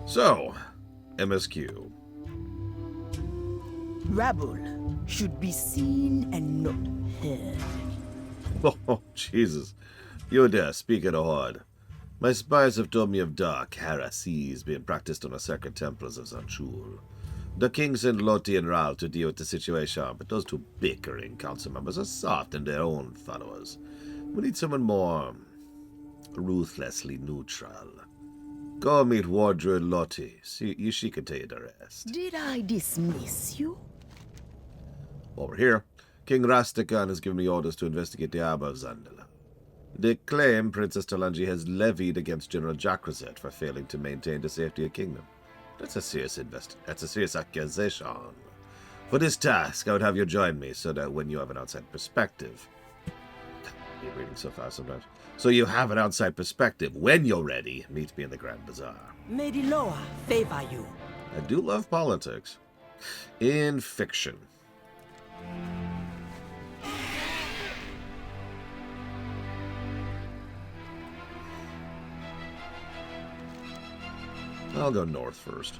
So, MSQ. Rabble should be seen and not heard. Oh, Jesus. You dare speak at a horde. My spies have told me of dark heresies being practiced on the sacred temples of Zanchul. The king sent Loti and Ral to deal with the situation, but those two bickering council members are soft in their own followers. We need someone more ruthlessly neutral. Go meet War Druid Loti. She can tell you the rest. Did I dismiss you? Over here, King Rastikan has given me orders to investigate the Arbor of Zandala. They claim Princess Talanji has levied against General Jakrazet for failing to maintain the safety of the kingdom. That's a serious accusation. For this task, I would have you join me so that when you have an outside perspective... You're reading so fast sometimes. So you have an outside perspective. When you're ready, meet me in the Grand Bazaar. May the Loa favor you. I do love politics. In fiction. I'll go north first.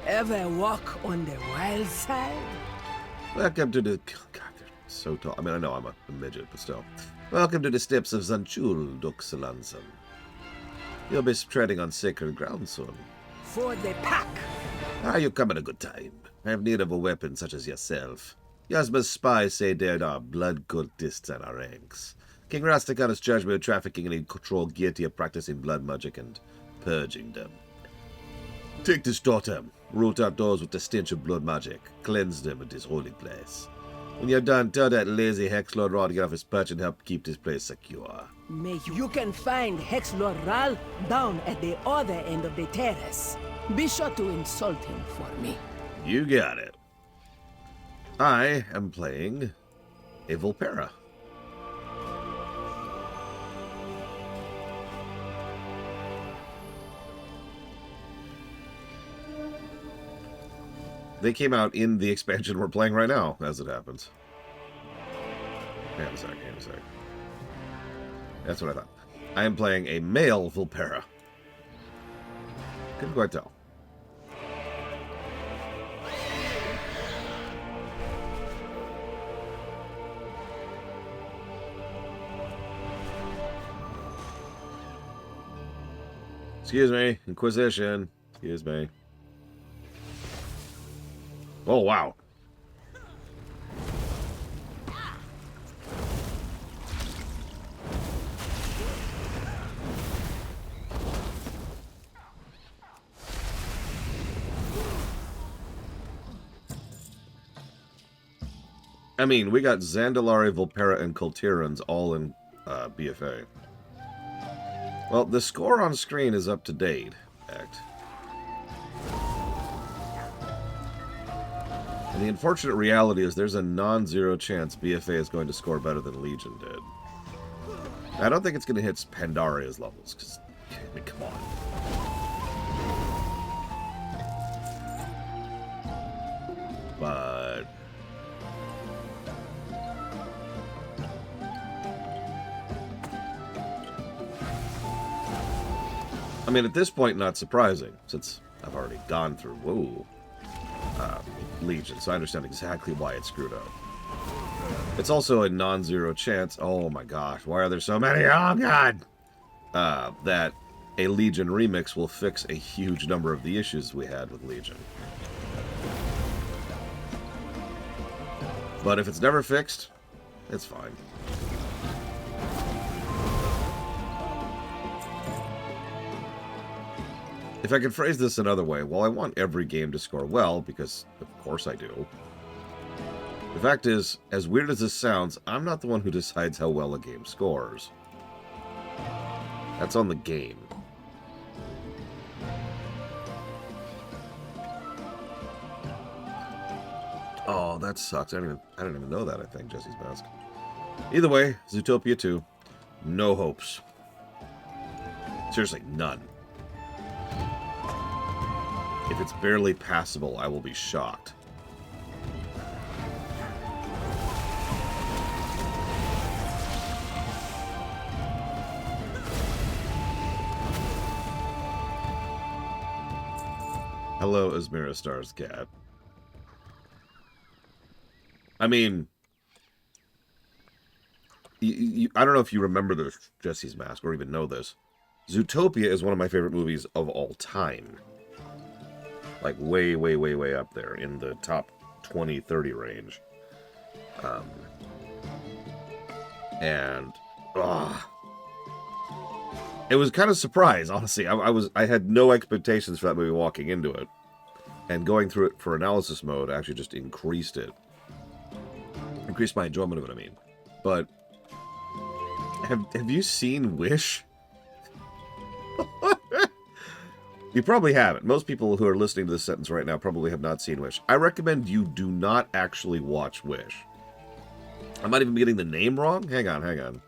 Ever walk on the wild side? Welcome to the... God, they're so tall. I mean, I know I'm a midget, but still. Welcome to the steps of Zanchul, Duxalansan. You'll be treading on sacred ground soon. For the pack. You come at a good time. I have need of a weapon such as yourself. Yasma's spies say there are blood cultists in our ranks. King Rastikan has charged me with trafficking and control guilty of practicing blood magic and purging them. Take this totem, root out those with the stench of blood magic, cleanse them at this holy place. When you're done, tell that lazy Hex Lord Ra to get off his perch and help keep this place secure. You can find Hex Lord Ral down at the other end of the terrace. Be sure to insult him for me. You got it. I am playing a Volpera. They came out in the expansion we're playing right now, as it happens. Hang on a sec. That's what I thought. I am playing a male Volpera. Couldn't quite tell. Excuse me, Inquisition. Excuse me. Oh, wow. I mean, we got Zandalari, Volpera, and Kultirans all in BFA. Well, the score on screen is up to date, act. And the unfortunate reality is there's a non-zero chance BFA is going to score better than Legion did. I don't think it's going to hit Pandaria's levels, because, I mean, come on. But... I mean, at this point, not surprising, since I've already gone through, Legion, so I understand exactly why it's screwed up. It's also a non-zero chance, oh my gosh, why are there so many? Oh god! That a Legion remix will fix a huge number of the issues we had with Legion. But if it's never fixed, it's fine. If I could phrase this another way, well, I want every game to score well, because of course I do. The fact is, as weird as this sounds, I'm not the one who decides how well a game scores. That's on the game. Oh, that sucks. I didn't even know that, I think, Jesse's Mask. Either way, Zootopia 2, no hopes. Seriously, none. If it's barely passable, I will be shocked. Hello, Asmira Star's cat. I mean, I don't know if you remember this, Jesse's Mask, or even know this. Zootopia is one of my favorite movies of all time. Like, way, way, way, way up there in the top 20, 30 range. It was kind of a surprise, honestly. I had no expectations for that movie walking into it. And going through it for analysis mode actually just increased it. Increased my enjoyment of it, I mean. But, have you seen Wish? You probably haven't. Most people who are listening to this sentence right now probably have not seen Wish. I recommend you do not actually watch Wish. I might even be getting the name wrong. Hang on.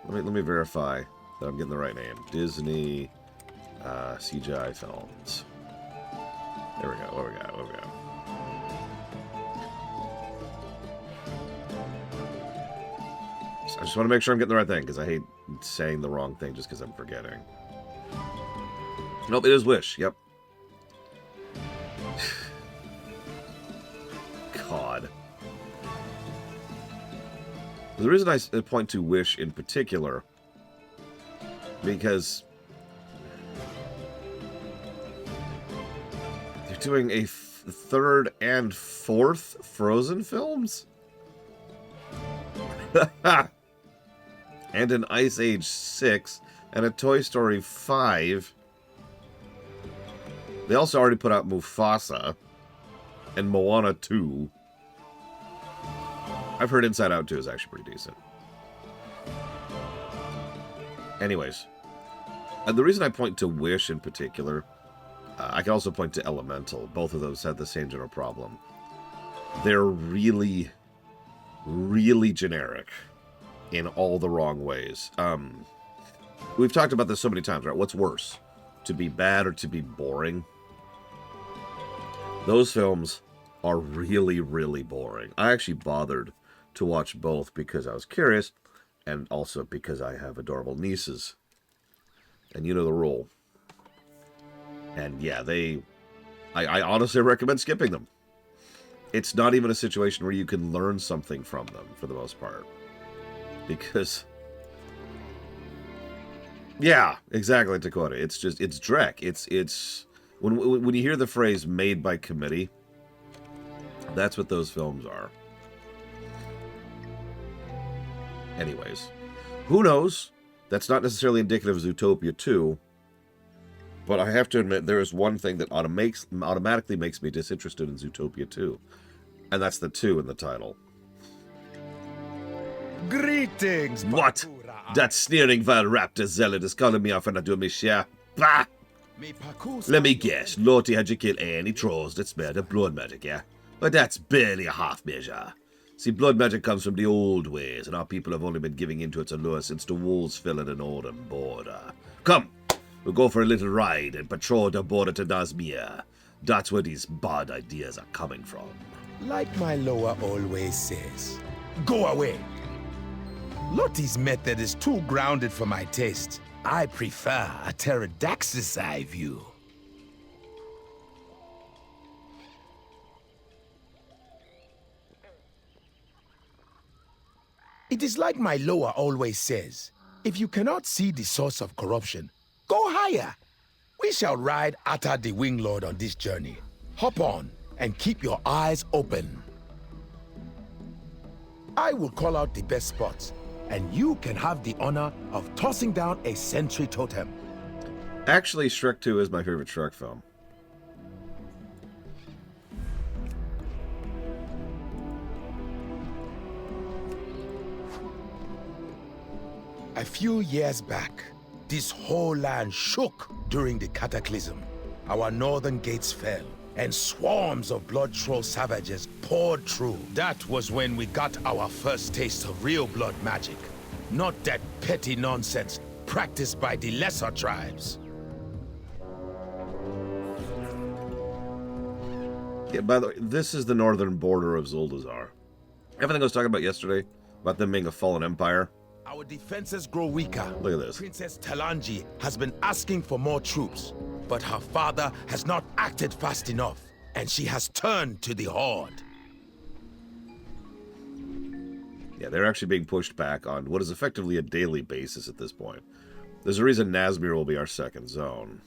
Let me verify that I'm getting the right name. Disney CGI films. There we go. What we got? I just want to make sure I'm getting the right thing, because I hate saying the wrong thing just because I'm forgetting. Nope, it is Wish. Yep. God. The reason I point to Wish in particular, because they're doing a third and fourth Frozen films? And an Ice Age 6, and a Toy Story 5. They also already put out Mufasa, and Moana 2. I've heard Inside Out 2 is actually pretty decent. Anyways, the reason I point to Wish in particular, I can also point to Elemental. Both of those had the same general problem. They're really, really generic in all the wrong ways. We've talked about this so many times, right? What's worse, to be bad or to be boring? Those films are really, really boring. I actually bothered to watch both because I was curious, and also because I have adorable nieces. And you know the rule. And yeah, I honestly recommend skipping them. It's not even a situation where you can learn something from them, for the most part. Because, yeah, exactly, to quote it. It's just, it's dreck. It's when you hear the phrase "made by committee," that's what those films are. Anyways, who knows? That's not necessarily indicative of Zootopia 2, but I have to admit there is one thing that automatically makes me disinterested in Zootopia 2, and that's the 2 in the title. Greetings, What? That sneering Valraptor zealot is calling me off and I do me share. Bah! Let me guess, Lorty had you kill any trolls that smelled of blood magic, yeah? But that's barely a half measure. See, blood magic comes from the old ways, and our people have only been giving in to its allure since the wolves fell in an autumn border. Come, we'll go for a little ride and patrol the border to Nazmir. That's where these bad ideas are coming from. Like my lower always says, go away. Lottie's method is too grounded for my taste. I prefer a pterodactyl's eye view. It is like my lower always says, if you cannot see the source of corruption, go higher. We shall ride Atta the Wing Lord on this journey. Hop on and keep your eyes open. I will call out the best spots, and you can have the honor of tossing down a sentry totem. Actually, Shrek 2 is my favorite Shrek film. A few years back, this whole land shook during the cataclysm. Our northern gates fell, and swarms of blood troll savages poured through. That was when we got our first taste of real blood magic. Not that petty nonsense practiced by the lesser tribes. Yeah, by the way, this is the northern border of Zuldazar. Everything I was talking about yesterday, about them being a fallen empire, Our defenses grow weaker. Look at this. Princess Talanji has been asking for more troops, but her father has not acted fast enough, and she has turned to the Horde. Yeah, they're actually being pushed back on what is effectively a daily basis at this point. There's a reason Nazmir will be our second zone.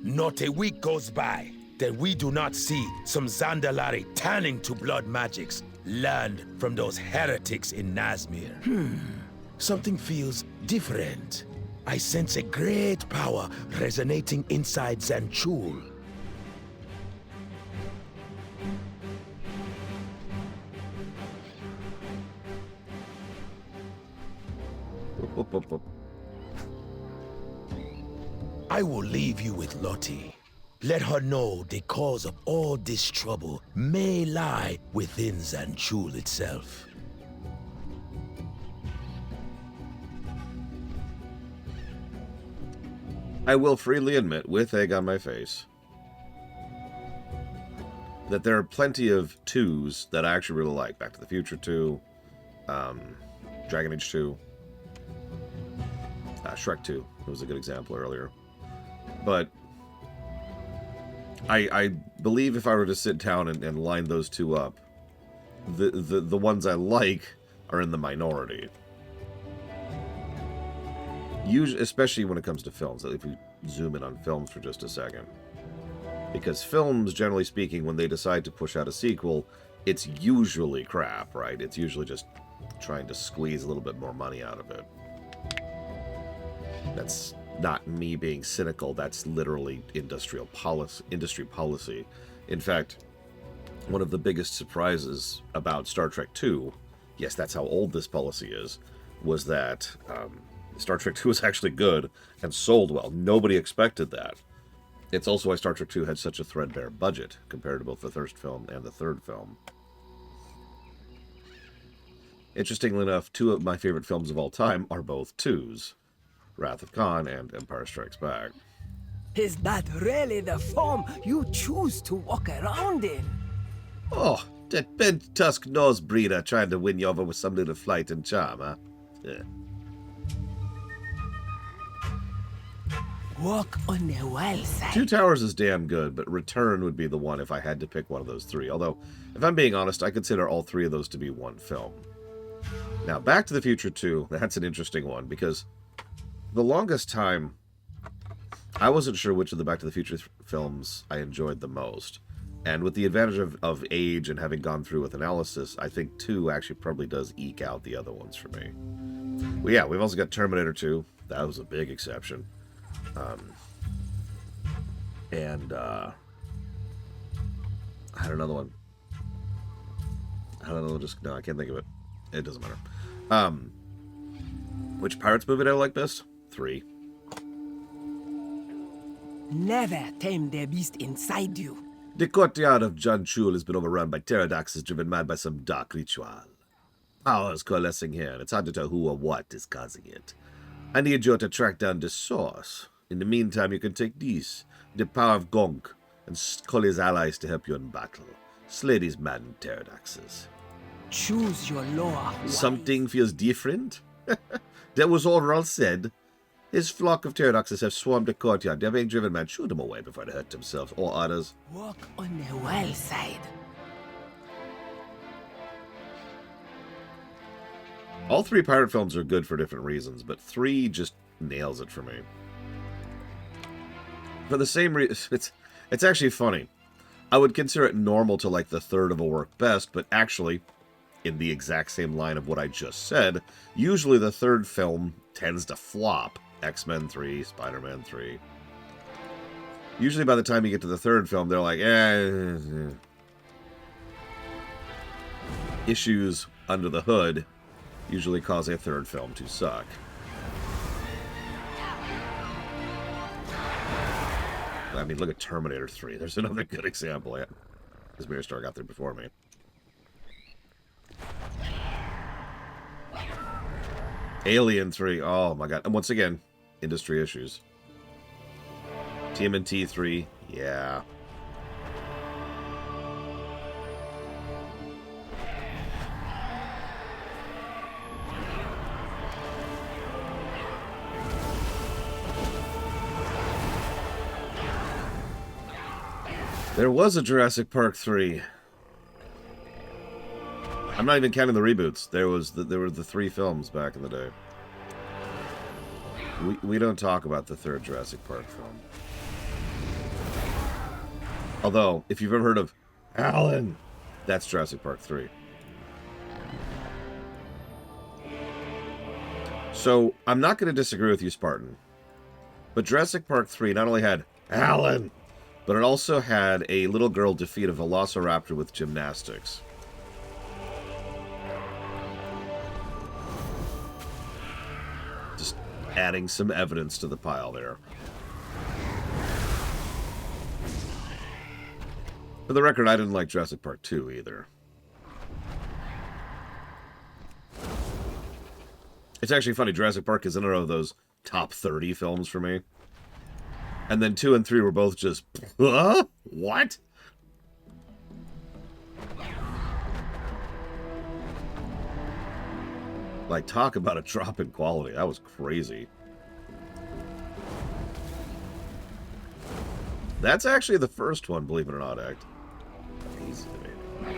Not a week goes by that we do not see some Zandalari turning to blood magics learned from those heretics in Nazmir. Something feels different. I sense a great power resonating inside Zanchul. I will leave you with Lottie. Let her know the cause of all this trouble may lie within Zanchul itself. I will freely admit, with egg on my face, that there are plenty of 2s that I actually really like. Back to the Future 2, Dragon Age 2, Shrek 2 was a good example earlier. But I believe if I were to sit down and line those 2 up, the ones I like are in the minority. Usually, especially when it comes to films, if we zoom in on films for just a second. Because films, generally speaking, when they decide to push out a sequel, it's usually crap, right? It's usually just trying to squeeze a little bit more money out of it. That's not me being cynical, that's literally industry policy. In fact, one of the biggest surprises about Star Trek II, yes, that's how old this policy is, was that Star Trek II was actually good and sold well. Nobody expected that. It's also why Star Trek II had such a threadbare budget compared to both the first film and the third film. Interestingly enough, 2 of my favorite films of all time are both 2s. Wrath of Khan and Empire Strikes Back. Is that really the form you choose to walk around in? Oh, that bent tusk nose breeder trying to win you over with some little flight and charm, huh? Yeah. Walk on the wild side. 2 Towers is damn good, but Return would be the one if I had to pick one of those 3. Although, if I'm being honest, I consider all 3 of those to be one film. Now, Back to the Future 2, that's an interesting one, because the longest time, I wasn't sure which of the Back to the Future films I enjoyed the most. And with the advantage of age and having gone through with analysis, I think 2 actually probably does eke out the other ones for me. Well, yeah, we've also got Terminator 2. That was a big exception. I had another one. I don't know, no, I can't think of it. It doesn't matter. Which Pirates movie did I like best? 3. Never tame the beast inside you. The courtyard of Janchul has been overrun by pterodaxes driven mad by some dark ritual. Powers coalescing here, and it's hard to tell who or what is causing it. I need you to track down the source. In the meantime, you can take these, the power of Gonk, and call his allies to help you in battle. Slay these maddened pterodaxes. Choose your lore. Something feels different? That was all Ralph said. His flock of pterodaxes have swarmed the courtyard. Their being driven man, shoot them away before they hurt themselves or others. Walk on the wild side. All 3 pirate films are good for different reasons, but 3 just nails it for me. For the same reason, it's actually funny. I would consider it normal to like the third of a work best, but actually, in the exact same line of what I just said, usually the third film tends to flop. X-Men 3, Spider-Man 3. Usually by the time you get to the third film, they're like, Issues under the hood usually cause a third film to suck. I mean, look at Terminator 3. There's another good example. This Mirror Star got there before me. Alien 3. Oh my god. And once again, industry issues. TMNT 3. Yeah. There was a Jurassic Park 3. I'm not even counting the reboots. There were the 3 films back in the day. We don't talk about the 3rd Jurassic Park film. Although, if you've ever heard of Alan, that's Jurassic Park 3. So, I'm not going to disagree with you, Spartan. But Jurassic Park 3 not only had Alan, but it also had a little girl defeat a velociraptor with gymnastics. Just adding some evidence to the pile there. For the record, I didn't like Jurassic Park 2 either. It's actually funny, Jurassic Park is in a row of those top 30 films for me. And then 2 and 3 were both just, what? Like, talk about a drop in quality. That was crazy. That's actually the first one, believe it or not, Act. Easy to me.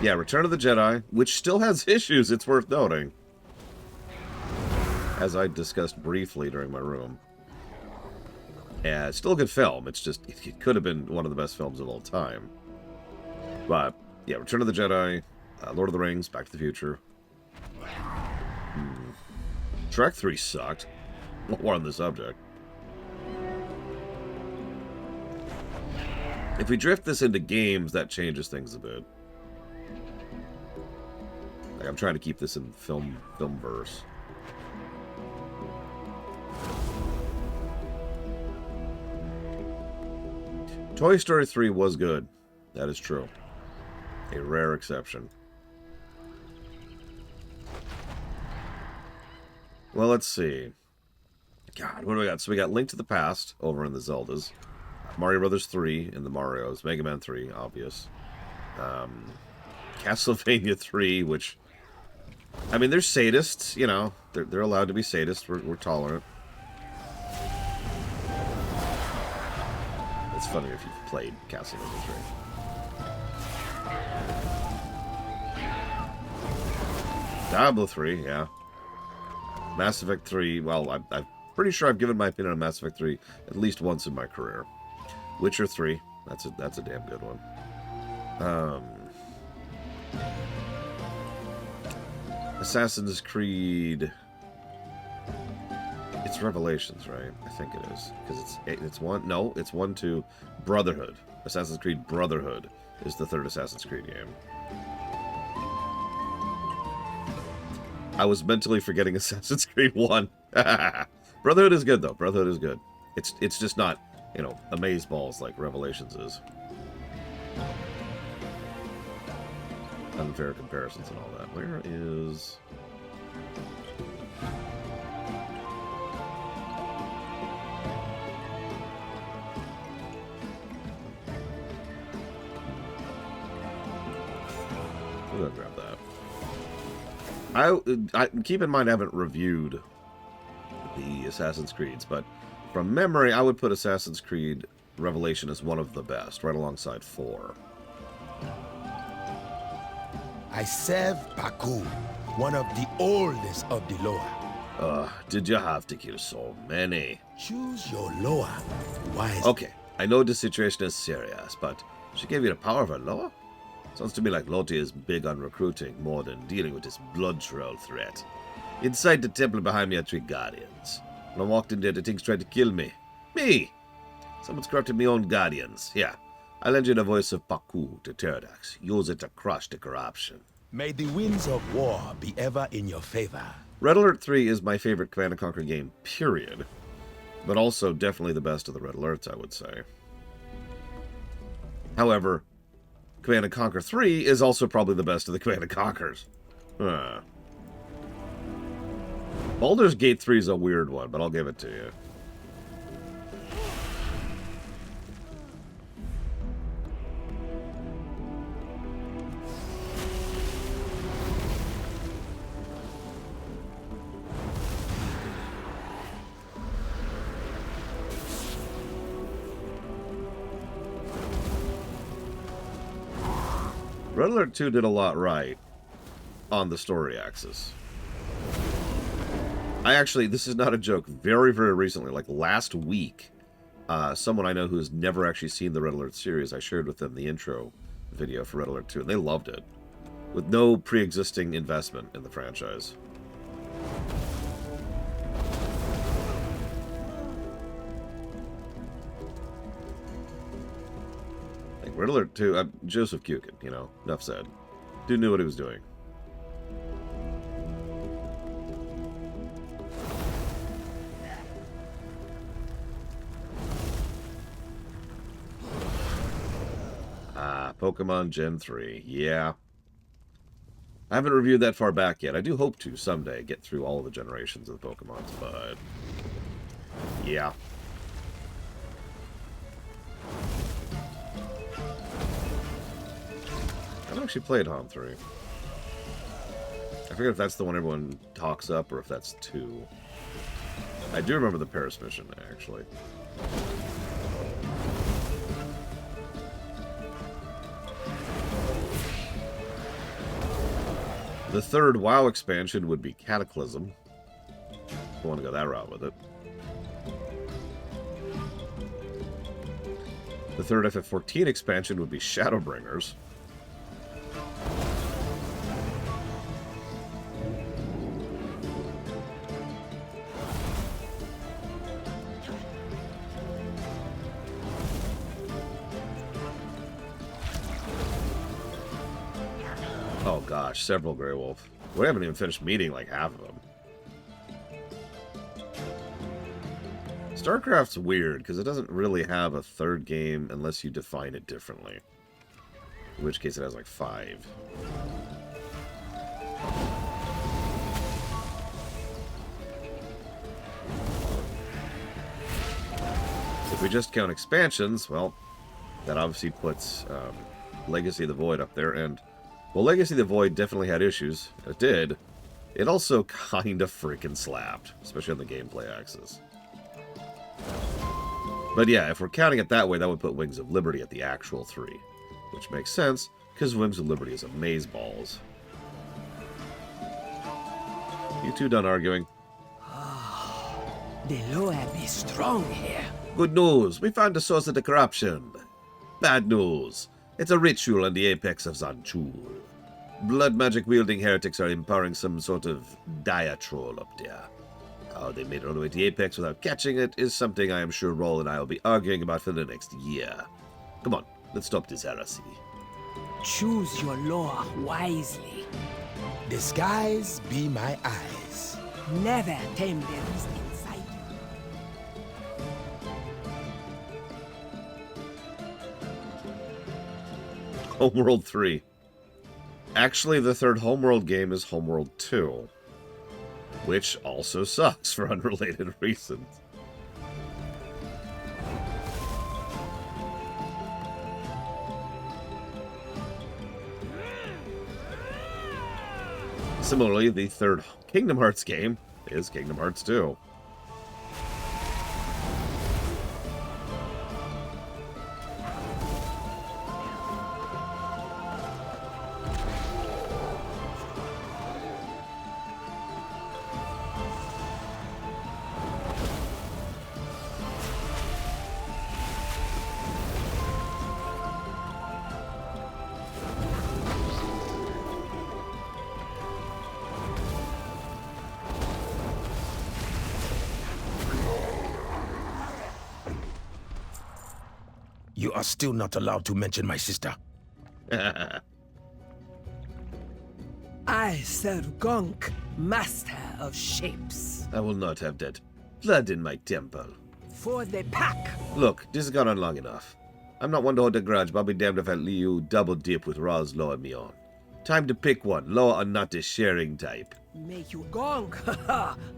Yeah, Return of the Jedi, which still has issues, it's worth noting. As I discussed briefly during my room. Yeah, it's still a good film. It's just, it could have been one of the best films of all time. But, yeah, Return of the Jedi, Lord of the Rings, Back to the Future. Shrek 3 sucked. More on the subject. If we drift this into games, that changes things a bit. Like, I'm trying to keep this in film verse. Toy Story 3 was good. That is true. A rare exception. Well, let's see. God, what do we got? So we got Link to the Past over in the Zeldas. Mario Brothers 3 in the Marios. Mega Man 3, obvious. Castlevania 3, which... I mean, they're sadists, you know. They're allowed to be sadists. We're tolerant. It's funny if you've played Castlevania 3. Diablo 3, yeah. Mass Effect 3, well, I'm pretty sure I've given my opinion on Mass Effect 3 at least once in my career. Witcher 3, that's a damn good one. Assassin's Creed... It's Revelations, right? I think it is. Because it's one... No, it's 1, 2... Brotherhood. Assassin's Creed Brotherhood is the 3rd Assassin's Creed game. I was mentally forgetting Assassin's Creed 1. Brotherhood is good, though. Brotherhood is good. It's just not, you know, amazeballs like Revelations is. Unfair comparisons and all that. Where is... I'm gonna grab that. I keep in mind I haven't reviewed the Assassin's Creeds, but from memory I would put Assassin's Creed Revelation as one of the best, right alongside 4. I serve Baku, one of the oldest of the Loa. Did you have to kill so many? Choose your Loa wisely. Okay, I know the situation is serious, but she gave you the power of a Loa? Sounds to me like Loti is big on recruiting more than dealing with this blood troll threat. Inside the temple behind me are 3 guardians. When I walked in there, the things tried to kill me. Me! Someone's corrupted my own guardians. Here, I'll lend you the voice of Baku to Pterodax. Use it to crush the corruption. May the winds of war be ever in your favor. Red Alert 3 is my favorite Command & Conquer game, period. But also definitely the best of the Red Alerts, I would say. However, Command & Conquer 3 is also probably the best of the Command & Conquers. Baldur's Gate 3 is a weird one, but I'll give it to you. Red Alert 2 did a lot right on the story axis. I actually, this is not a joke, very, very recently, like last week, someone I know who's never actually seen the Red Alert series, I shared with them the intro video for Red Alert 2, and they loved it, with no pre-existing investment in the franchise. Like, Red Alert 2, Joseph Kukin, you know, enough said. Dude knew what he was doing. Pokemon Gen 3. Yeah. I haven't reviewed that far back yet. I do hope to someday get through all of the generations of the Pokemons, but... yeah. I haven't actually played Hom 3. I forget if that's the one everyone talks up or if that's 2. I do remember the Paris mission, actually. The third WoW expansion would be Cataclysm. I want to go that route with it. The third FF14 expansion would be Shadowbringers. Oh gosh, several Grey Wolf. We haven't even finished meeting like half of them. StarCraft's weird because it doesn't really have a third game unless you define it differently. In which case it has like 5. If we just count expansions, well, that obviously puts Legacy of the Void up there, and well, Legacy of the Void definitely had issues. It did. It also kind of freaking slapped, especially on the gameplay axis. But yeah, if we're counting it that way, that would put Wings of Liberty at the actual 3. Which makes sense, because Wings of Liberty is amazeballs. You two done arguing? The Loa be strong here. Good news, we found the source of the corruption. Bad news, it's a ritual on the apex of Zanchul. Blood magic wielding heretics are empowering some sort of Dia troll up there. How they made it all the way to the apex without catching it is something I am sure Roll and I will be arguing about for the next year. Come on, let's stop this heresy. Choose your Loa wisely. The skies be my eyes. Never tame the beast inside you. Homeworld 3. Actually, the third Homeworld game is Homeworld 2. Which also sucks for unrelated reasons. Similarly, the third Kingdom Hearts game is Kingdom Hearts 2. You are still not allowed to mention my sister. I serve Gonk, master of shapes. I will not have that blood in my temple. For the pack. Look, this has gone on long enough. I'm not one to hold a grudge, but I'll be damned if I let you double dip with Ra's Loa Mion. Time to pick one. Loa are not the sharing type. Make you Gonk,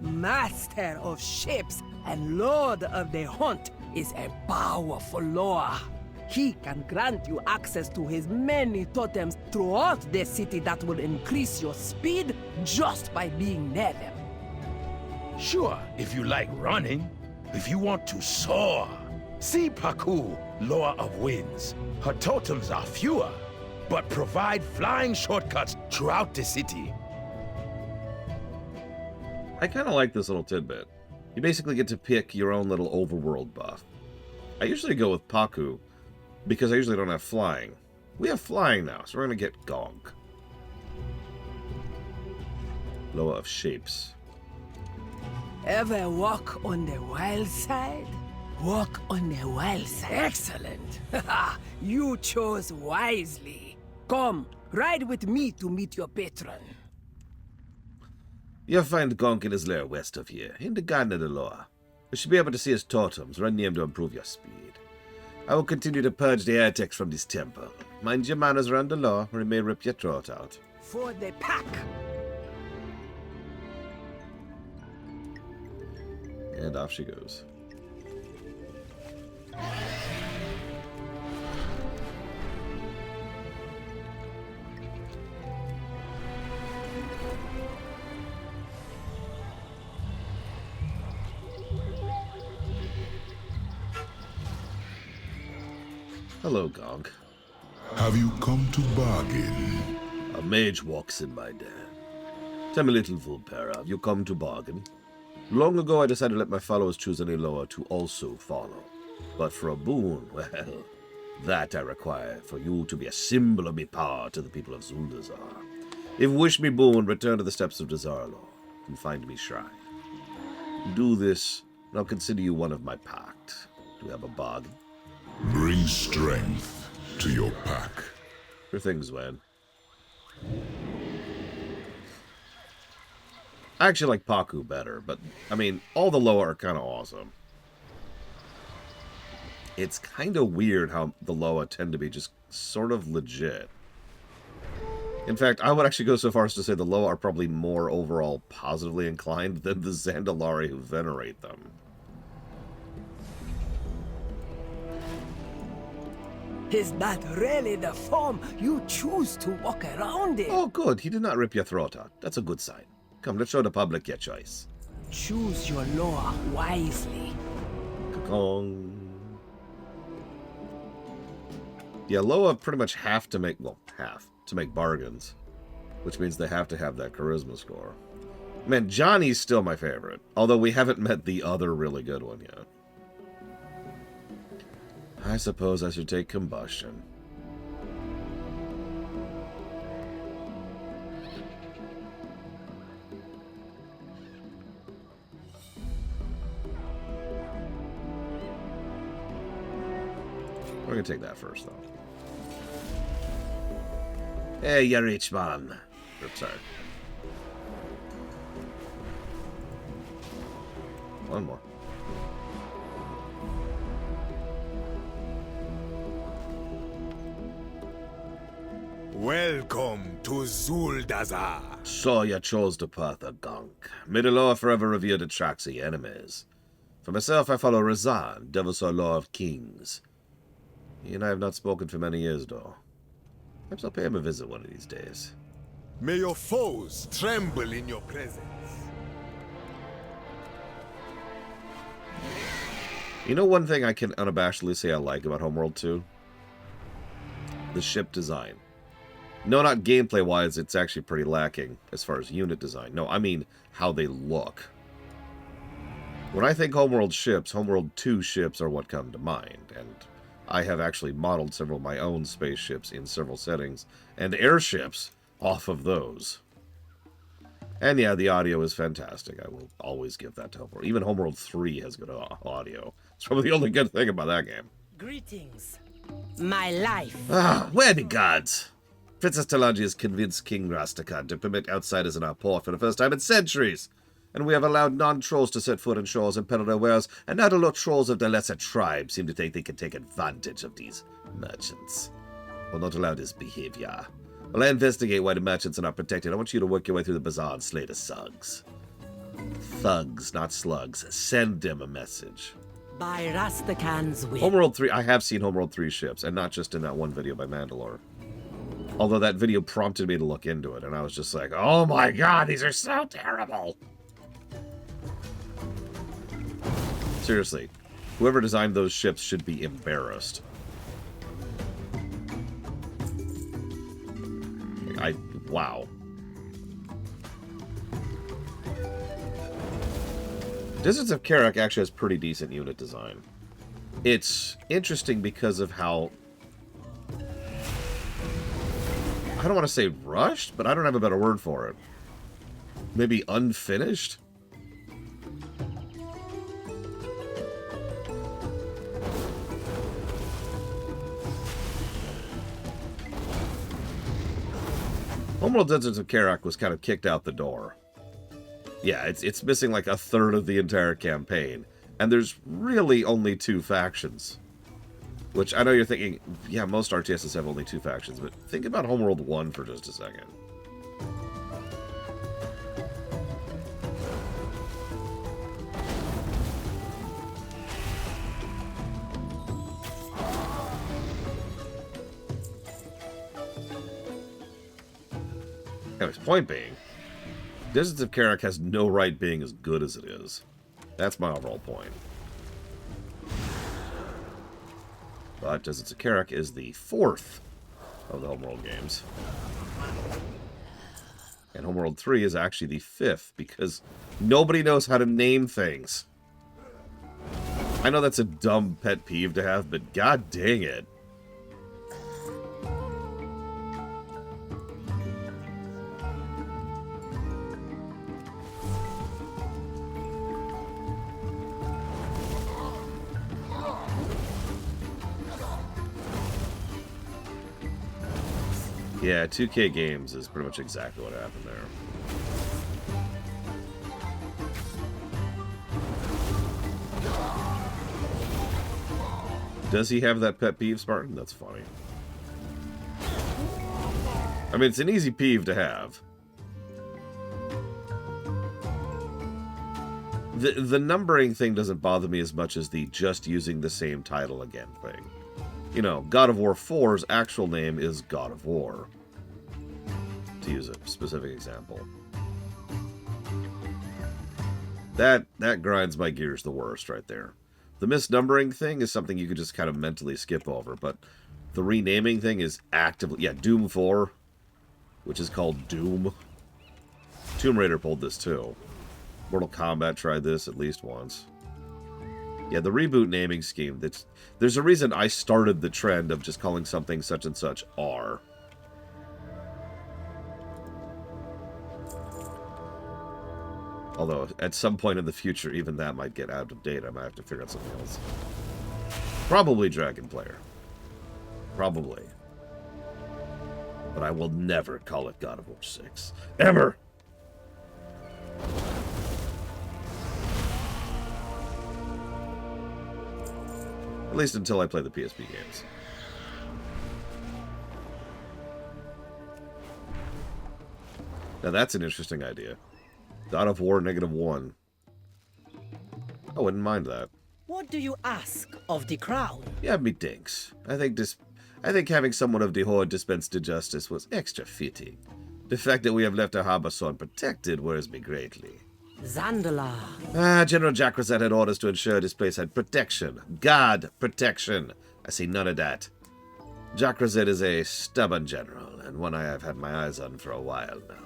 master of shapes and lord of the hunt, is a powerful Loa. He can grant you access to his many totems throughout the city that will increase your speed just by being near them. Sure, if you like running. If you want to soar. See Paku, Loa of Winds. Her totems are fewer, but provide flying shortcuts throughout the city. I kind of like this little tidbit. You basically get to pick your own little overworld buff. I usually go with Paku, because I usually don't have flying. We have flying now, so we're going to get Gonk. Loa of Shapes. Ever walk on the wild side? Walk on the wild side. Excellent. You chose wisely. Come, ride with me to meet your patron. You'll find Gonk in his lair west of here, in the Garden of the Loa. You should be able to see his totems. Run near him to improve your speed. I will continue to purge the heretics from this temple. Mind your manners around the law, or he may rip your throat out. For the pack. And off she goes. Hello, Gonk. Have you come to bargain? A mage walks in my den. Tell me, little Vulpera, have you come to bargain? Long ago I decided to let my followers choose any Loa to also follow. But for a boon, well, that I require for you to be a symbol of me power to the people of Zuldazar. If wish me boon, return to the steps of Dazarlo and find me shrine. Do this, and I'll consider you one of my pact. Do we have a bargain? Bring strength to your pack. Sure thing, Zwan. I actually like Paku better, but, I mean, all the Loa are kind of awesome. It's kind of weird how the Loa tend to be just sort of legit. In fact, I would actually go so far as to say the Loa are probably more overall positively inclined than the Zandalari who venerate them. Is that really the form you choose to walk around in? Oh, good. He did not rip your throat out. That's a good sign. Come, let's show the public your choice. Choose your Loa wisely. Ka-kong. Yeah, Loa pretty much have to make, well, to make bargains. Which means they have to have that charisma score. Man, Johnny's still my favorite. Although we haven't met the other really good one yet. I suppose I should take combustion. We're gonna take that first, though. Hey, you rich man. Oops, sorry. One more. Welcome to Zuldazar. So you chose the path of Gonk. May the law forever reveal the tracks of your enemies. For myself, I follow Razan, Devilsaur Law of Kings. He and I have not spoken for many years, though. Perhaps I'll pay him a visit one of these days. May your foes tremble in your presence. You know one thing I can unabashedly say I like about Homeworld 2? The ship design. No, not gameplay-wise, it's actually pretty lacking as far as unit design. No, I mean how they look. When I think Homeworld ships, Homeworld 2 ships are what come to mind, and I have actually modeled several of my own spaceships in several settings, and airships off of those. And yeah, the audio is fantastic. I will always give that to Homeworld. Even Homeworld 3 has good audio. It's probably the only good thing about that game. Greetings. My life. Ah, where the gods? Princess Talanji has convinced King Rastakhan to permit outsiders in our port for the first time in centuries. And we have allowed non-trolls to set foot in shores and peddle their wares, and now the little trolls of the lesser tribes seem to think they can take advantage of these merchants. We'll not allow this behavior. While I investigate why the merchants are not protected, I want you to work your way through the bazaar and slay the thugs. Thugs, not slugs. Send them a message. By Rastakhan's will. Homeworld 3, I have seen Homeworld 3 ships, and not just in that one video by Mandalore. Although that video prompted me to look into it, and I was just like, oh my god, these are so terrible! Seriously, whoever designed those ships should be embarrassed. Wow. Deserts of Karak actually has pretty decent unit design. It's interesting because of how... I don't want to say rushed, but I don't have a better word for it. Maybe unfinished? Homeworld Deserts of Karak was kind of kicked out the door. Yeah, it's missing like a third of the entire campaign. And there's really only 2 factions. Which, I know you're thinking, yeah, most RTSs have only 2 factions, but think about Homeworld 1 for just a second. Anyways, point being, Deserts of Karak has no right being as good as it is. That's my overall point. But Deserts of Karak is the 4th of the Homeworld games. And Homeworld 3 is actually the 5th, because nobody knows how to name things. I know that's a dumb pet peeve to have, but god dang it. Yeah, 2K Games is pretty much exactly what happened there. Does he have that pet peeve, Spartan? That's funny. I mean, it's an easy peeve to have. The numbering thing doesn't bother me as much as the just using the same title again thing. You know, God of War 4's actual name is God of War. To use a specific example. That grinds my gears the worst right there. The misnumbering thing is something you could just kind of mentally skip over, but the renaming thing is actively... Yeah, Doom 4, which is called Doom. Tomb Raider pulled this too. Mortal Kombat tried this at least once. Yeah, the reboot naming scheme, there's a reason I started the trend of just calling something such and such R. Although, at some point in the future, even that might get out of date. I might have to figure out something else. Probably Dragon Player. Probably. But I will never call it God of War 6. Ever! At least until I play the PSP games. Now that's an interesting idea. God of War -1. I wouldn't mind that. What do you ask of the crown? Yeah, me dinks. I think having someone of the Horde dispense to justice was extra fitting. The fact that we have left our harbor so unprotected worries me greatly. Zandalar. General Jackrozet had orders to ensure this place had protection. God protection. I see none of that. Jackrozet is a stubborn general, and one I have had my eyes on for a while now.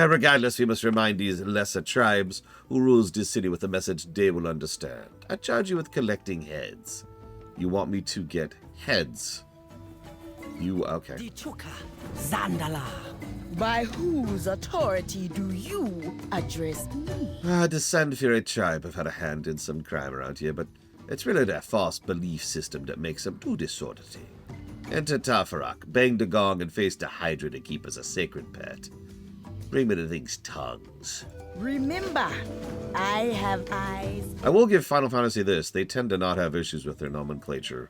Regardless, we must remind these lesser tribes who rules this city with a message they will understand. I charge you with collecting heads. You want me to get heads? Okay. Dichuka. Zandalar. By whose authority do you address me? The Sand Fury tribe have had a hand in some crime around here, but it's really their false belief system that makes them do this sort of thing. Enter Tafarak, bang the gong, and face the Hydra to keep as a sacred pet. Bring me the thing's tongues. Remember, I have eyes. I will give Final Fantasy this. They tend to not have issues with their nomenclature.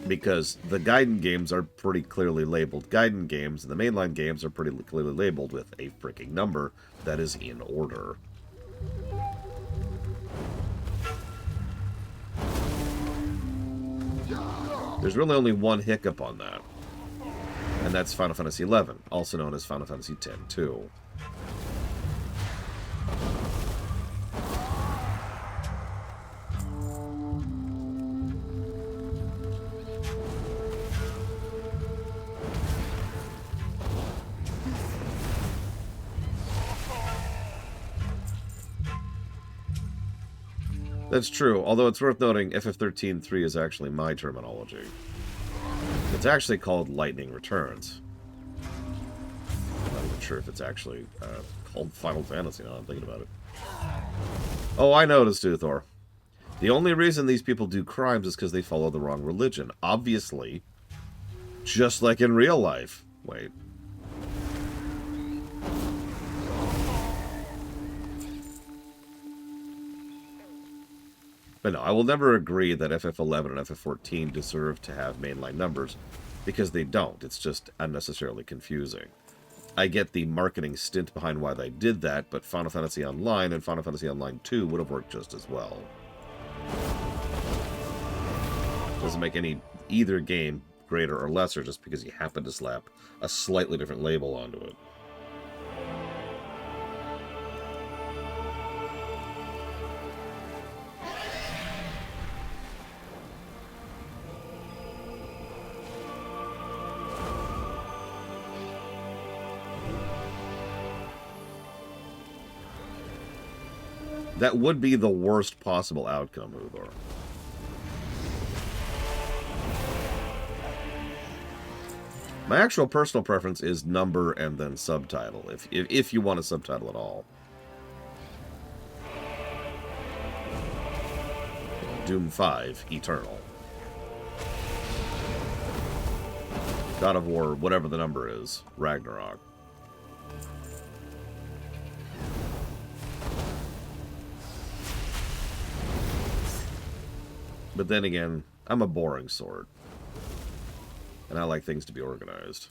Because the Gaiden games are pretty clearly labeled Gaiden games, and the mainline games are pretty clearly labeled with a freaking number that is in order. There's really only one hiccup on that. And that's Final Fantasy XI, also known as Final Fantasy X-2. That's true, although it's worth noting FF13-3 is actually my terminology. It's actually called Lightning Returns. I'm not even sure if it's actually called Final Fantasy now I'm thinking about it. Oh, I noticed, Uthor. The only reason these people do crimes is because they follow the wrong religion. Obviously. Just like in real life. Wait. But no, I will never agree that FF11 and FF14 deserve to have mainline numbers, because they don't. It's just unnecessarily confusing. I get the marketing stint behind why they did that, but Final Fantasy Online and Final Fantasy Online 2 would have worked just as well. Doesn't make either game greater or lesser just because you happen to slap a slightly different label onto it. That would be the worst possible outcome, Uthor. My actual personal preference is number and then subtitle, if you want a subtitle at all. Doom 5, Eternal. God of War, whatever the number is, Ragnarok. But then again, I'm a boring sort. And I like things to be organized.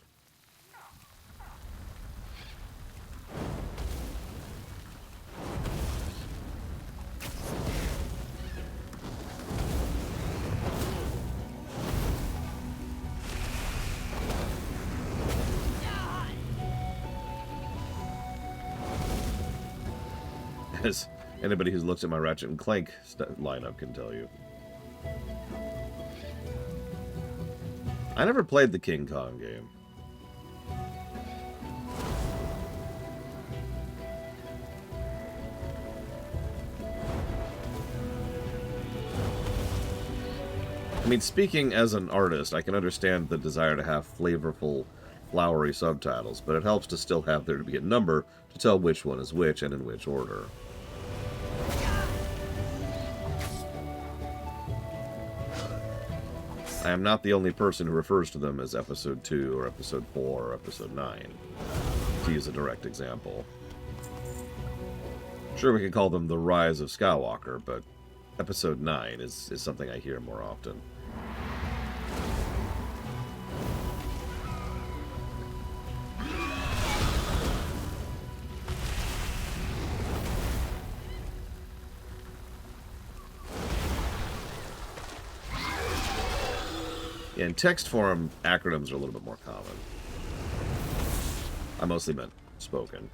As anybody who's looked at my Ratchet and Clank lineup can tell you. I never played the King Kong game. I mean, speaking as an artist, I can understand the desire to have flavorful, flowery subtitles, but it helps to still have there to be a number to tell which one is which and in which order. I am not the only person who refers to them as Episode 2 or Episode 4 or Episode 9, to use a direct example. Sure, we could call them The Rise of Skywalker, but Episode 9 is something I hear more often. In text form, acronyms are a little bit more common. I mostly meant spoken.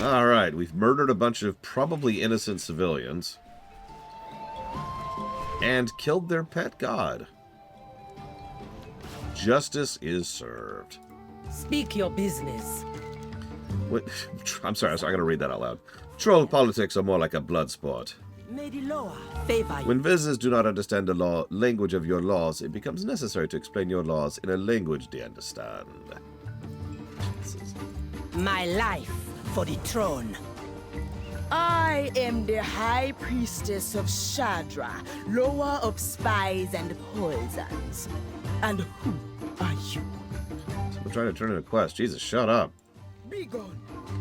Alright, we've murdered a bunch of probably innocent civilians. And killed their pet god. Justice is served. Speak your business. What? I'm sorry, I gotta read that out loud. Troll politics are more like a blood sport. May the law favor you. When visitors do not understand the language of your laws, it becomes necessary to explain your laws in a language they understand. My life for the throne. I am the High Priestess of Shadra, lower of spies and poisons. And who are you? We're trying to turn in a quest. Jesus, shut up. Be gone.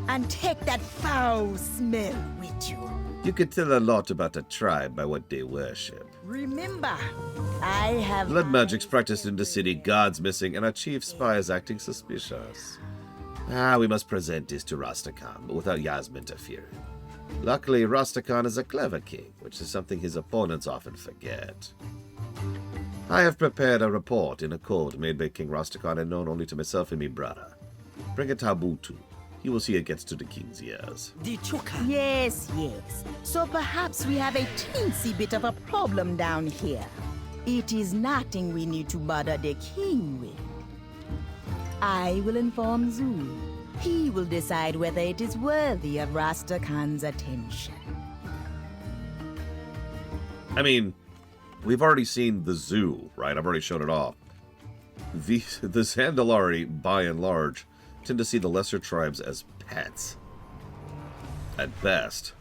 And take that foul smell with you. You could tell a lot about a tribe by what they worship. Remember, I have... Blood magic's practiced in the city, gods missing, and our chief spy is acting suspicious. We must present this to Rastakhan, but without Yasmin interfering. Luckily, Rastakhan is a clever king, which is something his opponents often forget. I have prepared a report in a code made by King Rastakhan and known only to myself and my brother. Bring it to Abutu. You will see it gets to the king's ears. The Chuka. Yes. So perhaps we have a teensy bit of a problem down here. It is nothing we need to bother the king with. I will inform Zul. He will decide whether it is worthy of Rastakhan's attention. I mean, we've already seen the zoo, right? I've already shown it off. The Zandalari, by and large, tend to see the lesser tribes as pets. At best.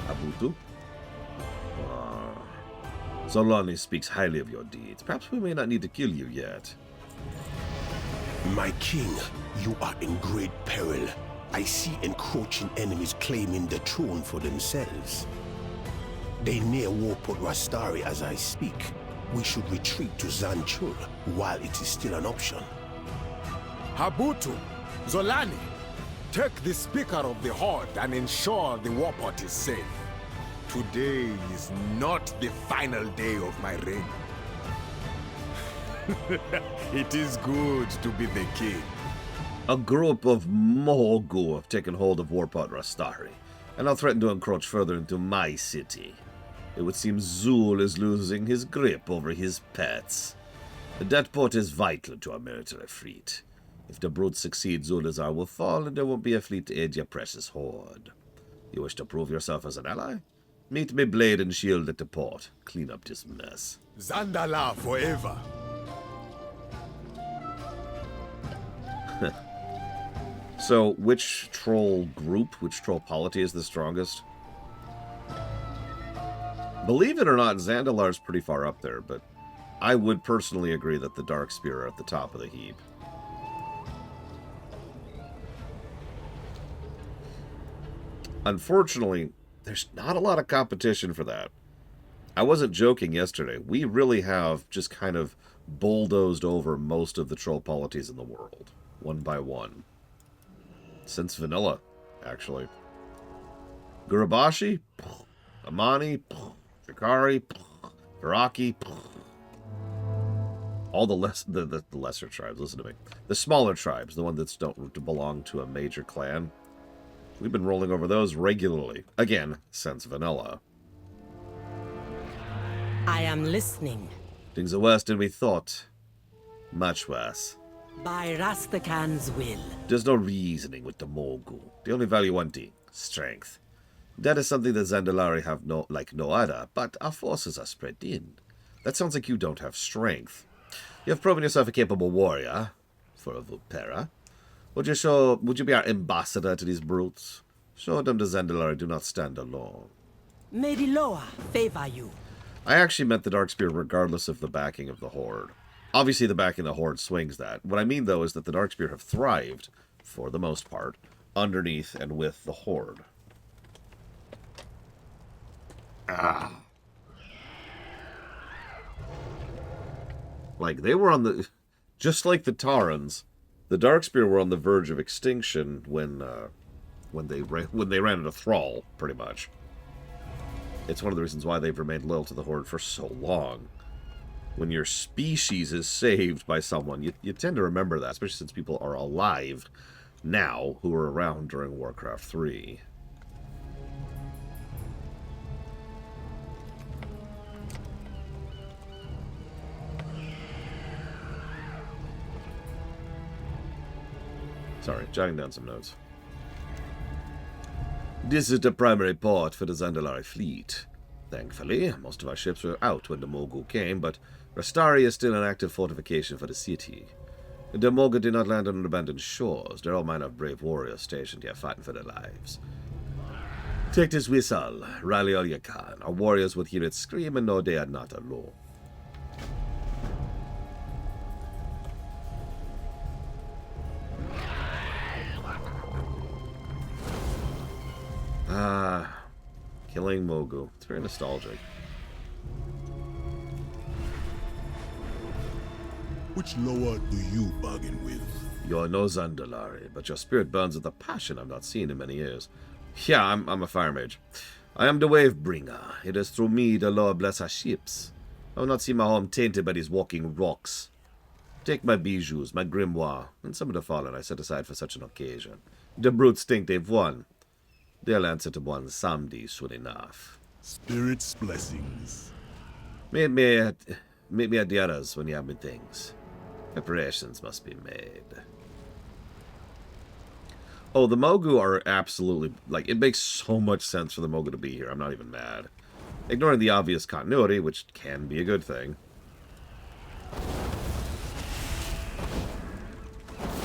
Abutu? Zolani speaks highly of your deeds. Perhaps we may not need to kill you yet. My king, you are in great peril. I see encroaching enemies claiming the throne for themselves. They near Warport Rastari as I speak. We should retreat to Zanchur while it is still an option. Habutu, Zolani, take the speaker of the Horde and ensure the Warport is safe. Today is not the final day of my reign. It is good to be the king. A group of Mogu have taken hold of Warport Rastari, and now threaten to encroach further into my city. It would seem Zul is losing his grip over his pets. That port is vital to our military fleet. If the brutes succeed, Zuldazar will fall, and there won't be a fleet to aid your precious horde. You wish to prove yourself as an ally? Meet me blade and shield at the port. Clean up this mess. Zandala forever. So, which troll group, which troll polity is the strongest? Believe it or not, Zandalar's pretty far up there, but I would personally agree that the Darkspear are at the top of the heap. Unfortunately, there's not a lot of competition for that. I wasn't joking yesterday. We really have just kind of bulldozed over most of the troll polities in the world, one by one. Since vanilla, actually. Gurabashi, Amani, Jakari, Iraqi, all the lesser tribes, listen to me. The smaller tribes, the ones that don't belong to a major clan. We've been rolling over those regularly. Again, since vanilla. I am listening. Things are worse than we thought. Much worse. By Rastakhan's will. There's no reasoning with the Mogu. They only value one thing, strength. That is something that Zandalari have no other, but our forces are spread thin. That sounds like you don't have strength. You have proven yourself a capable warrior, for a Vupera. Would you be our ambassador to these brutes? Show them the Zandalari do not stand alone. May the Loa favor you. I actually meant the Darkspear regardless of the backing of the Horde. Obviously the backing of the Horde swings that. What I mean, though, is that the Darkspear have thrived, for the most part, underneath and with the Horde. Like, they were on the... Just like the Taurans, the Darkspear were on the verge of extinction when they ran into Thrall, pretty much. It's one of the reasons why they've remained loyal to the Horde for so long. When your species is saved by someone, you tend to remember that, especially since people are alive now who were around during Warcraft 3. Sorry, jotting down some notes. This is the primary port for the Zandalari fleet. Thankfully, most of our ships were out when the Mogu came, but Rastari is still an active fortification for the city. The Mogu did not land on abandoned shores. They're all mine of brave warriors stationed here fighting for their lives. Take this whistle, rally all you can. Our warriors would hear it scream and know they are not alone. Killing Mogu. It's very nostalgic. Which Loa do you bargain with? You're no Zandalari, but your spirit burns with a passion I've not seen in many years. Yeah, I'm a fire mage. I am the wave bringer. It is through me the Lord bless our ships. I will not see my home tainted by these walking rocks. Take my bijoux, my grimoire, and some of the fallen I set aside for such an occasion. The brutes think they've won. They'll answer to one someday soon enough. Spirit's blessings. Meet me at the others when you have me things. Preparations must be made. Oh, the Mogu are absolutely... Like, it makes so much sense for the Mogu to be here. I'm not even mad. Ignoring the obvious continuity, which can be a good thing.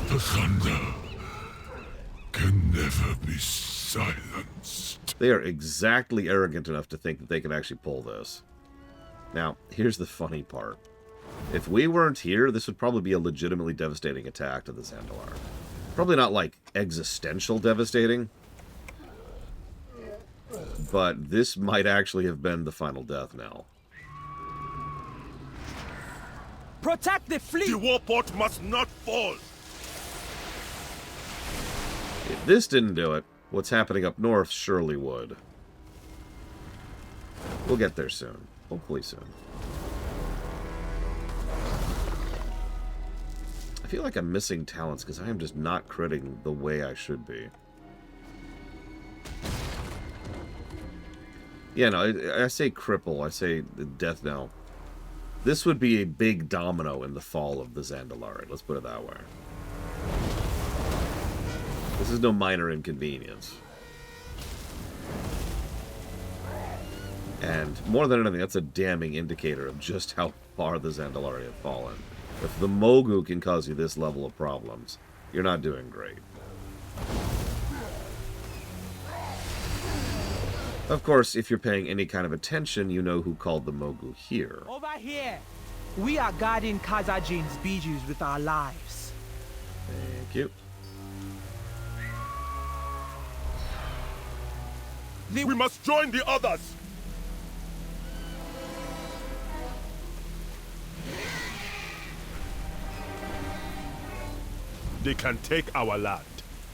The thunder can never be silenced. They are exactly arrogant enough to think that they can actually pull this. Now, here's the funny part. If we weren't here, this would probably be a legitimately devastating attack to the Zandalar. Probably not, like, existential devastating. But this might actually have been the final death knell. Protect the fleet! The warport must not fall! If this didn't do it, what's happening up north surely would. We'll get there soon. Hopefully soon. I feel like I'm missing talents because I am just not critting the way I should be. Yeah, no, I say cripple, I say death knell. This would be a big domino in the fall of the Zandalari, let's put it that way. This is no minor inconvenience. And more than anything, that's a damning indicator of just how far the Zandalari have fallen. If the Mogu can cause you this level of problems, you're not doing great. Of course, if you're paying any kind of attention, you know who called the Mogu here. Over here! We are guarding Khazajin's bijous with our lives. Thank you. We must join the others! They can take our land,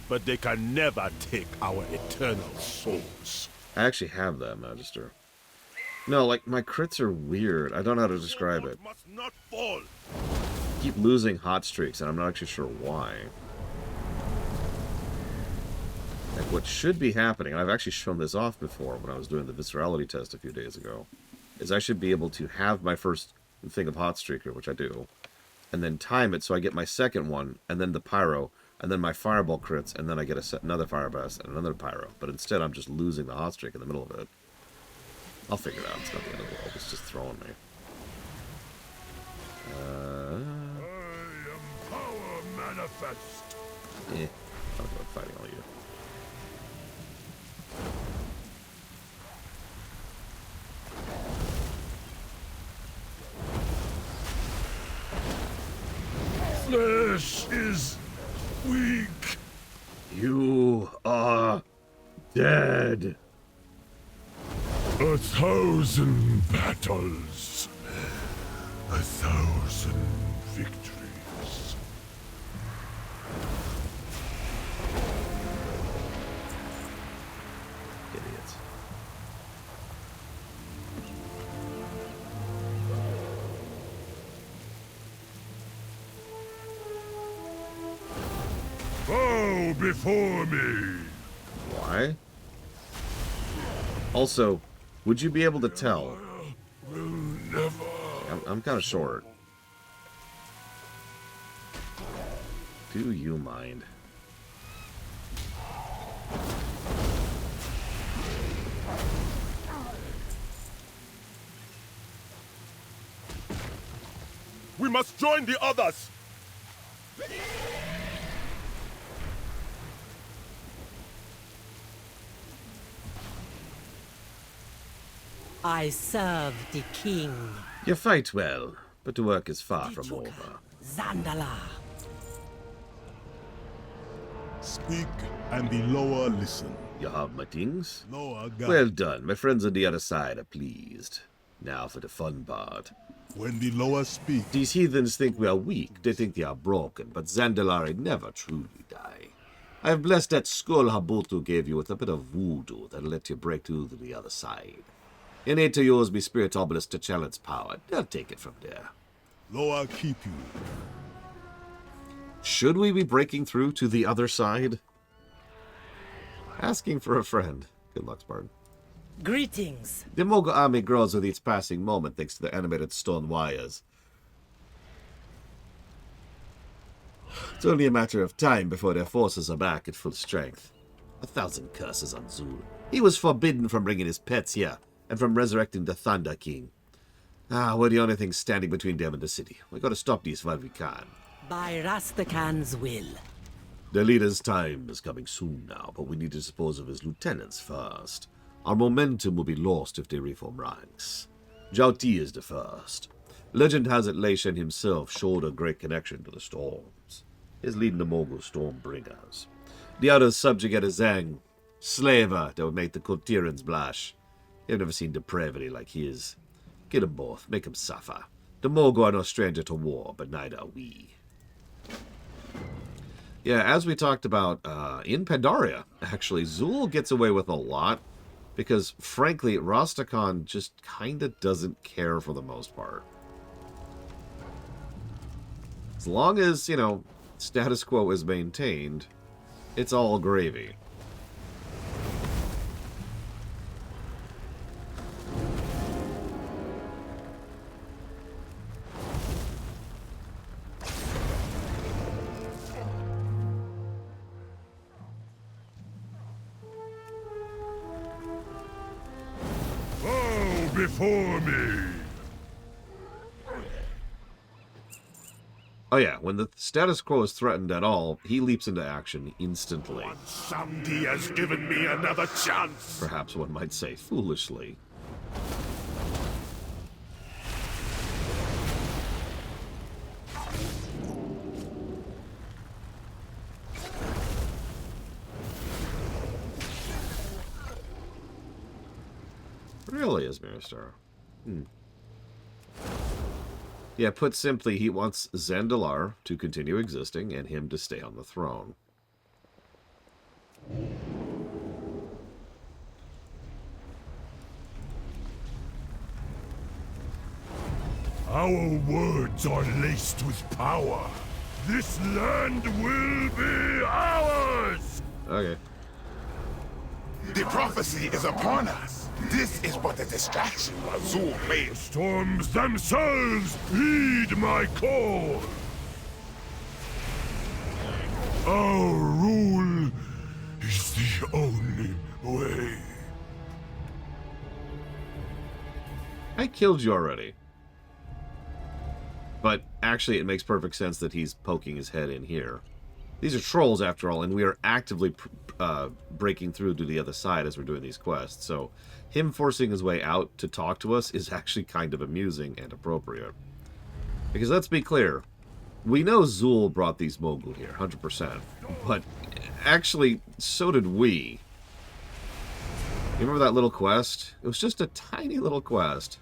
but they can never take our eternal souls. I actually have that, Magister. No, like, my crits are weird. I don't know how to describe it. Must not fall. I keep losing hot streaks, and I'm not actually sure why. Like, what should be happening, and I've actually shown this off before when I was doing the viscerality test a few days ago, is I should be able to have my first thing of hot streaker, which I do, and then time it so I get my second one, and then the pyro, and then my fireball crits, and then I get another fire blast and another pyro. But instead, I'm just losing the hot streak in the middle of it. I'll figure it out. It's not the end of the world. It's just throwing me. I am power manifest. Talk about fighting all you. Flesh is weak. You are dead. 1,000 battles. 1,000 victories. Idiots. Bow before me. Why? Also, would you be able to tell? Will never. I'm kind of short. Do you mind? We must join the others! I serve the king. You fight well, but the work is far from over. Zandalar. Speak, and the lower listen. You have my things? Lower God. Well done. My friends on the other side are pleased. Now for the fun part. When the lower speak, These heathens think we are weak. They think they are broken, but Zandalari never truly die. I have blessed that skull Habutu gave you with a bit of voodoo that'll let you break through to the other side. You need to use me spirit obelisk to challenge power. They'll take it from there. lower keep you. Should we be breaking through to the other side? Asking for a friend. Good luck, Spartan. Greetings. The Mogul army grows with each passing moment thanks to the animated stone wires. It's only a matter of time before their forces are back at full strength. 1,000 curses on Zul. He was forbidden from bringing his pets here, and from resurrecting the Thunder King. We're the only thing standing between them and the city. We gotta stop these while we can. By Rastakhan's will. The leader's time is coming soon now, but we need to dispose of his lieutenants first. Our momentum will be lost if they reform ranks. Jauti is the first. Legend has it Lei Shen himself showed a great connection to the storms. He's leading the Mogul Stormbringers. The others subjugate a Zhang, slaver that would make the Kotirans blush. You've never seen depravity like his. Get them both, make them suffer. The Mogul are no stranger to war, but neither are we. Yeah, as we talked about in Pandaria, actually, Zul gets away with a lot because, frankly, Rastakhan just kind of doesn't care for the most part. As long as, you know, status quo is maintained, it's all gravy. Before me! Oh yeah, when the status quo is threatened at all, he leaps into action instantly. Samdi has given me another chance! Perhaps one might say foolishly. Really, Ismaristar? Yeah, put simply, he wants Zandalar to continue existing and him to stay on the throne. Our words are laced with power. This land will be ours! Okay. The prophecy is upon us. This is but a distraction while Zul plays. Storms themselves heed my call. Our rule is the only way. I killed you already. But actually, it makes perfect sense that he's poking his head in here. These are trolls, after all, and we are actively breaking through to the other side as we're doing these quests. So him forcing his way out to talk to us is actually kind of amusing and appropriate. Because let's be clear, we know Zul brought these Mogul here, 100%. But actually, so did we. You remember that little quest? It was just a tiny little quest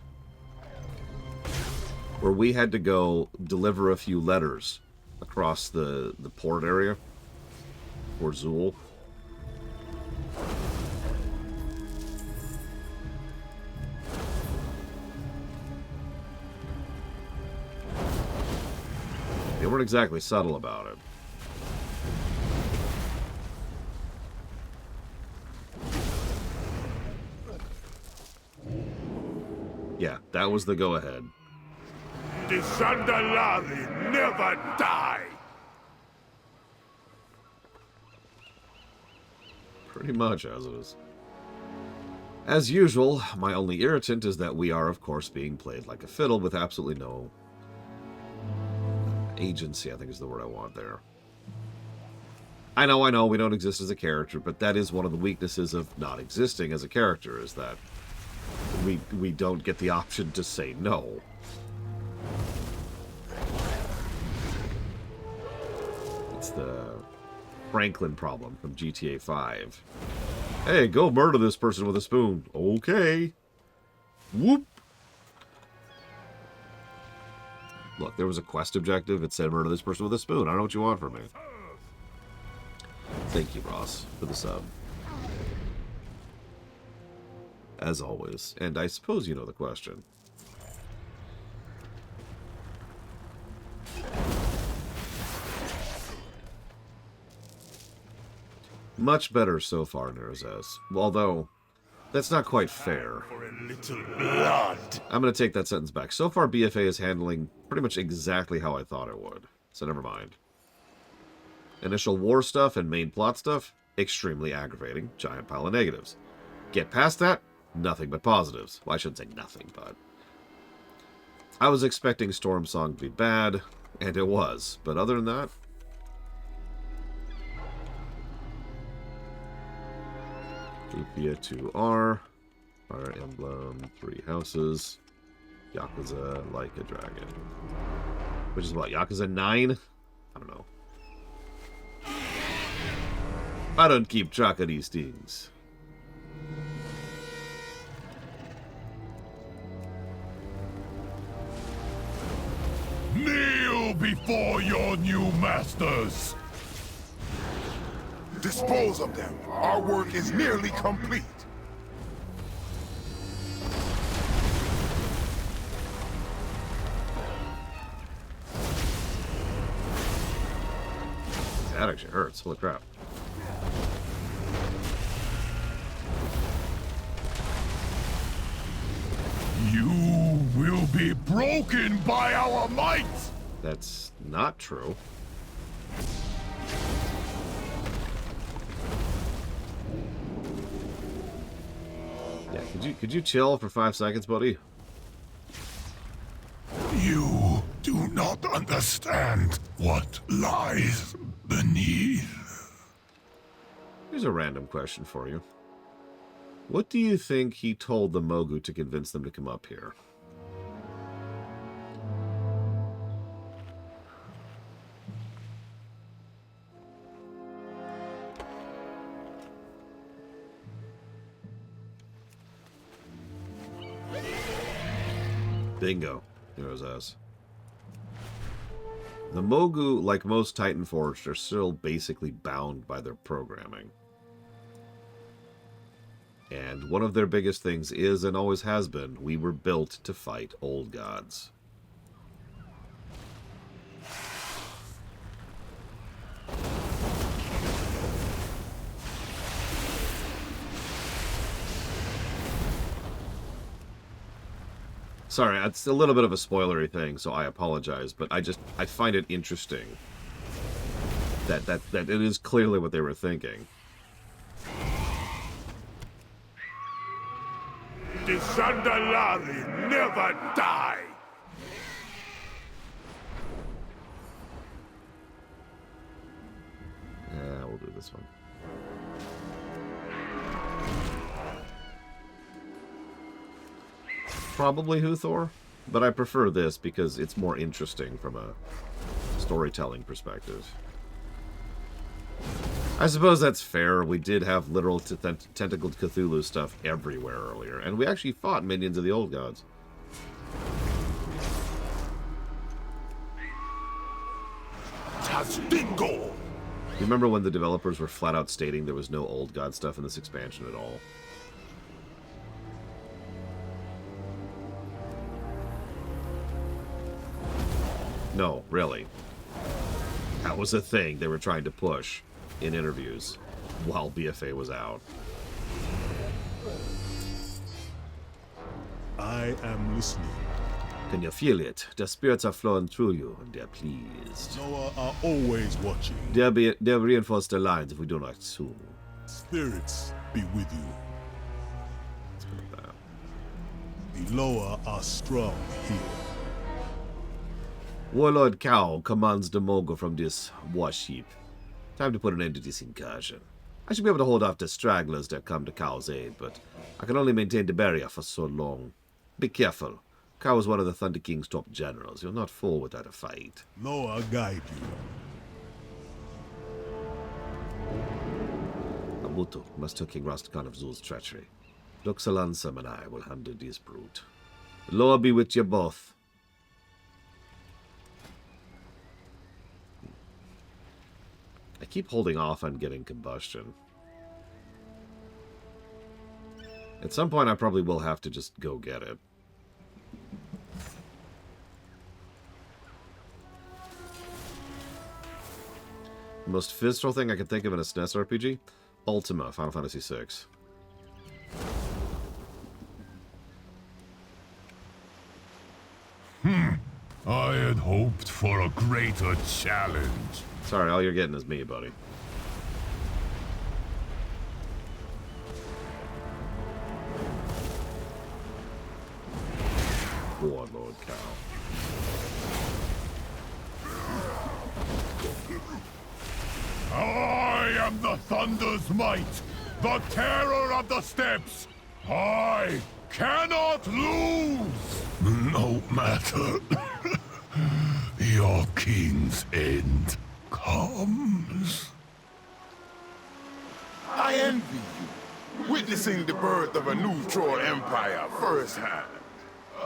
where we had to go deliver a few letters across the port area for Zul. They weren't exactly subtle about it. Yeah, that was the go-ahead. The Shandalari never die! Pretty much as it is. As usual, my only irritant is that we are, of course, being played like a fiddle with absolutely no agency, I think is the word I want there. I know, we don't exist as a character, but that is one of the weaknesses of not existing as a character, is that we don't get the option to say no. It's the Franklin problem from GTA 5. Hey, go murder this person with a spoon. Okay. Whoop. Look, there was a quest objective. It said murder this person with a spoon. I don't know what you want from me. Thank you, Ross, for the sub. As always. And I suppose you know the question. Much better so far, Nerzes. Although, That's not quite fair. For a little blood. I'm going to take that sentence back. So far, BFA is handling pretty much exactly how I thought it would. So never mind. Initial war stuff and main plot stuff, extremely aggravating. Giant pile of negatives. Get past that, nothing but positives. Well, I shouldn't say nothing, but... I was expecting Storm Song to be bad, and it was. But other than that... Lupia 2R, Fire Emblem, 3 Houses, Yakuza Like a Dragon. Which is what, Yakuza 9? I don't know. I don't keep track of these things. Kneel before your new masters! Dispose of them. Our work is nearly complete. That actually hurts. Holy crap. You will be broken by our might! That's not true. Yeah, could you chill for 5 seconds, buddy? You do not understand what lies beneath. Here's a random question for you. What do you think he told the Mogu to convince them to come up here? Bingo. Here's us. The Mogu, like most Titanforged, are still basically bound by their programming. And one of their biggest things is, and always has been, we were built to fight old gods. Sorry, it's a little bit of a spoilery thing, so I apologize, but I find it interesting that it is clearly what they were thinking. The Zandalari never die! Yeah, we'll do this one. Probably Huthor, but I prefer this because it's more interesting from a storytelling perspective. I suppose that's fair. We did have literal tentacled Cthulhu stuff everywhere earlier, and we actually fought minions of the old gods. Tastingo! You remember when the developers were flat out stating there was no old god stuff in this expansion at all? No, really. That was a thing they were trying to push in interviews while BFA was out. I am listening. Can you feel it? The spirits are flowing through you, and they're pleased. Noah are always watching. They'll reinforce their lines if we do not soon. Spirits be with you. Let's go with that. The Loa are strong here. Warlord Cow commands the Mogu from this warship. Time to put an end to this incursion. I should be able to hold off the stragglers that come to Cow's aid, but I can only maintain the barrier for so long. Be careful. Cow is one of the Thunder King's top generals. You'll not fall without a fight. Noah guide you. Abuto, Master King Rastakhan of Zul's treachery. Doxalansam and I will handle this brute. The Lord be with you both. I keep holding off on getting combustion. At some point I probably will have to just go get it. The most visceral thing I can think of in a SNES RPG? Ultima, Final Fantasy VI. I had hoped for a greater challenge. Sorry, all you're getting is me, buddy. Warlord cow. I am the Thunder's might, the terror of the steppes. I cannot lose. No matter. Your king's end comes. I envy you, witnessing the birth of a new troll empire firsthand.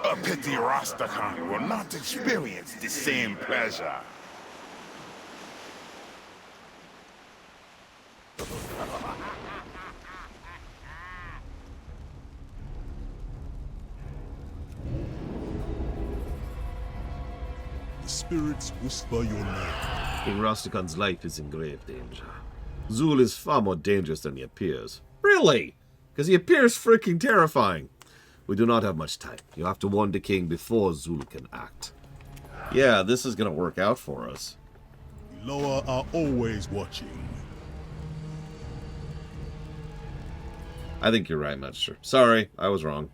A petty Rastakhan will not experience the same pleasure. The spirits whisper your name. King Rastakhan's life is in grave danger. Zul is far more dangerous than he appears. Really? Because he appears freaking terrifying. We do not have much time. You have to warn the king before Zul can act. Yeah, this is going to work out for us. The Loa are always watching. I think you're right, Master. Sorry, I was wrong.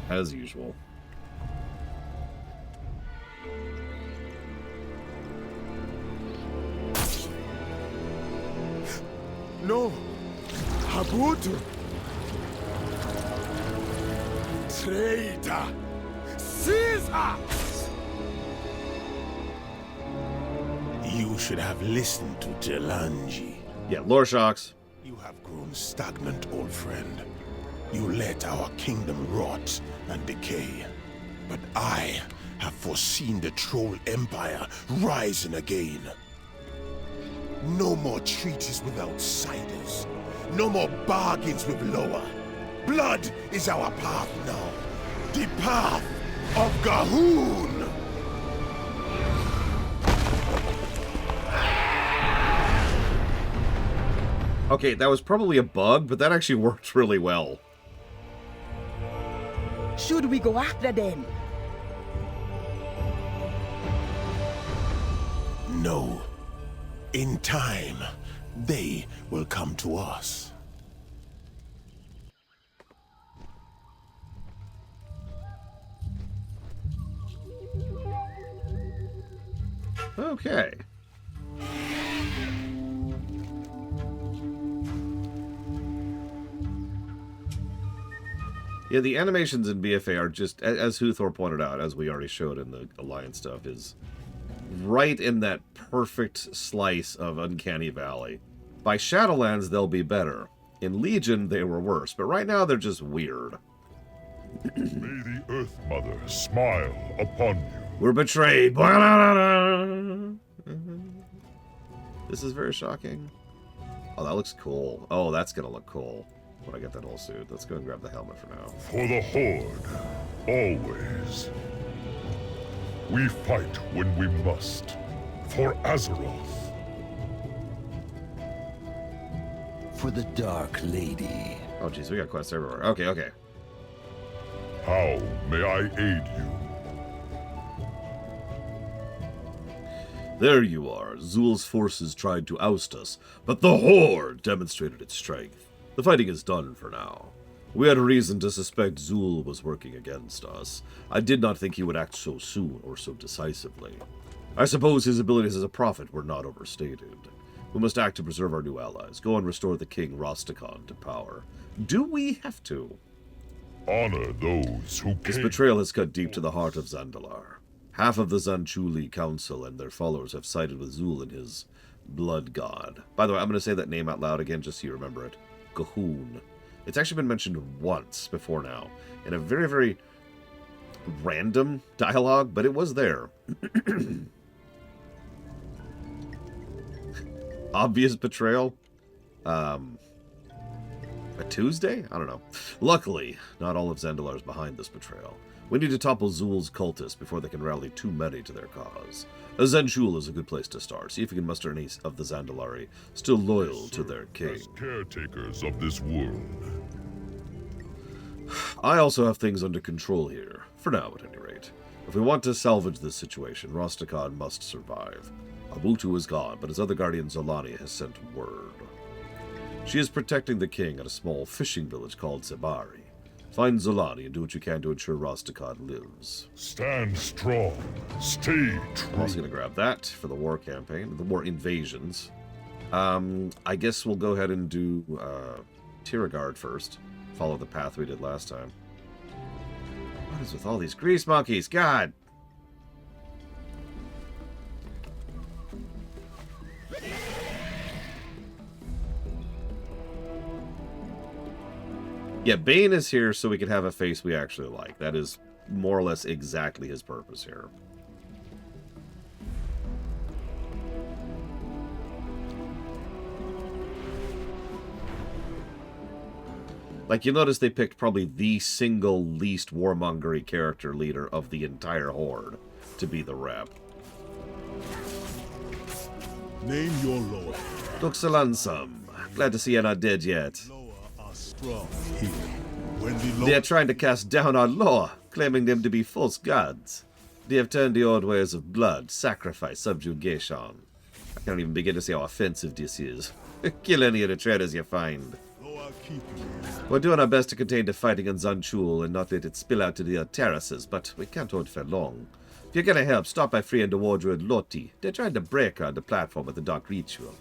As usual. No! Habutu! Traitor! Caesar! You should have listened to Jelanji. Yeah, lore shocks. You have grown stagnant, old friend. You let our kingdom rot and decay. But I have foreseen the Troll Empire rising again. No more treaties with outsiders. No more bargains with Loa. Blood is our path now. The path of Gahoon! Okay, that was probably a bug, but that actually worked really well. Should we go after them? No. In time, they will come to us. Okay. Yeah, the animations in BFA are just, as Huthor pointed out, as we already showed in the Alliance stuff, is right in that perfect slice of Uncanny Valley. By Shadowlands, they'll be better. In Legion, they were worse, but right now they're just weird. May the Earth Mother smile upon you. We're betrayed. This is very shocking. Oh, that looks cool. Oh, that's gonna look cool when I get that whole suit. Let's go and grab the helmet for now. For the Horde, always. We fight when we must. For Azeroth. For the Dark Lady. Oh, jeez, we got quests everywhere. Okay, okay. How may I aid you? There you are. Zul's forces tried to oust us, but the Horde demonstrated its strength. The fighting is done for now. We had reason to suspect Zul was working against us. I did not think he would act so soon or so decisively. I suppose his abilities as a prophet were not overstated. We must act to preserve our new allies. Go and restore the King Rastakhan to power. Do we have to? Honor those who This came. betrayal has cut deep to the heart of Zandalar. Half of the Zanchuli Council and their followers have sided with Zul and his blood god. By the way, I'm going to say that name out loud again just so you remember it. Gahoon. It's actually been mentioned once before now, in a very, very random dialogue, but it was there. Obvious betrayal? A Tuesday? I don't know. Luckily, not all of Zandalar is behind this betrayal. We need to topple Zul's cultists before they can rally too many to their cause. Zenshul is a good place to start. See if we can muster any of the Zandalari still loyal to their king. As caretakers of this world. I also have things under control here. For now, at any rate. If we want to salvage this situation, Rastakhan must survive. Abutu is gone, but his other guardian Zolani has sent word. She is protecting the king at a small fishing village called Zebari. Find Zolani and do what you can to ensure Rastakhan lives. Stand strong. Stay true. I'm also going to grab that for the war campaign, the war invasions. I guess we'll go ahead and do Tiragard first. Follow the path we did last time. What is with all these grease monkeys? God! Yeah, Bane is here so we can have a face we actually like. That is more or less exactly his purpose here. Like, you notice they picked probably the single least warmongery character leader of the entire Horde to be the rep. Name your lord. Duxalansum. Glad to see you're not dead yet. Loa are strong here. When the They are lord trying to cast down our law, claiming them to be false gods. They have turned the old ways of blood, sacrifice, subjugation. I can't even begin to see how offensive this is. Kill any of the traitors you find. Loa keep you. We're doing our best to contain the fighting in Zanchul and not let it spill out to the terraces, but we can't hold for long. If you're gonna help, stop by freeing the war druid Loti. They're trying to break her on the platform with the Dark Ritual.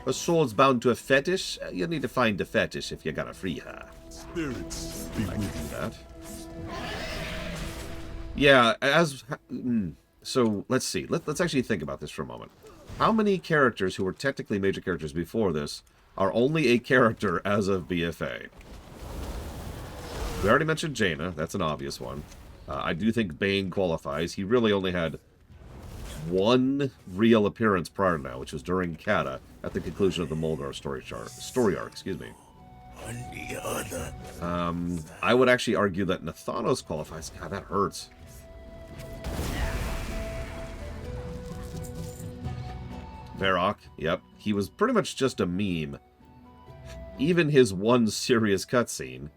Her soul's bound to a fetish. You need to find the fetish if you're gonna free her. Spirits be with you. That. Yeah, so let's see. Let's actually think about this for a moment. How many characters who were technically major characters before this are only a character as of BFA? We already mentioned Jaina. That's an obvious one. I do think Bane qualifies. He really only had one real appearance prior to now, which was during Kata at the conclusion of the Mulgar story arc. Excuse me. On the other. I would actually argue that Nathanos qualifies. God, that hurts. Varrock, yep. He was pretty much just a meme. Even his one serious cutscene,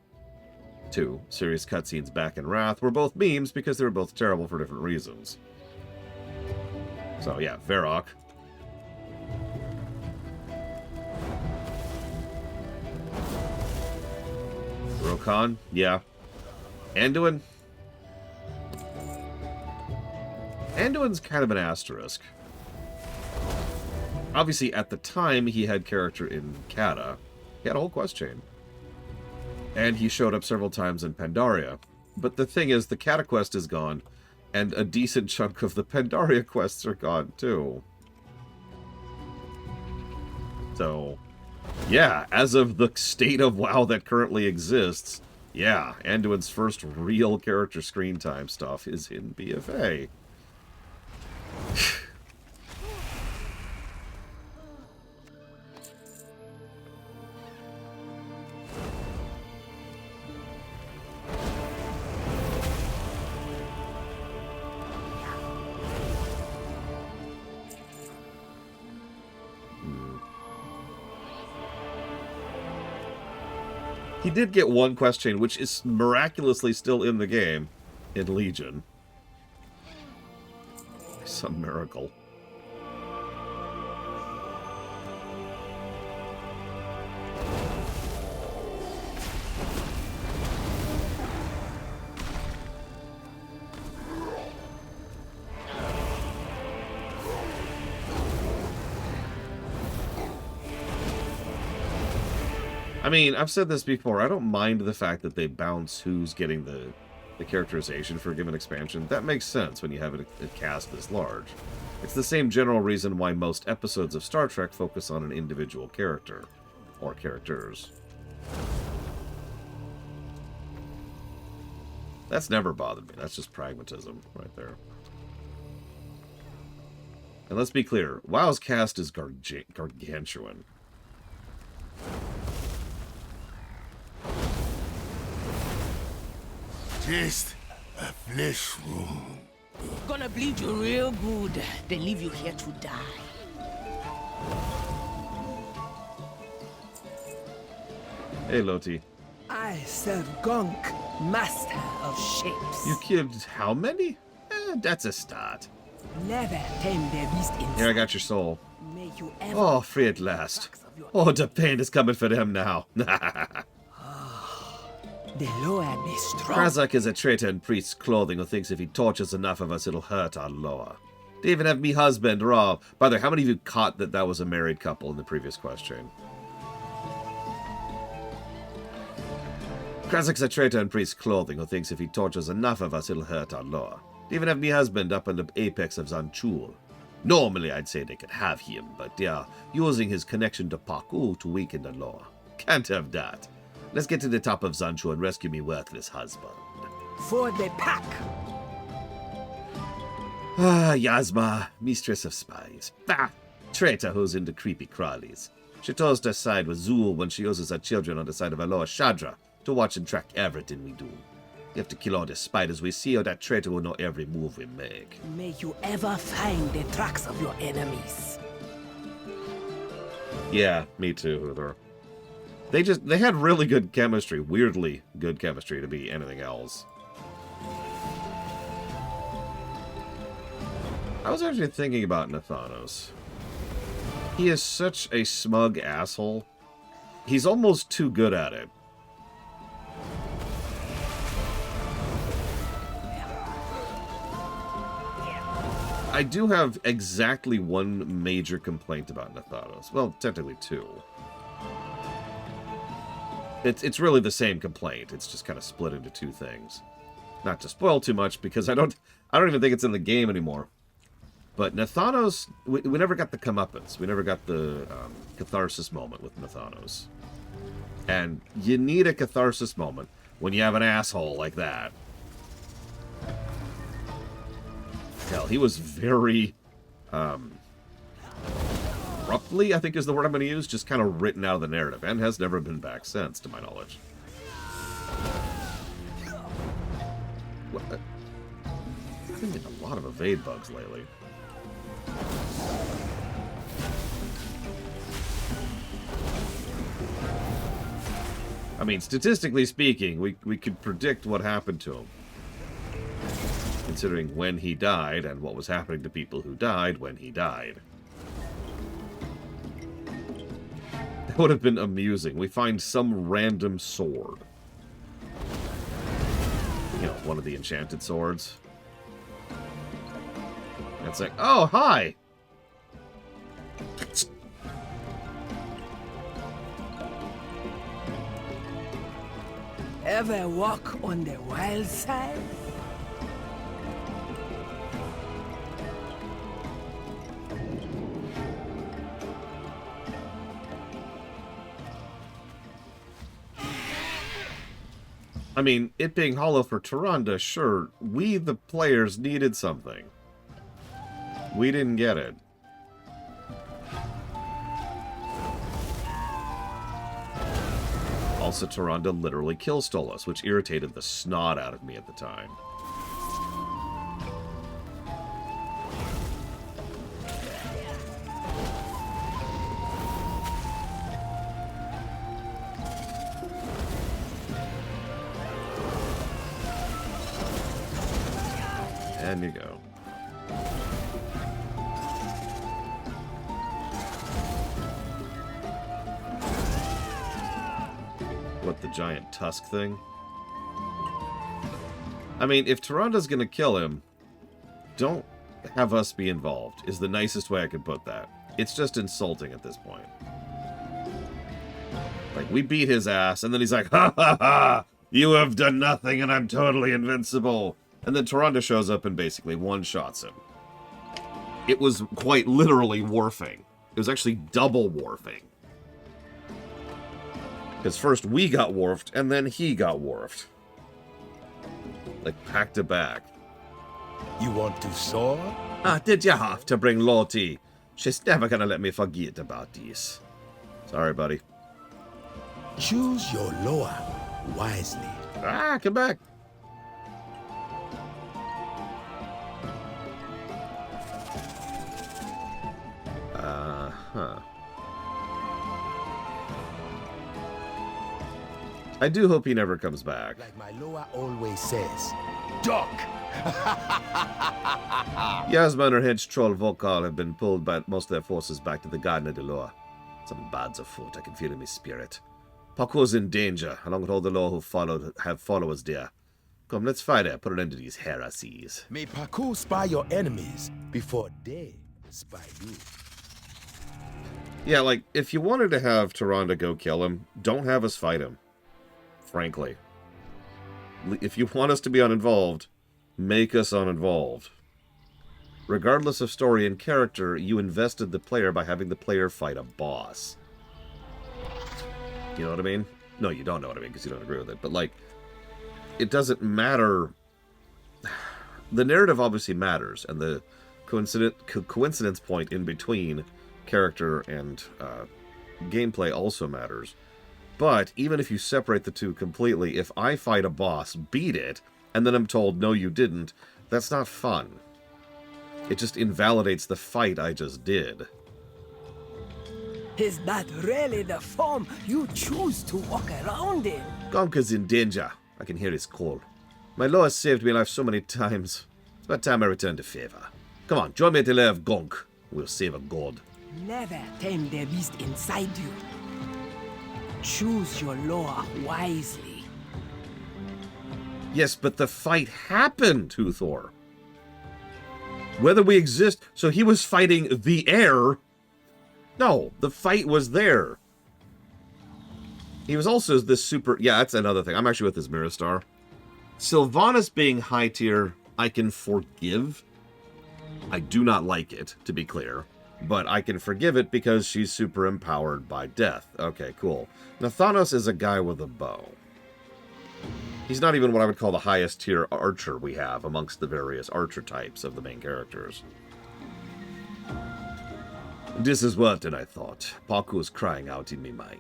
two serious cutscenes back in Wrath, were both memes because they were both terrible for different reasons. So yeah, Varrock. Rokan, yeah. Anduin? Anduin's kind of an asterisk. Obviously, at the time, he had character in Kata. He had a whole quest chain. And he showed up several times in Pandaria. But the thing is, the Kata quest is gone, and a decent chunk of the Pandaria quests are gone, too. So, yeah, as of the state of WoW that currently exists, yeah, Anduin's first real character screen time stuff is in BFA. He did get one quest chain, which is miraculously still in the game, in Legion. Some miracle. I mean, I've said this before, I don't mind the fact that they bounce who's getting the characterization for a given expansion. That makes sense when you have a cast this large. It's the same general reason why most episodes of Star Trek focus on an individual character. Or characters. That's never bothered me. That's just pragmatism right there. And let's be clear, WoW's cast is gargantuan. Just a flesh wound. Gonna bleed you real good, then leave you here to die. Hey, Loti. I serve Gonk, master of shapes. You killed how many? That's a start. Never tame the beast in Here, I got your soul. May you ever Oh, free at last. Oh, the pain is coming for them now. the Loa be strong. Krazak is a traitor in priest's clothing who thinks if he tortures enough of us, it'll hurt our Loa. They even have me husband, Rob. By the way, how many of you caught that that was a married couple in the previous question? Krazak's a traitor in priest's clothing who thinks if he tortures enough of us, it'll hurt our Loa. They even have me husband up on the apex of Zanchul. Normally, I'd say they could have him, but they are using his connection to Paku to weaken the Loa. Can't have that. Let's get to the top of Zanchu and rescue me worthless husband. For the pack. Ah, Yasma, mistress of spies. Bah! Traitor who's into creepy crawlies. She toes to side with Zul when she uses her children on the side of her Loa Shadra to watch and track everything we do. We have to kill all the spiders we see, or that traitor will know every move we make. May you ever find the tracks of your enemies. Yeah, me too, Huther. They had really good chemistry, weirdly good chemistry to be anything else. I was actually thinking about Nathanos. He is such a smug asshole. He's almost too good at it. I do have exactly one major complaint about Nathanos. Well, technically two. It's really the same complaint. It's just kind of split into two things. Not to spoil too much, because I don't even think it's in the game anymore. But Nathanos, we never got the comeuppance. We never got the catharsis moment with Nathanos. And you need a catharsis moment when you have an asshole like that. Hell, he was very, abruptly, I think is the word I'm going to use, just kind of written out of the narrative, and has never been back since, to my knowledge. What? I've been getting a lot of evade bugs lately. I mean, statistically speaking, we could predict what happened to him. Considering when he died and what was happening to people who died when he died. That would have been amusing. We find some random sword. You know, one of the enchanted swords. And it's like, oh, hi! Ever walk on the wild side? I mean, it being hollow for Tyrande, sure, we, the players, needed something. We didn't get it. Also, Tyrande literally kill-stole us, which irritated the snot out of me at the time. And you go. What, the giant tusk thing? I mean, if Tyrande's gonna kill him, don't have us be involved, is the nicest way I could put that. It's just insulting at this point. Like, we beat his ass, and then he's like, ha ha ha! You have done nothing, and I'm totally invincible! And then Tyrande shows up and basically one-shots him. It was quite literally warfing. It was actually double warfing. Because first we got warfed, and then he got warfed. Like, back to back. You want to soar? Ah, did you have to bring Lottie? She's never gonna let me forget about this. Sorry, buddy. Choose your Loa wisely. Ah, come back. I do hope he never comes back. Like my Loa always says, duck! Yasma and her hench troll Vokal have been pulled by most of their forces back to the Garden of the Loa. Something bad's afoot, I can feel it in my spirit. Paco's in danger, along with all the Loa who have followers there. Come, let's fight her, put an end to these heresies. May Paku spy your enemies before they spy you. Yeah, like, if you wanted to have Tyrande go kill him, don't have us fight him. Frankly. If you want us to be uninvolved, make us uninvolved. Regardless of story and character, you invested the player by having the player fight a boss. You know what I mean? No, you don't know what I mean because you don't agree with it. But, like, it doesn't matter. The narrative obviously matters, and the coincidence point in between character and gameplay also matters. But even if you separate the two completely, if I fight a boss, beat it, and then I'm told, no, you didn't, that's not fun. It just invalidates the fight I just did. Is that really the form you choose to walk around in? Gonka's in danger. I can hear his call. My Loa has saved my life so many times. It's about time I return to favor. Come on, join me at the lair of Gonk. We'll save a god. Never tame the beast inside you. Choose your Loa wisely. Yes, but the fight happened, Huthor. Whether we exist... So he was fighting the air. No, the fight was there. He was also this super... Yeah, that's another thing. I'm actually with this Mirror Star. Sylvanas being high tier, I can forgive. I do not like it, to be clear. But I can forgive it because she's super empowered by death. Okay, cool. Now, Thanos is a guy with a bow. He's not even what I would call the highest tier archer we have amongst the various archer types of the main characters. This is what I thought. Paku is crying out in me mind.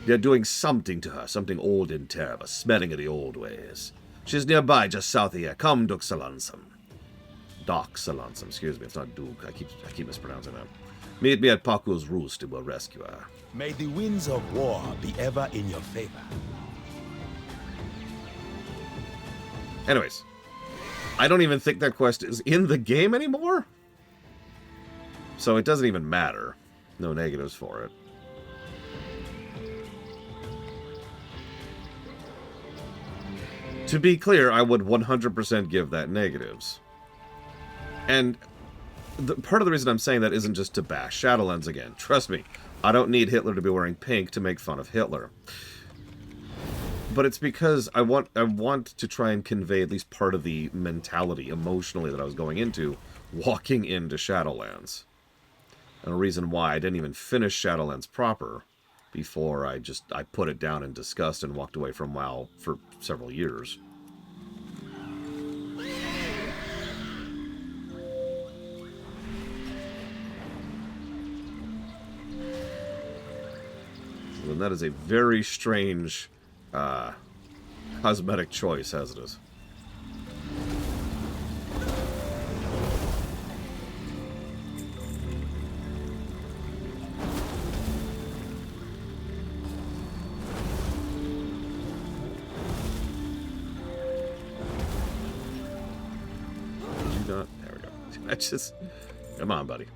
They're doing something to her, something old and terrible, smelling of the old ways. She's nearby, just south of here. Come, Duke Salansam. Doc Salansam, excuse me, it's not Duke. I keep mispronouncing that. Meet me at Paku's roost and we'll rescue her. May the winds of war be ever in your favor. Anyways, I don't even think that quest is in the game anymore. So it doesn't even matter. No negatives for it. To be clear, I would 100% give that negatives. And part of the reason I'm saying that isn't just to bash Shadowlands again. Trust me, I don't need Hitler to be wearing pink to make fun of Hitler. But it's because I want to try and convey at least part of the mentality, emotionally, that I was going into walking into Shadowlands. And a reason why I didn't even finish Shadowlands proper before I put it down in disgust and walked away from WoW for several years. And that is a very strange cosmetic choice, as it is. Did you not? There we go. I just... Come on, buddy.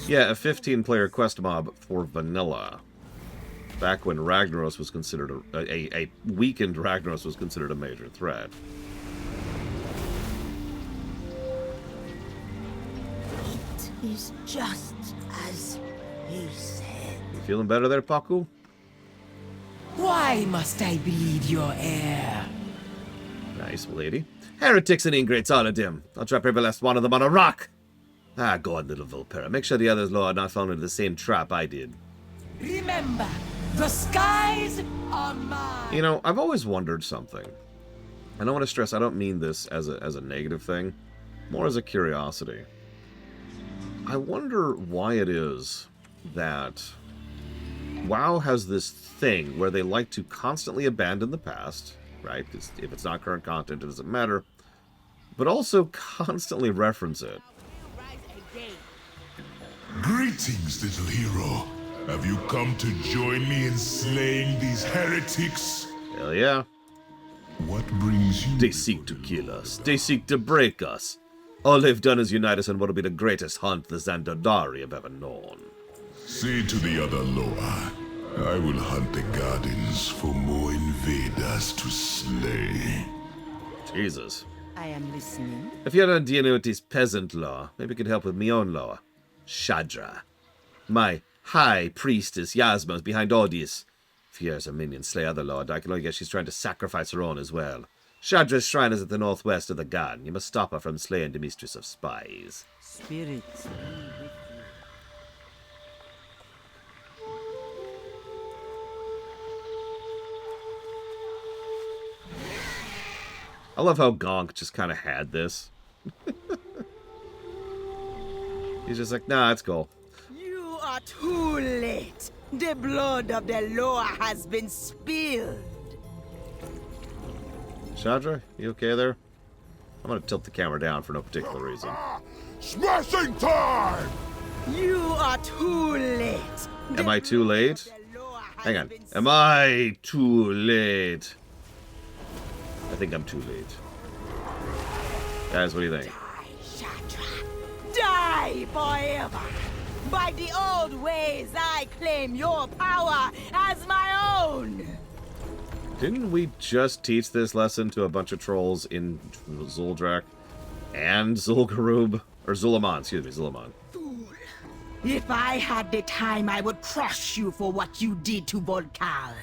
Yeah, a 15-player quest mob for vanilla. Back when Ragnaros was considered a weakened Ragnaros was considered a major threat. It is just as he said. You feeling better there, Paku? Why must I bleed your heir? Nice, lady. Heretics and ingrates, all of them. I'll trap every last one of them on a rock. Ah, go on, little Vulpera. Make sure the others, Lord, not fall into the same trap I did. Remember, the skies are mine. You know, I've always wondered something. And I want to stress, I don't mean this as a negative thing, more as a curiosity. I wonder why it is that WoW has this thing where they like to constantly abandon the past, right? If it's not current content, it doesn't matter. But also constantly reference it. Greetings, little hero. Have you come to join me in slaying these heretics? Hell yeah. What brings you? They seek to kill us. They seek to break us. All they've done is unite us in what will be the greatest hunt the Zandodari have ever known. Say to the other Loa, I will hunt the gardens for more invaders to slay. Jesus. I am listening. If you're not dealing with this peasant law, maybe you could help with my own law. Shadra. My high priestess Yasma is behind all this. Fears a minion slay other lord. I can only guess she's trying to sacrifice her own as well. Shadra's shrine is at the northwest of the garden. You must stop her from slaying the mistress of spies. Spirits. I love how Gonk just kind of had this. He's just like, nah, it's cool. You are too late. The blood of the Loa has been spilled. Shadra, you okay there? I'm gonna tilt the camera down for no particular reason. Smashing time! You are too late. Am I too late? Hang on. Am I too late? I think I'm too late. Guys, what do you think? Die, Shadra. Die forever. By the old ways, I claim your power as my own. Didn't we just teach this lesson to a bunch of trolls in Zuldrak and Zul'Gurub? Or Zulaman, excuse me, Zulaman. Fool. If I had the time, I would crush you for what you did to Volkal.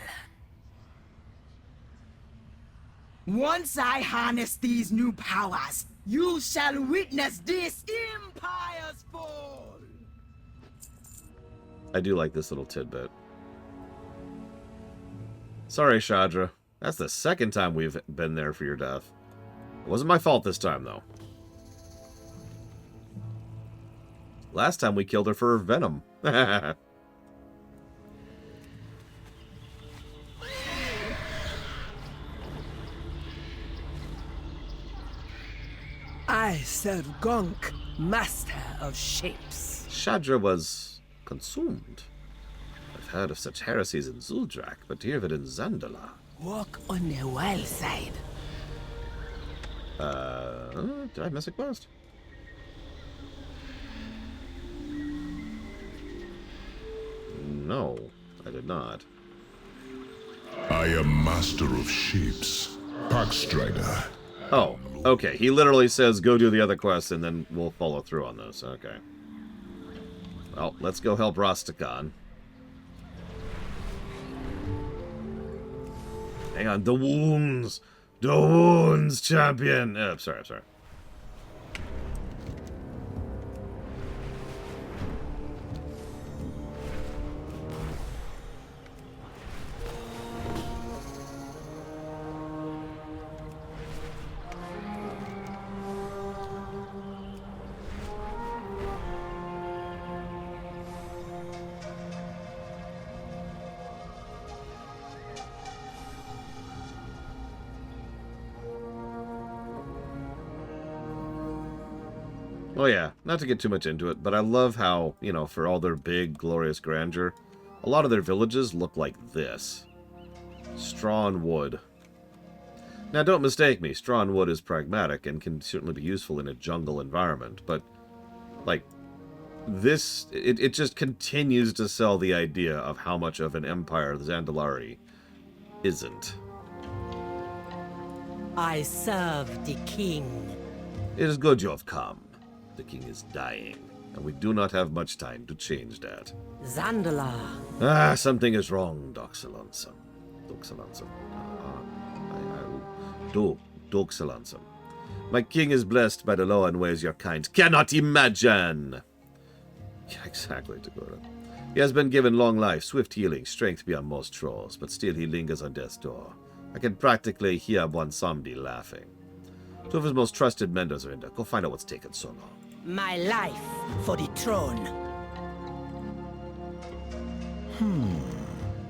Once I harness these new powers, you shall witness this empire's fall. I do like this little tidbit. Sorry, Shadra. That's the second time we've been there for your death. It wasn't my fault this time, though. Last time we killed her for her venom. I serve Gonk, master of shapes. Shadra was consumed. I've heard of such heresies in Zuldrak, but to hear of it in Zandala. Walk on the wild side. Did I miss a quest? No, I did not. I am master of shapes. Packstrider. Oh, okay. He literally says, go do the other quest, and then we'll follow through on this. Okay. Well, let's go help Rastakhan. Hang on. The wounds! The wounds, champion! I'm sorry. Oh yeah, not to get too much into it, but I love how, you know, for all their big, glorious grandeur, a lot of their villages look like this. Straw and wood. Now don't mistake me, straw and wood is pragmatic and can certainly be useful in a jungle environment, but, like, this, it just continues to sell the idea of how much of an empire the Zandalari isn't. I serve the king. It is good you have come. The king is dying, and we do not have much time to change that. Zandala. Ah, something is wrong, Doxalansum. Doxalansum. My king is blessed by the law in ways your kind cannot imagine. Yeah, exactly, Dakota. He has been given long life, swift healing, strength beyond most trolls, but still he lingers on death's door. I can practically hear one zombie laughing. Two of his most trusted menders are in there. Go find out what's taken so long. My life for the throne.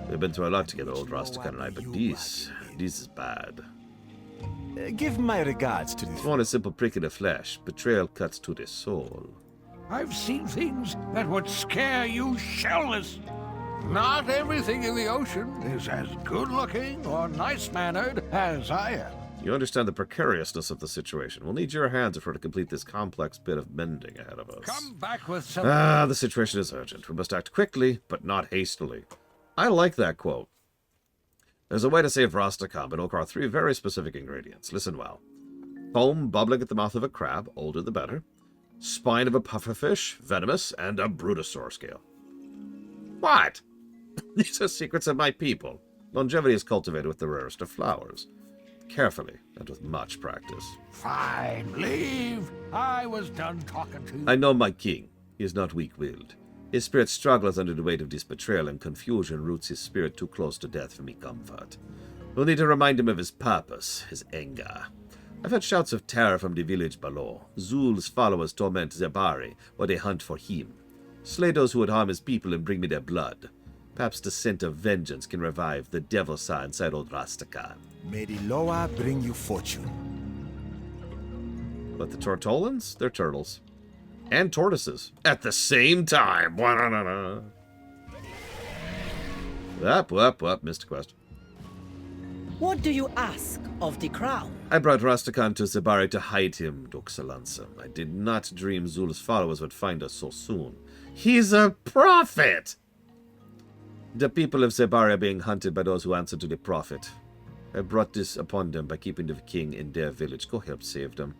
We've been through a lot together, old Rastakhan and I, but this is bad. Give my regards to It's more than a simple prick in the flesh. Betrayal cuts to the soul. I've seen things that would scare you shelless. Not everything in the ocean is as good-looking or nice-mannered as I am. You understand the precariousness of the situation. We'll need your hands if we're to complete this complex bit of mending ahead of us. Come back with some... The situation is urgent. We must act quickly, but not hastily. I like that quote. There's a way to save Rastakhan, but it'll require 3 very specific ingredients. Listen well. Foam bubbling at the mouth of a crab, older the better. Spine of a pufferfish, venomous, and a brutosaur scale. What? These are secrets of my people. Longevity is cultivated with the rarest of flowers. Carefully, and with much practice. Fine, leave. I was done talking to you. I know my king. He is not weak-willed. His spirit struggles under the weight of this betrayal, and confusion roots his spirit too close to death for me comfort. We'll need to remind him of his purpose, his anger. I've heard shouts of terror from the village below. Zul's followers torment Zebari, while they hunt for him. Slay those who would harm his people and bring me their blood. Perhaps the scent of vengeance can revive the devil sire inside old Rastakhan. May the Loa bring you fortune. But the Tortolans? They're turtles. And tortoises. At the same time. Up, missed a quest. What do you ask of the crown? I brought Rastakhan to Zebari to hide him, Doxalansam. I did not dream Zul's followers would find us so soon. He's a prophet! The people of Zebari are being hunted by those who answer to the prophet. I brought this upon them by keeping the king in their village. Go help save them.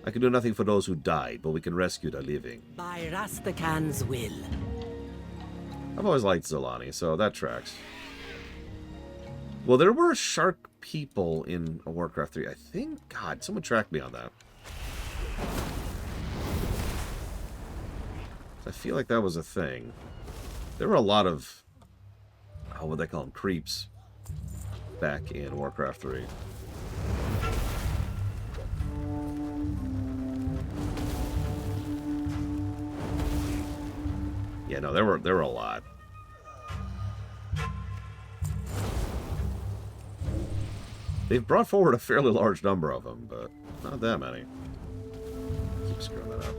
I can do nothing for those who died, but we can rescue the living. By Rastakhan's will. I've always liked Zolani, so that tracks. Well, there were shark people in Warcraft 3. I think, God, someone tracked me on that. I feel like that was a thing. There were a lot of, what would they call them, creeps back in Warcraft 3. Yeah, no, there were a lot. They've brought forward a fairly large number of them, but not that many. Keep screwing that up.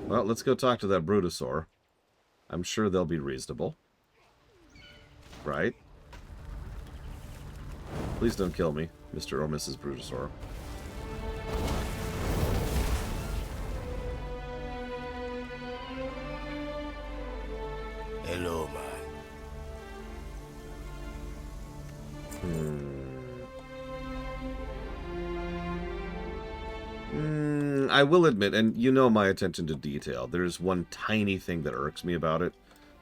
Well, let's go talk to that Brutosaur. I'm sure they'll be reasonable. Right? Please don't kill me, Mr. or Mrs. Brutosaur. Hello, man. I will admit, and you know my attention to detail, there's one tiny thing that irks me about it,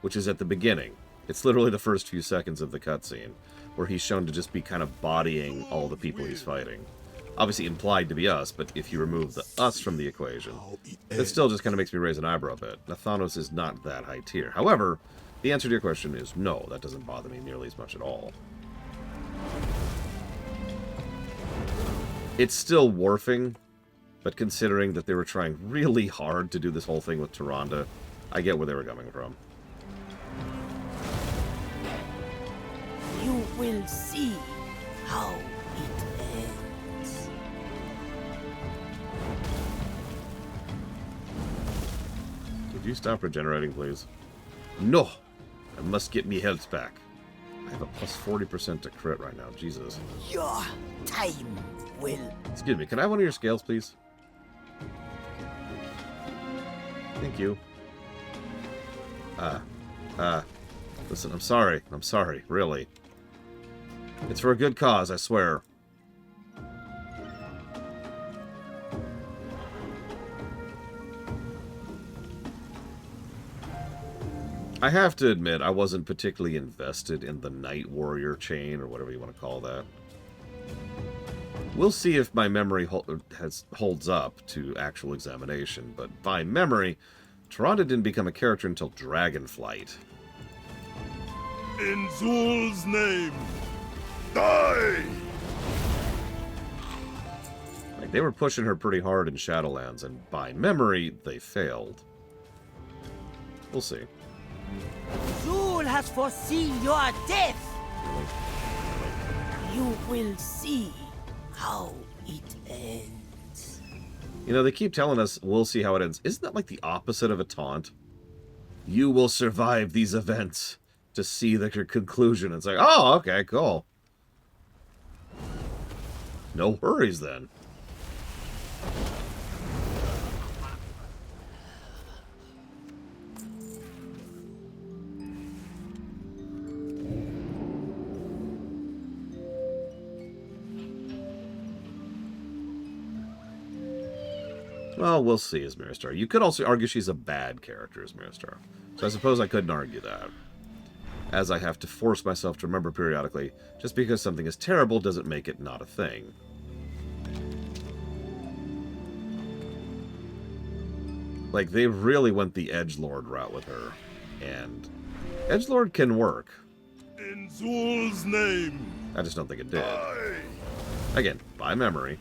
which is at the beginning. It's literally the first few seconds of the cutscene, where he's shown to just be kind of bodying all the people he's fighting. Obviously implied to be us, but if you remove the us from the equation, it still just kind of makes me raise an eyebrow a bit. Nathanos is not that high tier. However, the answer to your question is no, that doesn't bother me nearly as much at all. It's still warfing, but considering that they were trying really hard to do this whole thing with Tyrande, I get where they were coming from. You will see how it ends. Could you stop regenerating, please? No! I must get me health back. I have a plus 40% to crit right now. Jesus. Your time will. Excuse me, can I have one of your scales, please? Thank you. Listen, I'm sorry. I'm sorry, really. It's for a good cause, I swear. I have to admit, I wasn't particularly invested in the Night Warrior chain, or whatever you want to call that. We'll see if my memory holds up to actual examination, but by memory, Tyrande didn't become a character until Dragonflight. In Zul's name, die! Like, they were pushing her pretty hard in Shadowlands, and by memory, they failed. We'll see. Zul has foreseen your death. You will see how it ends. You know, they keep telling us, we'll see how it ends. Isn't that like the opposite of a taunt? You will survive these events to see the conclusion. It's like, oh, okay, cool. No worries, then. Well, we'll see as Miristar. You could also argue she's a bad character as Miristar. So I suppose I couldn't argue that. As I have to force myself to remember periodically, just because something is terrible doesn't make it not a thing. Like, they really went the edgelord route with her. And edgelord can work. In Zul's name, I just don't think it did. Again, by memory.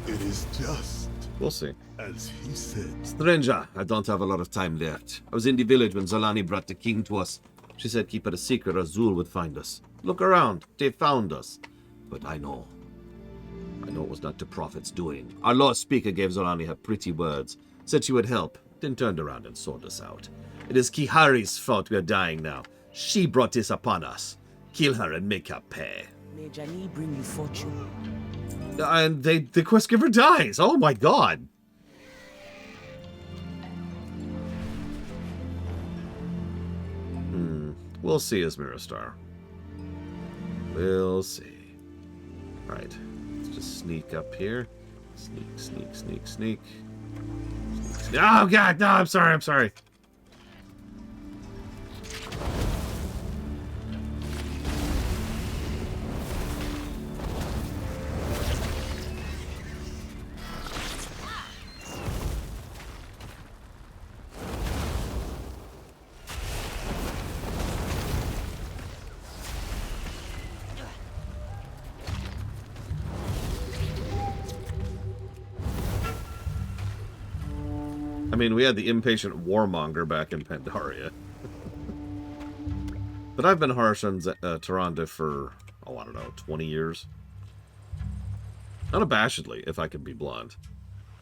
it is just We'll see. as he said. Stranger, I don't have a lot of time left. I was in the village when Zolani brought the king to us. She said keep it a secret or Zul would find us. Look around, they found us. But I know it was not the prophet's doing. Our Lord Speaker gave Zolani her pretty words, said she would help, then turned around and sold us out. It is Kihari's fault we are dying now. She brought this upon us. Kill her and make her pay. May Jani bring you fortune. And the quest giver dies. Oh my god. We'll see as Miristar. We'll see. Alright. Let's just sneak up here. Sneak, sneak, sneak, sneak. Oh god, no, I'm sorry. I mean, we had the impatient warmonger back in Pandaria. But I've been harsh on Tyrande for, I don't know, 20 years. Unabashedly, if I could be blunt.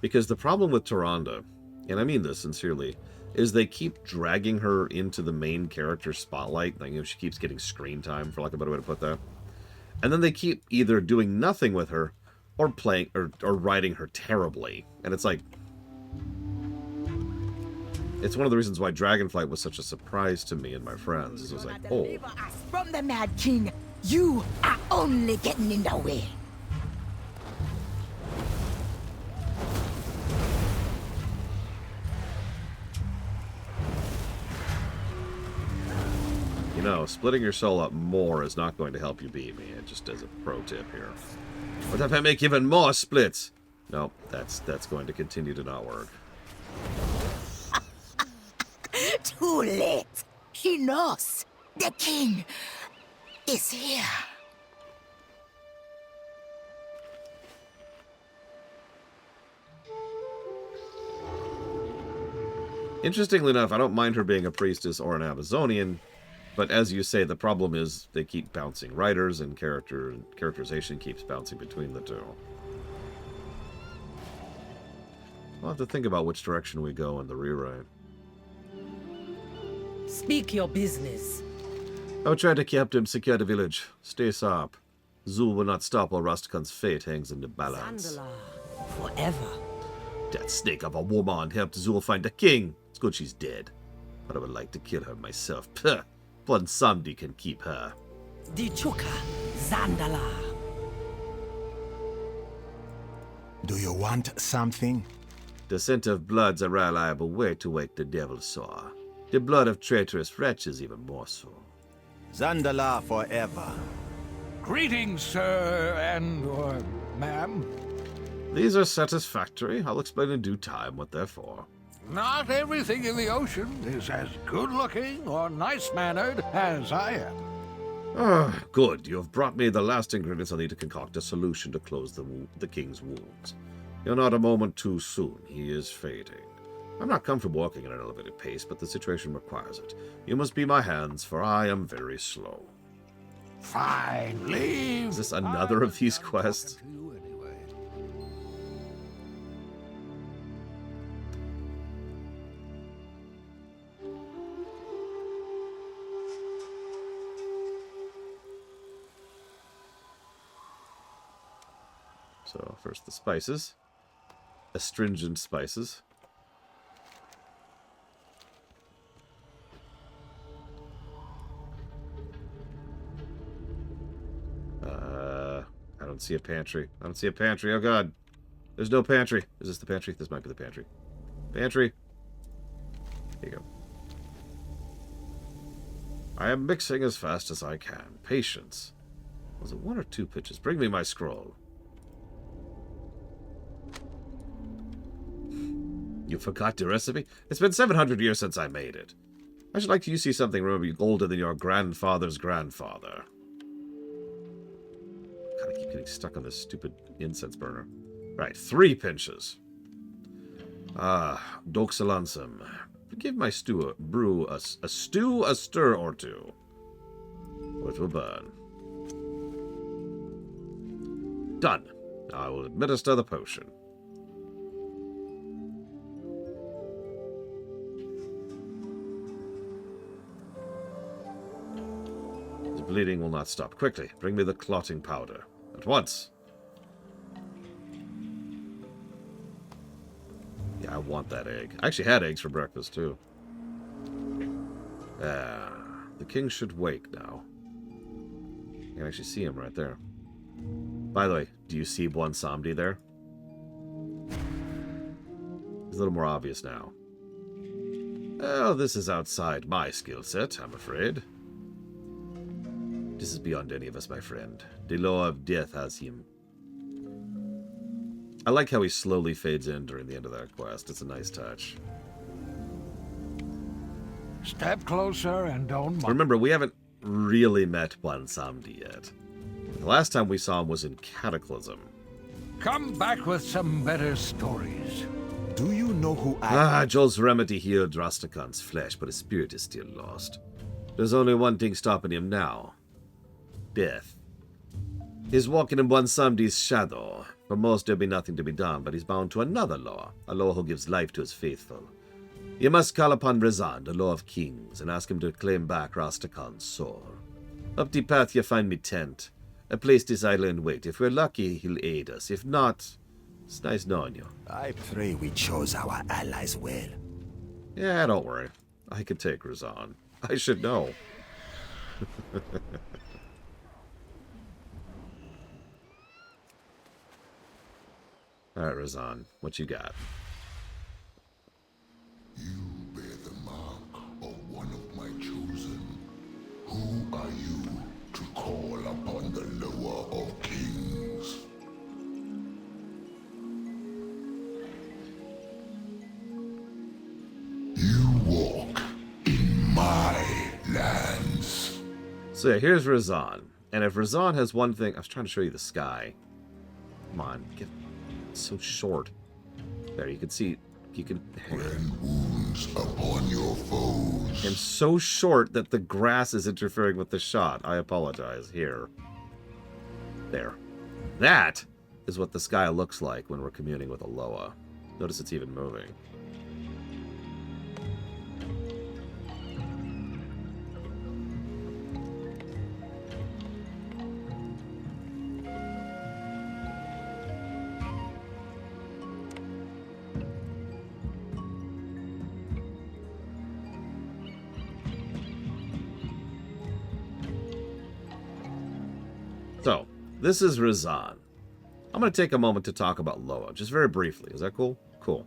Because the problem with Tyrande, and I mean this sincerely, is they keep dragging her into the main character spotlight. Like, you know, she keeps getting screen time, for lack of a better way to put that. And then they keep either doing nothing with her, or playing, or writing her terribly. And it's like, it's one of the reasons why Dragonflight was such a surprise to me and my friends. It was like, oh. Deliver us from the Mad King. You are only getting in the way. You know, splitting your soul up more is not going to help you beat me. It just as a pro tip here. What if I make even more splits? Nope, that's going to continue to not work. Too late. He knows. The king is here. Interestingly enough, I don't mind her being a priestess or an Amazonian, but as you say, the problem is they keep bouncing writers and characterization keeps bouncing between the two. We'll have to think about which direction we go in the rewrite. Speak your business. I will try to keep him secure the village. Stay sharp. Zul will not stop while Rastakan's fate hangs in the balance. Zandalar, forever. That snake of a woman helped Zul find the king. It's good she's dead. But I would like to kill her myself. Puh. But somebody can keep her. Dichuka, Zandalar. Do you want something? The scent of blood's a reliable way to wake the devil's saw. The blood of traitorous wretches even more so. Zandalar forever. Greetings, sir, and, or ma'am. These are satisfactory. I'll explain in due time what they're for. Not everything in the ocean is as good-looking or nice-mannered as I am. Ah, good. You have brought me the last ingredients I need to concoct a solution to close the king's wounds. You're not a moment too soon. He is fading. I'm not comfortable walking at an elevated pace, but the situation requires it. You must be my hands, for I am very slow. Fine, leave. Is this another of these quests? So, first the spices. Astringent spices. I don't see a pantry. I don't see a pantry. Oh god. There's no pantry. Is this the pantry? This might be the pantry. Pantry. Here you go. I am mixing as fast as I can. Patience. Was it 1 or 2 pitches? Bring me my scroll. You forgot your recipe? It's been 700 years since I made it. I should like you see something remember older than your grandfather's grandfather. God, I keep getting stuck on this stupid incense burner. Right, 3 pinches. Ah, doxalansum. Give my brew a stir or two. Or it will burn. Done. Now I will administer the potion. The bleeding will not stop. Quickly, bring me the clotting powder. At once. Yeah, I want that egg. I actually had eggs for breakfast, too. The king should wake now. You can actually see him right there. By the way, do you see Bwansamdi there? It's a little more obvious now. Oh, this is outside my skill set, I'm afraid. This is beyond any of us, my friend. The law of death has him. I like how he slowly fades in during the end of that quest. It's a nice touch. Step closer and don't... Remember, we haven't really met Bwansamdi yet. The last time we saw him was in Cataclysm. Come back with some better stories. Do you know who I... Joel's remedy healed Rastakan's flesh, but his spirit is still lost. There's only one thing stopping him now. Death. He's walking in Bwansamdi's shadow. For most, there'll be nothing to be done, but he's bound to another law, a law who gives life to his faithful. You must call upon Rezan, the law of kings, and ask him to claim back Rastakan's soul. Up the path you find me tent. A place this island wait. If we're lucky, he'll aid us. If not, it's nice knowing you. I pray we chose our allies well. Yeah, don't worry. I can take Rezan. I should know. Alright, Rezan, what you got? You bear the mark of one of my chosen. Who are you to call upon the lower of kings? You walk in my lands. So yeah, here's Rezan. And if Rezan has one thing... I was trying to show you the sky. Come on, get... It's so short. There, you can see... You can... When wounds upon your foes. I'm so short that the grass is interfering with the shot. I apologize. Here. There. That is what the sky looks like when we're communing with Aloha. Notice it's even moving. So, this is Rezan. I'm going to take a moment to talk about Loa, just very briefly. Is that cool? Cool.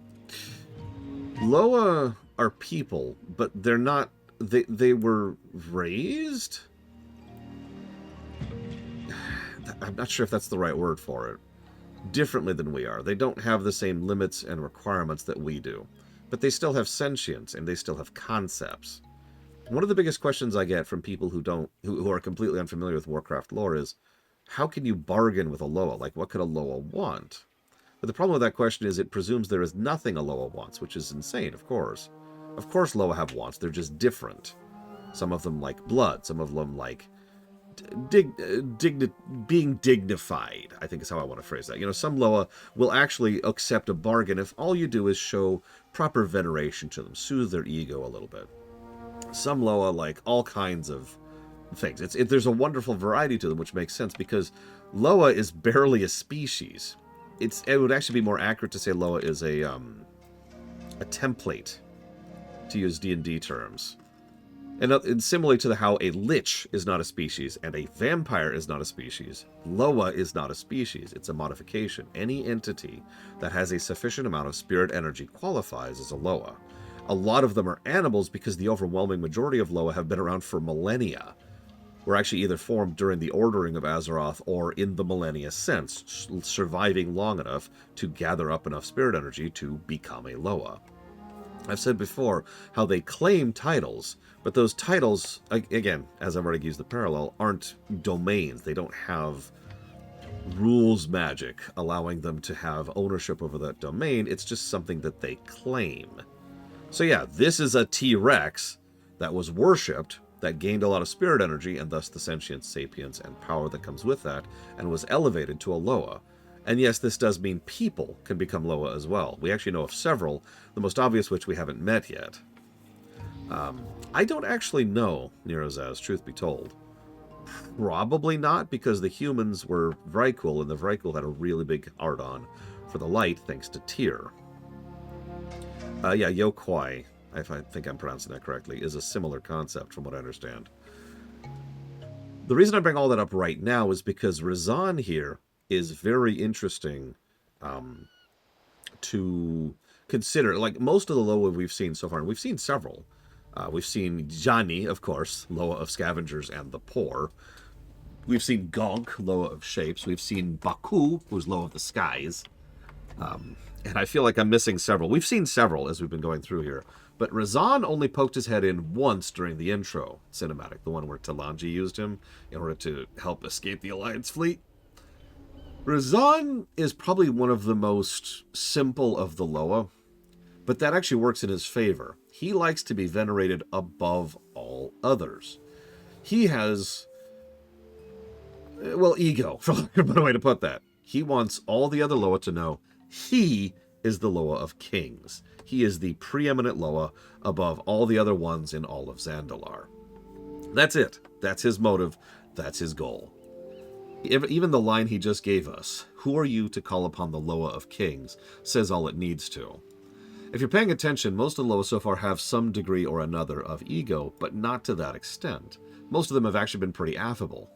Loa are people, but they're not... They were raised? I'm not sure if that's the right word for it. Differently than we are. They don't have the same limits and requirements that we do. But they still have sentience, and they still have concepts. One of the biggest questions I get from people who are completely unfamiliar with Warcraft lore is, how can you bargain with a Loa? Like, what could a Loa want? But the problem with that question is it presumes there is nothing a Loa wants, which is insane, of course. Of course Loa have wants, they're just different. Some of them like blood, some of them like being dignified, I think is how I want to phrase that. You know, some Loa will actually accept a bargain if all you do is show proper veneration to them, soothe their ego a little bit. Some Loa like all kinds of things. There's a wonderful variety to them, which makes sense because Loa is barely a species. It would actually be more accurate to say Loa is a template, to use D&D terms. And similarly to how a lich is not a species and a vampire is not a species, Loa is not a species, it's a modification. Any entity that has a sufficient amount of spirit energy qualifies as a Loa. A lot of them are animals because the overwhelming majority of Loa have been around for millennia. Were actually either formed during the ordering of Azeroth or in the millennia since, surviving long enough to gather up enough spirit energy to become a Loa. I've said before how they claim titles, but those titles, again, as I've already used the parallel, aren't domains. They don't have rules magic allowing them to have ownership over that domain. It's just something that they claim. So yeah, this is a T-Rex that was worshipped, that gained a lot of spirit energy, and thus the sentience, sapience, and power that comes with that, and was elevated to a Loa. And yes, this does mean people can become Loa as well. We actually know of several, the most obvious which we haven't met yet. I don't actually know Nerozaz, truth be told. Probably not, because the humans were Vrykul, and the Vrykul had a really big art-on for the light, thanks to Tyr. Yeah, Yokwai, if I think I'm pronouncing that correctly, is a similar concept from what I understand. The reason I bring all that up right now is because Razan here is very interesting to consider. Like, most of the Loa we've seen so far, and we've seen several. We've seen Jani, of course, Loa of Scavengers and the Poor. We've seen Gonk, Loa of Shapes. We've seen Baku, who's Loa of the Skies. And I feel like I'm missing several. We've seen several as we've been going through here. But Razan only poked his head in once during the intro cinematic, the one where Talanji used him in order to help escape the Alliance fleet. Razan is probably one of the most simple of the Loa, but that actually works in his favor. He likes to be venerated above all others. He has, well, ego, for lack of a better way to put that. He wants all the other Loa to know he is the Loa of Kings. He is the preeminent Loa above all the other ones in all of Zandalar. That's it. That's his motive. That's his goal. Even the line he just gave us, "Who are you to call upon the Loa of Kings?" says all it needs to. If you're paying attention, most of the Loa so far have some degree or another of ego, but not to that extent. Most of them have actually been pretty affable.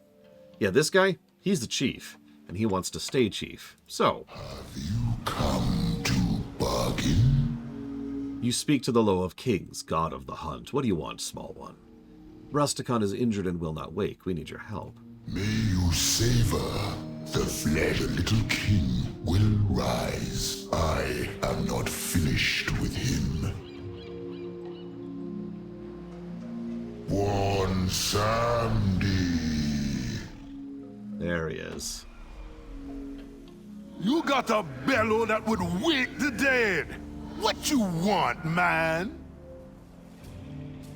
Yeah, this guy, he's the chief, and he wants to stay chief. So, have you come to bargain? You speak to the Loa of Kings, god of the hunt. What do you want, small one? Rusticon is injured and will not wake. We need your help. May you savor the flesh. The little king will rise. I am not finished with him. One Sandy. There he is. You got a bellow that would wake the dead. What you want, man?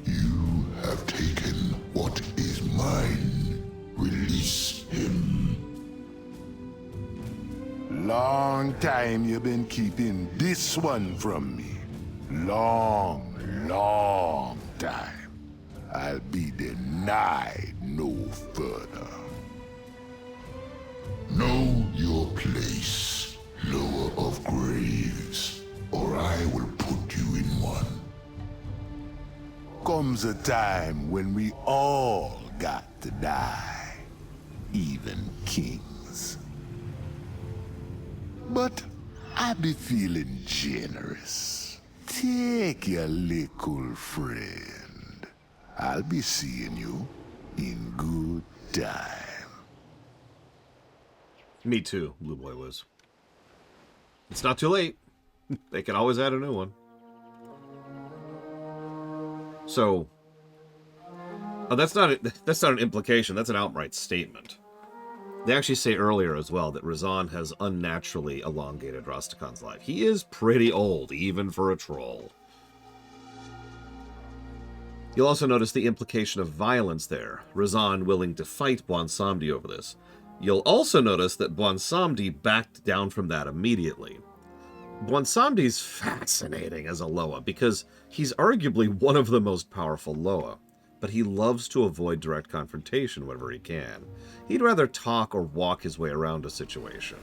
You have taken what is mine. Release him. Long time you've been keeping this one from me. Long time. I'll be denied no further. Know your place, Lower of Graves, or I will put you in one. Comes a time when we all got to die, even kings. But I be feeling generous. Take your little friend. I'll be seeing you in good time. Me too, Blue Boy was. It's not too late. They can always add a new one. So, that's not an implication. That's an outright statement. They actually say earlier as well that Razan has unnaturally elongated Rastakan's life. He is pretty old, even for a troll. You'll also notice the implication of violence there. Razan willing to fight Bwonsamdi over this. You'll also notice that Bwonsamdi backed down from that immediately. Bwonsamdi's fascinating as a Loa because he's arguably one of the most powerful Loa, but he loves to avoid direct confrontation whenever he can. He'd rather talk or walk his way around a situation.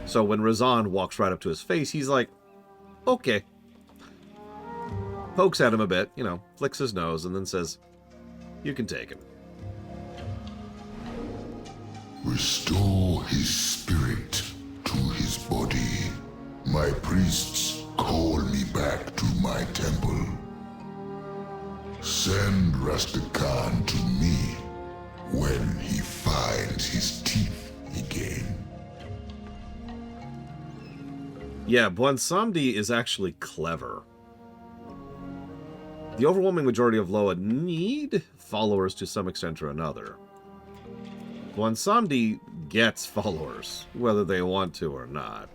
So when Razan walks right up to his face, he's like, okay. Pokes at him a bit, flicks his nose, and then says, you can take him. Restore his spirit to his body. My priests call me back to my temple. Send Rastakan to me when he finds his teeth again. Yeah, Bwonsamdi is actually clever. The overwhelming majority of Loa need followers to some extent or another. Bwonsamdi gets followers, whether they want to or not.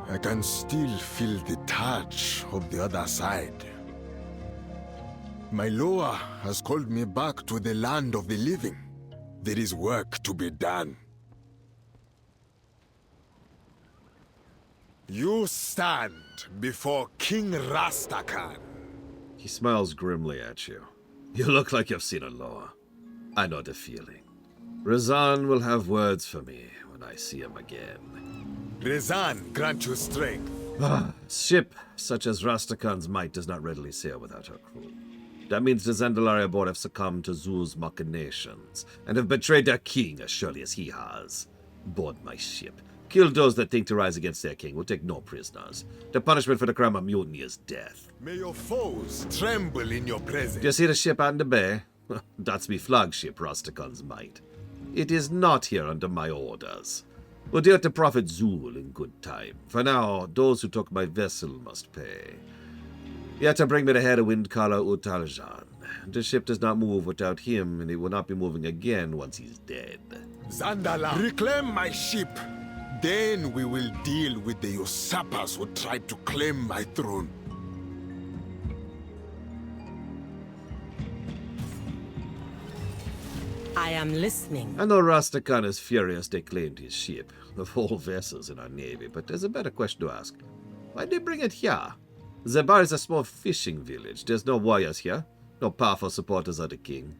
I can still feel the touch of the other side. My Loa has called me back to the land of the living. There is work to be done. You stand before King Rastakan. He smiles grimly at you. You look like you've seen a Loa. I know the feeling. Razan will have words for me when I see him again. Razan grant you strength. Ship such as Rastakan's might does not readily sail without her crew. That means the Zandalari board have succumbed to Zul's machinations, and have betrayed their king as surely as he has. Board my ship. Kill those that think to rise against their king. We'll take no prisoners. The punishment for the crime of mutiny is death. May your foes tremble in your presence. Do you see the ship out in the bay? That's me flagship, Rastakan's might. It is not here under my orders. We'll deal to Prophet Zul in good time. For now, those who took my vessel must pay. You had to bring me the head of Windcaller Utaljan. The ship does not move without him, and it will not be moving again once he's dead. Zandala, reclaim my ship. Then we will deal with the usurpers who tried to claim my throne. I am listening. I know Rastakan is furious they claimed his ship, of all vessels in our navy, but there's a better question to ask. Why'd they bring it here? Zabar is a small fishing village. There's no warriors here, no powerful supporters of the king.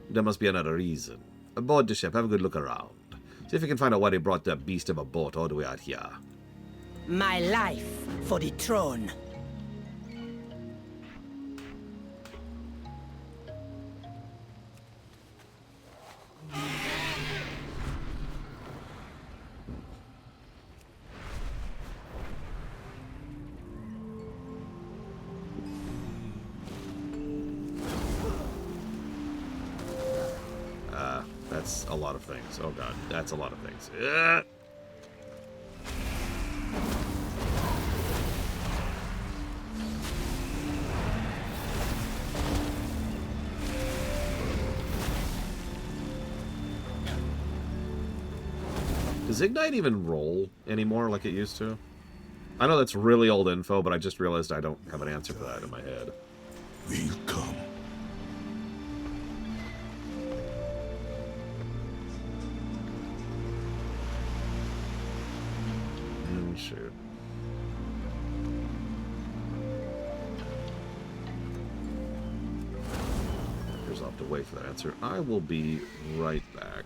There must be another reason. Aboard the ship, have a good look around. See if you can find out why they brought that beast of a boat all the way out here. My life for the throne. That's a lot of things. Oh god, that's a lot of things. Does Ignite even roll anymore like it used to? I know that's really old info, but I just realized I don't have an answer for that in my head. We'll come. Shoot. Here's I'll have to wait for that answer. I will be right back.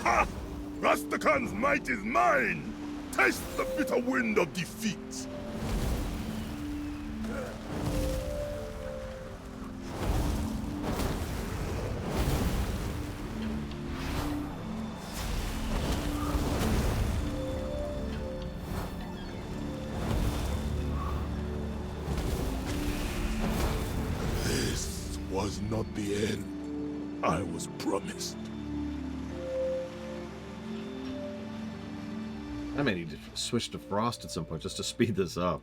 Ha! Rastakan's might is mine! Taste the bitter wind of defeat! This was not the end I was promised. I may need to switch to Frost at some point just to speed this up.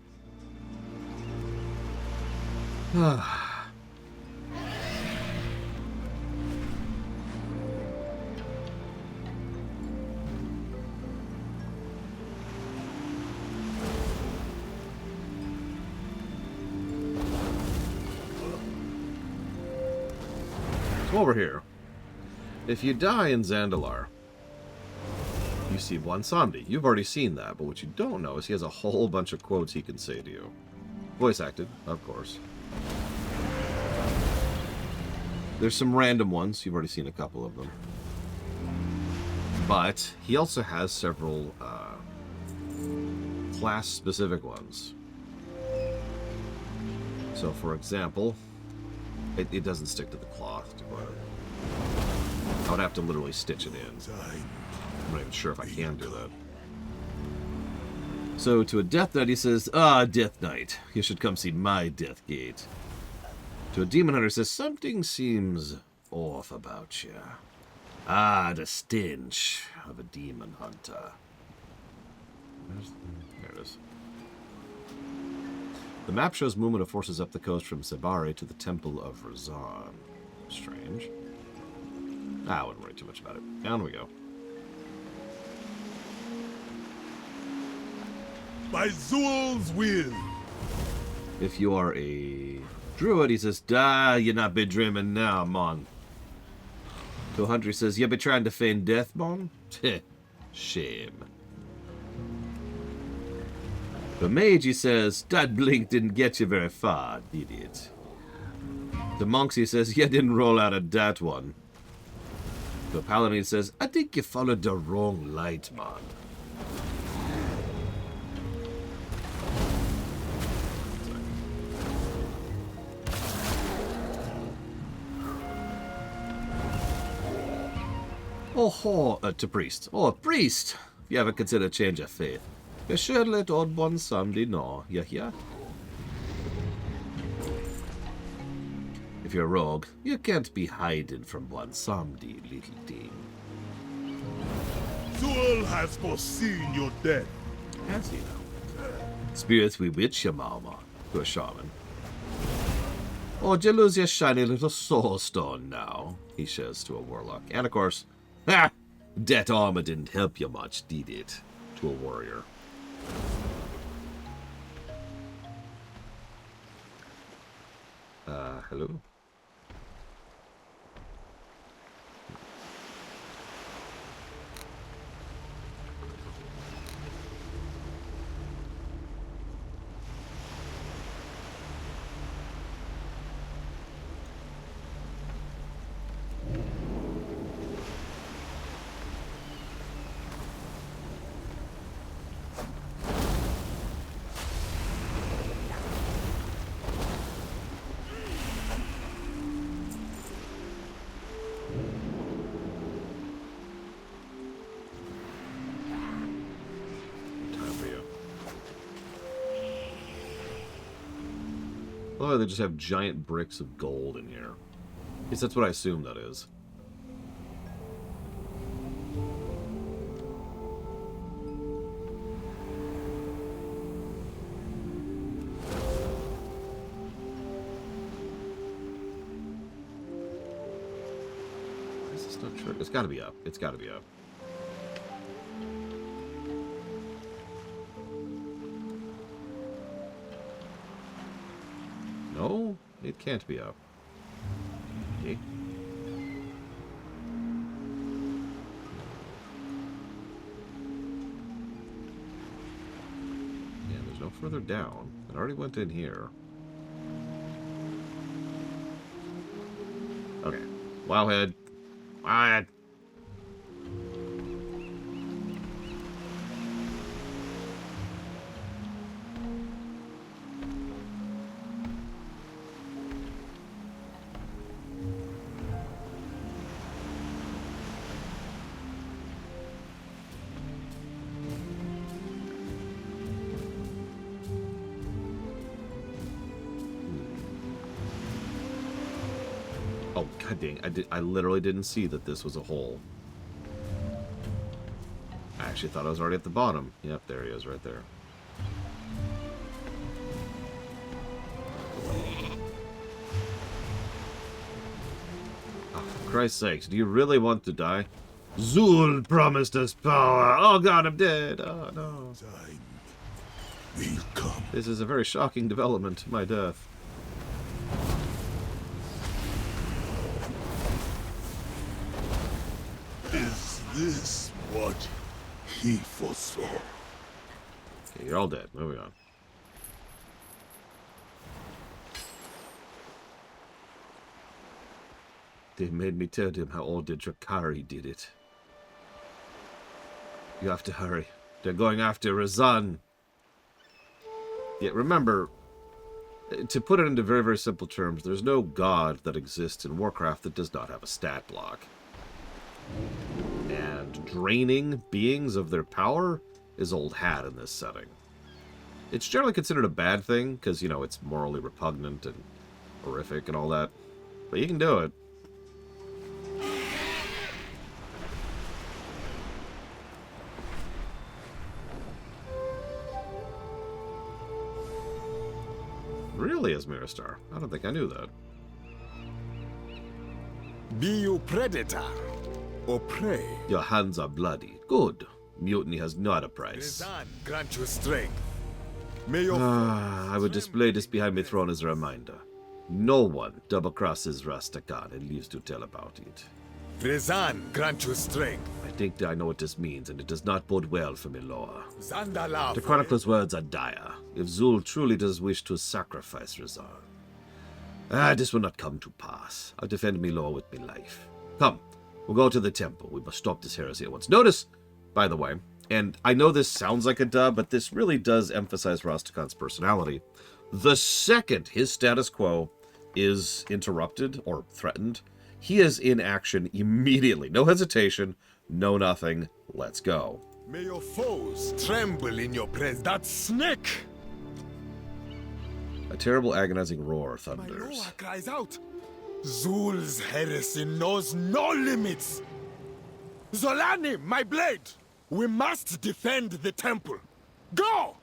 So over here, if you die in Zandalar, you see one Somdi. You've already seen that, but what you don't know is he has a whole bunch of quotes he can say to you. Voice acted, of course. There's some random ones. You've already seen a couple of them. But he also has several class-specific ones. So, for example, it doesn't stick to the cloth. I would have to literally stitch it in. I'm not even sure if I can do that. So, to a Death Knight, he says, "Ah, Death Knight, you should come see my Death Gate." To a Demon Hunter, he says, "Something seems off about you. Ah, the stench of a Demon Hunter." There it is. The map shows movement of forces up the coast from Sebari to the Temple of Razan. Strange. I wouldn't worry too much about it. Down we go. By Zul's will. If you are a druid, he says, "Da, you not be dreaming now, mon." To a hunter, he says, "You be trying to feign death, mon?" Shame. The mage, he says, "That blink didn't get you very far, did it?" The monks, he says, "You didn't roll out of that one." The paladin, he says, "I think you followed the wrong light, man." To priest. Oh, priest! If you ever consider change of faith, you should let old one somebody know. You hear? If you're a rogue, you can't be hiding from one somebody, little thing. Zul has foreseen your death. Has he now? Spirits bewitch your mama, to a shaman. Oh, did you lose your shiny little soul stone now? He says to a warlock. And of course, that armor didn't help you much, did it? To a warrior. Hello? Oh, they just have giant bricks of gold in here. At least that's what I assume that is. Why is this not true? It's gotta be up. It's gotta be up. No, it can't be up. Okay. Yeah, there's no further down. It already went in here. Okay. Wowhead. Wowhead. Oh, god dang. I literally didn't see that this was a hole. I actually thought I was already at the bottom. Yep, there he is right there. Oh, for Christ's sakes, do you really want to die? Zul promised us power. Oh god, I'm dead. Oh no. Time will come. This is a very shocking development, my death. Is this what he foresaw? Okay, you're all dead. Moving on. They made me tell him how old Drakari did it. You have to hurry. They're going after Razan. Yet remember, to put it into very, very simple terms, there's no god that exists in Warcraft that does not have a stat block. And draining beings of their power is old hat in this setting. It's generally considered a bad thing, because, you know, it's morally repugnant and horrific and all that. But you can do it. Really, Asmiristar? I don't think I knew that. Be you predator or prey? Your hands are bloody. Good. Mutiny has not a price. Rizan grant you strength. May your I would display this behind my throne as a reminder. No one double-crosses Rastakan and leaves to tell about it. Rizan grant you strength. I think that I know what this means, and it does not bode well for Miloa. Zandala. The Chronicler's words are dire. If Zul truly does wish to sacrifice Rizan, this will not come to pass. I'll defend Miloa with my life. Come, we'll go to the temple. We must stop this heresy at once. Notice, by the way, and I know this sounds like a dub, but this really does emphasize Rastakan's personality. The second his status quo is interrupted or threatened, he is in action immediately. No hesitation, no nothing. Let's go. May your foes tremble in your presence. That snake! A terrible agonizing roar My thunders. Noah cries out. Zul's heresy knows no limits. Zolani, my blade! We must defend the temple. Go!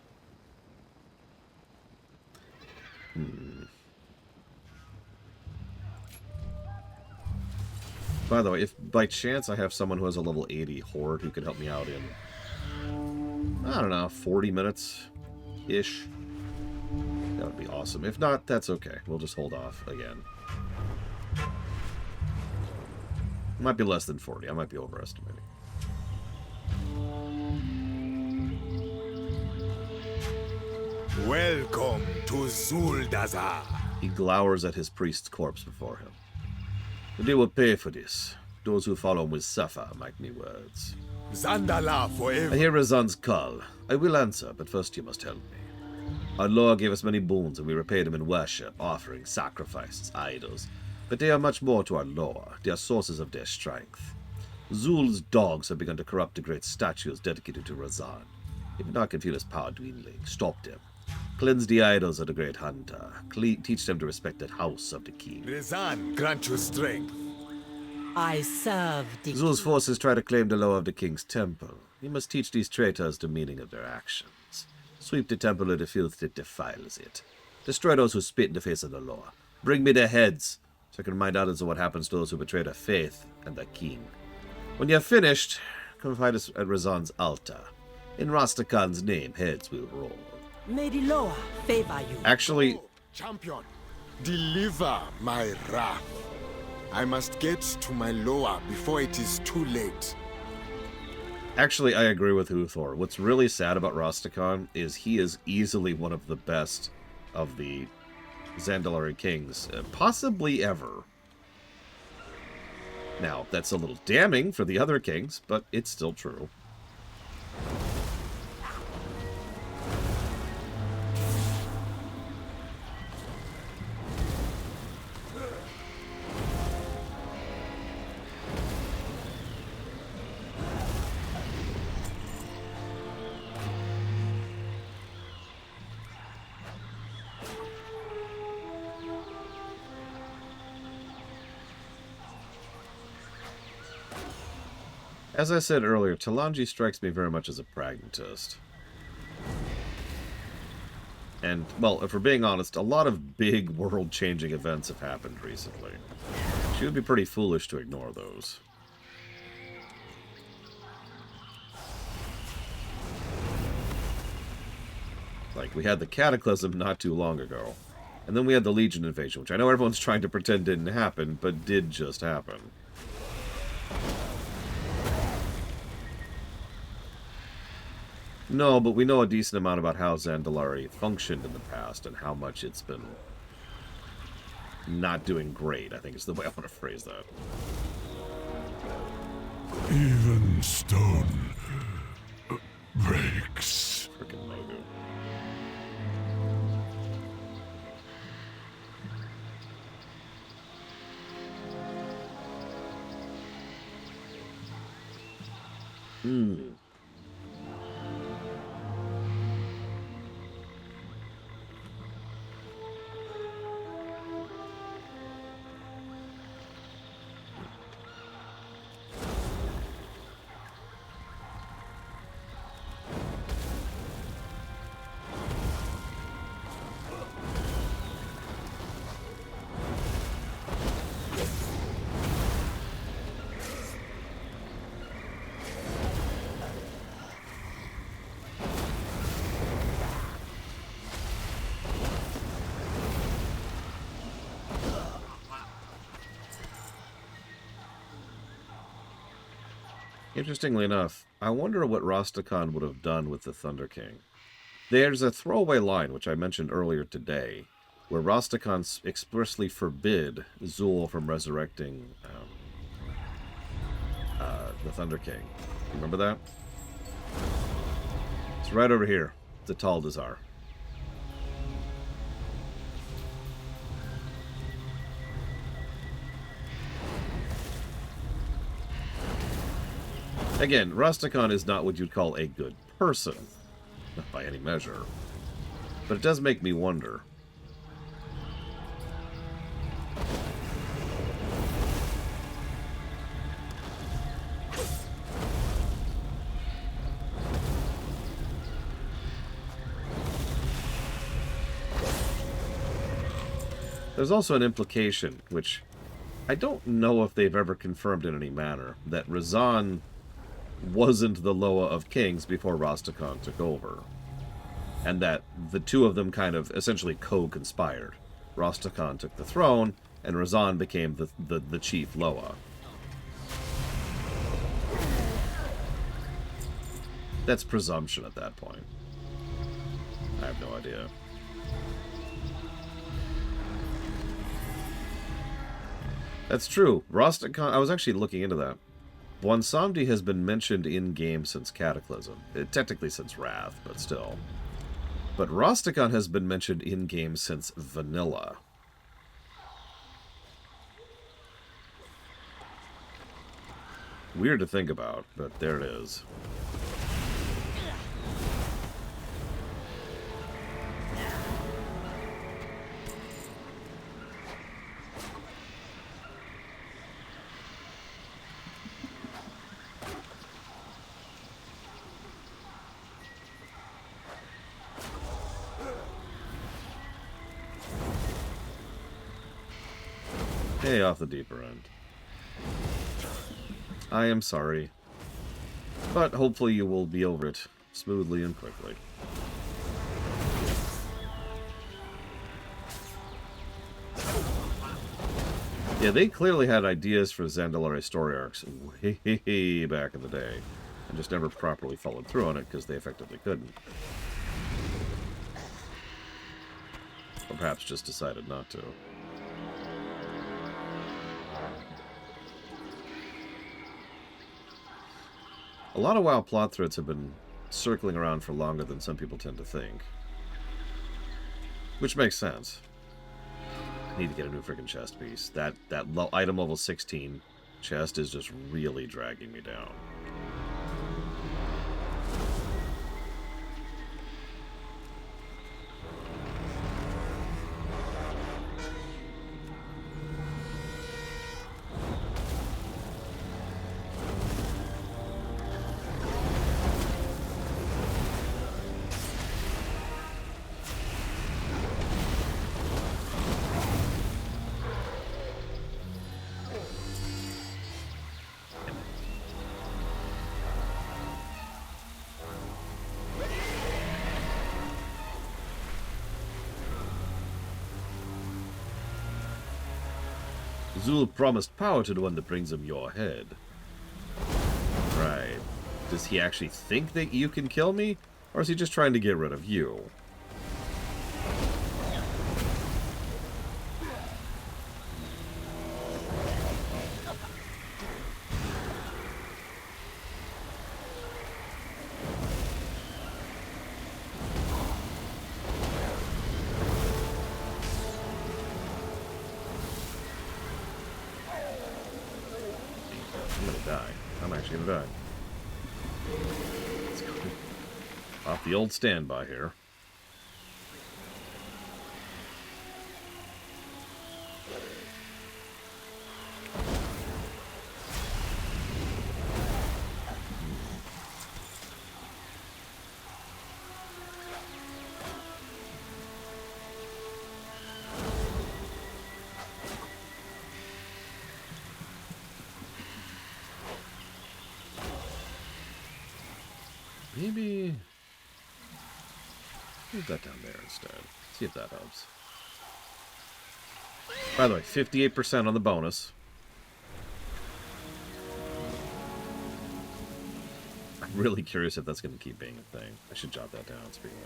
By the way, if by chance I have someone who has a level 80 horde who could help me out in, I don't know, 40 minutes-ish, that would be awesome. If not, that's okay. We'll just hold off again. Might be less than 40. I might be overestimating. Welcome to Zuldazar. He glowers at his priest's corpse before him. They will pay for this. Those who follow will suffer, mark me words. Zandala forever. I hear Razan's call. I will answer, but first you must help me. Our Lord gave us many boons, and we repaid him in worship, offerings, sacrifices, idols. But they are much more to our lore. They are sources of their strength. Zul's dogs have begun to corrupt the great statues dedicated to Razan. If not can feel his power dwindling, stop them. Cleanse the idols of the great hunter. Teach them to respect the house of the king. Rizan grant you strength. I serve the Zul's forces try to claim the law of the king's temple. You must teach these traitors the meaning of their actions. Sweep the temple of the filth that defiles it. Destroy those who spit in the face of the law. Bring me their heads, so I can remind others of what happens to those who betray their faith and their king. When you have finished, come find us at Razan's altar. In Rastakan's name, heads will roll. May the Lord favor you. Actually, Champion, deliver my wrath. I must get to my Loa before it is too late. Actually, I agree with Uthor. What's really sad about Rastakan is he is easily one of the best of the Zandalari kings, possibly ever. Now, that's a little damning for the other kings, but it's still true. As I said earlier, Talanji strikes me very much as a pragmatist. And, well, if we're being honest, a lot of big world-changing events have happened recently. She would be pretty foolish to ignore those. Like, we had the Cataclysm not too long ago. And then we had the Legion invasion, which I know everyone's trying to pretend didn't happen, but did just happen. No, but we know a decent amount about how Zandalari functioned in the past and how much it's been not doing great, I think is the way I want to phrase that. Even stone breaks. Frickin' logo. Interestingly enough, I wonder what Rastakhan would have done with the Thunder King. There's a throwaway line, which I mentioned earlier today, where Rastakhan expressly forbid Zul from resurrecting the Thunder King. Remember that? It's right over here. The Zuldazar. Again, Rastakhan is not what you'd call a good person, not by any measure. But it does make me wonder. There's also an implication, which I don't know if they've ever confirmed in any manner, that Razan wasn't the Loa of Kings before Rastakhan took over. And that the two of them kind of essentially co-conspired. Rastakhan took the throne, and Razan became the chief Loa. That's presumption at that point. I have no idea. That's true. Rastakhan, I was actually looking into that. Bwansamdi has been mentioned in-game since Cataclysm. Technically since Wrath, but still. But Rastakhan has been mentioned in-game since Vanilla. Weird to think about, but there it is. Hey, off the deeper end. I am sorry. But hopefully you will be over it smoothly and quickly. Yeah, they clearly had ideas for Zandalari story arcs way back in the day, and just never properly followed through on it because they effectively couldn't. Or perhaps just decided not to. A lot of WoW plot threads have been circling around for longer than some people tend to think. Which makes sense. I need to get a new freaking chest piece. That item level 16 chest is just really dragging me down. Zul promised power to the one that brings him your head. Right. Does he actually think that you can kill me? Or is he just trying to get rid of you? Off the old standby here. Maybe... move that down there instead. See if that helps. By the way, 58% on the bonus. I'm really curious if that's going to keep being a thing. I should jot that down, speaking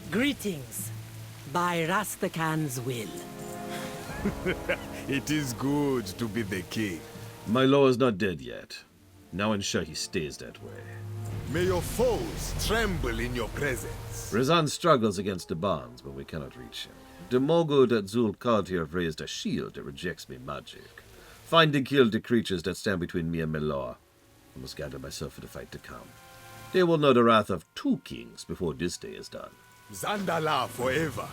of. Greetings, by Rastakan's will. It is good to be the king. My lord is not dead yet. Now ensure he stays that way. May your foes tremble in your presence. Rezan struggles against the bonds, but we cannot reach him. The Mogu that Zul called here have raised a shield that rejects me magic. Find and kill the creatures that stand between me and my lord. I must gather myself for the fight to come. They will know the wrath of 2 kings before this day is done. Zandala forever.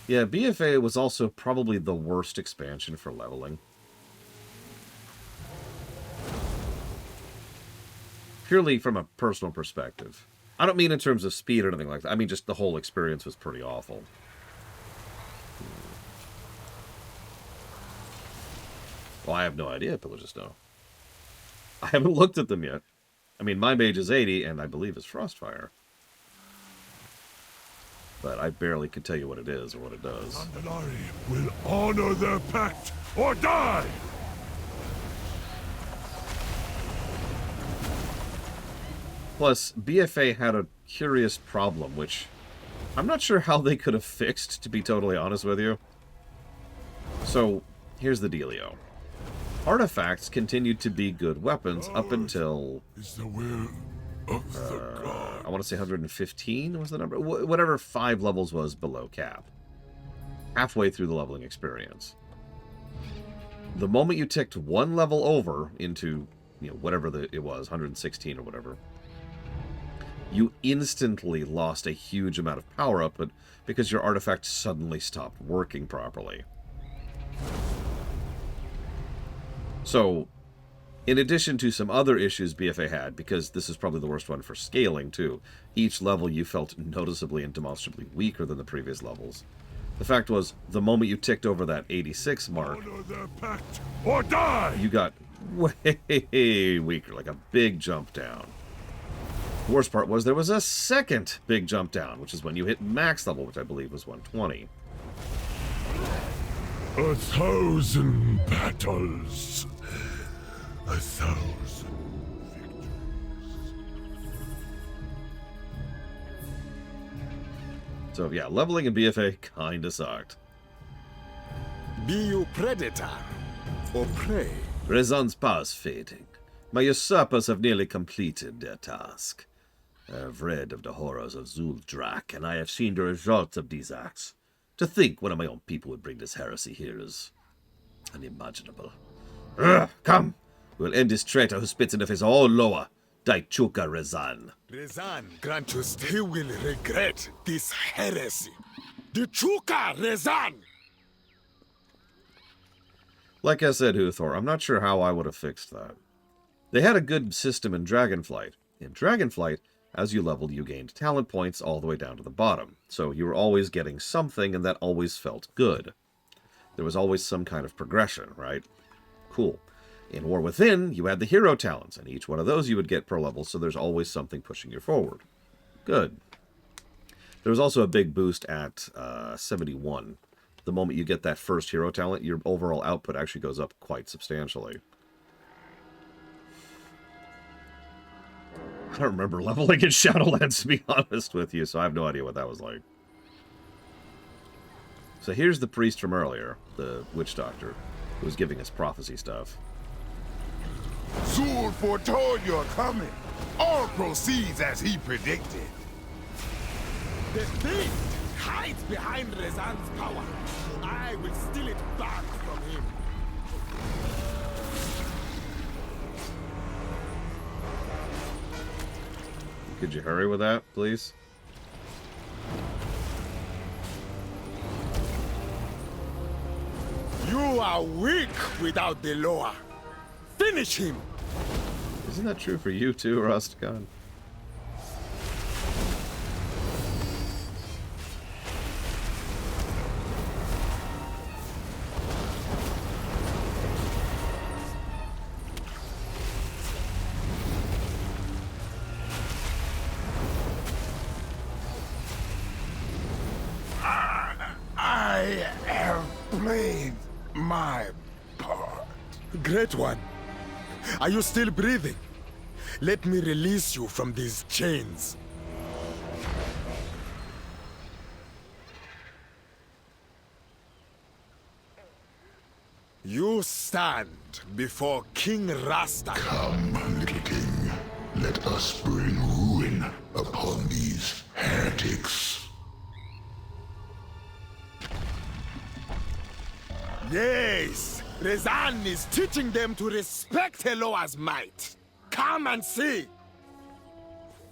Yeah, BFA was also probably the worst expansion for leveling. Purely from a personal perspective. I don't mean in terms of speed or anything like that. I mean just the whole experience was pretty awful. Well, I have no idea, Pillagers know. I haven't looked at them yet. I mean, my mage is 80, and I believe is Frostfire. But I barely can tell you what it is or what it does. Zandalari will honor their pact or die! Plus, BFA had a curious problem, which I'm not sure how they could have fixed, to be totally honest with you. So, here's the dealio. Artifacts continued to be good weapons up until... is the will of the god. I want to say 115 was the number? Whatever 5 levels was below cap. Halfway through the leveling experience. The moment you ticked 1 level over into, you know, whatever it was, 116 or whatever, you instantly lost a huge amount of power output because your artifact suddenly stopped working properly. So, in addition to some other issues BFA had, because this is probably the worst one for scaling too, each level you felt noticeably and demonstrably weaker than the previous levels. The fact was, the moment you ticked over that 86 mark, Honor their pact or die! you got way weaker, like a big jump down. The worst part was there was a second big jump down, which is when you hit max level, which I believe was 120. 1,000 battles. 1,000 victories. So yeah, leveling in BFA kinda sucked. Be you predator or prey. Rezan's power is fading. My usurpers have nearly completed their task. I have read of the horrors of Zuldazar, and I have seen the results of these acts. To think one of my own people would bring this heresy here is unimaginable. Come! We'll end this traitor who spits in the face of all Loa, Daichuka Rezan. Rezan, grant you still will regret this heresy. The Chuka Rezan! Like I said, Huthor, I'm not sure how I would have fixed that. They had a good system in Dragonflight. In Dragonflight, as you leveled, you gained talent points all the way down to the bottom. So you were always getting something, and that always felt good. There was always some kind of progression, right? Cool. In War Within, you had the hero talents, and each one of those you would get per level, so there's always something pushing you forward. Good. There was also a big boost at 71. The moment you get that first hero talent, your overall output actually goes up quite substantially. I don't remember leveling in Shadowlands, to be honest with you, so I have no idea what that was like. So here's the priest from earlier, the witch doctor, who was giving us prophecy stuff. Zul foretold your coming. All proceeds as he predicted. The beast hides behind Rezan's power. I will steal it back from him. Could you hurry with that, please? You are weak without the Loa. Finish him! Isn't that true for you too, Rusticon? I have played my part. Great one. Are you still breathing? Let me release you from these chains. You stand before King Rasta. Come, little king. Let us bring ruin upon these heretics. Yes, Rezan is teaching them to respect Eloa's might. Come and see.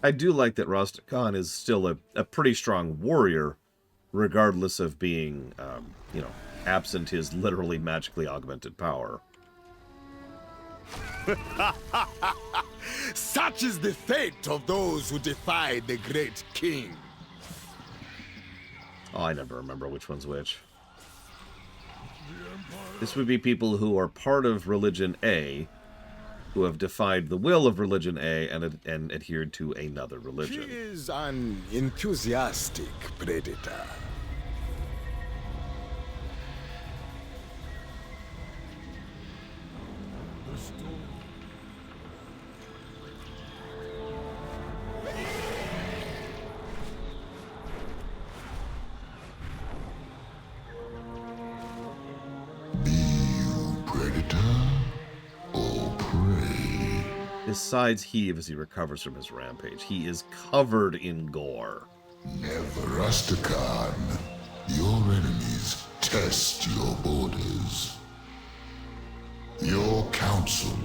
I do like that Rusticon is still a pretty strong warrior, regardless of being, you know, absent his literally magically augmented power. Such is the fate of those who defy the great king. Oh, I never remember which one's which. This would be people who are part of Religion A, who have defied the will of Religion A and adhered to another religion. He is an enthusiastic predator. His sides heave as he recovers from his rampage. He is covered in gore. Never, Rusticon. Your enemies test your borders. Your council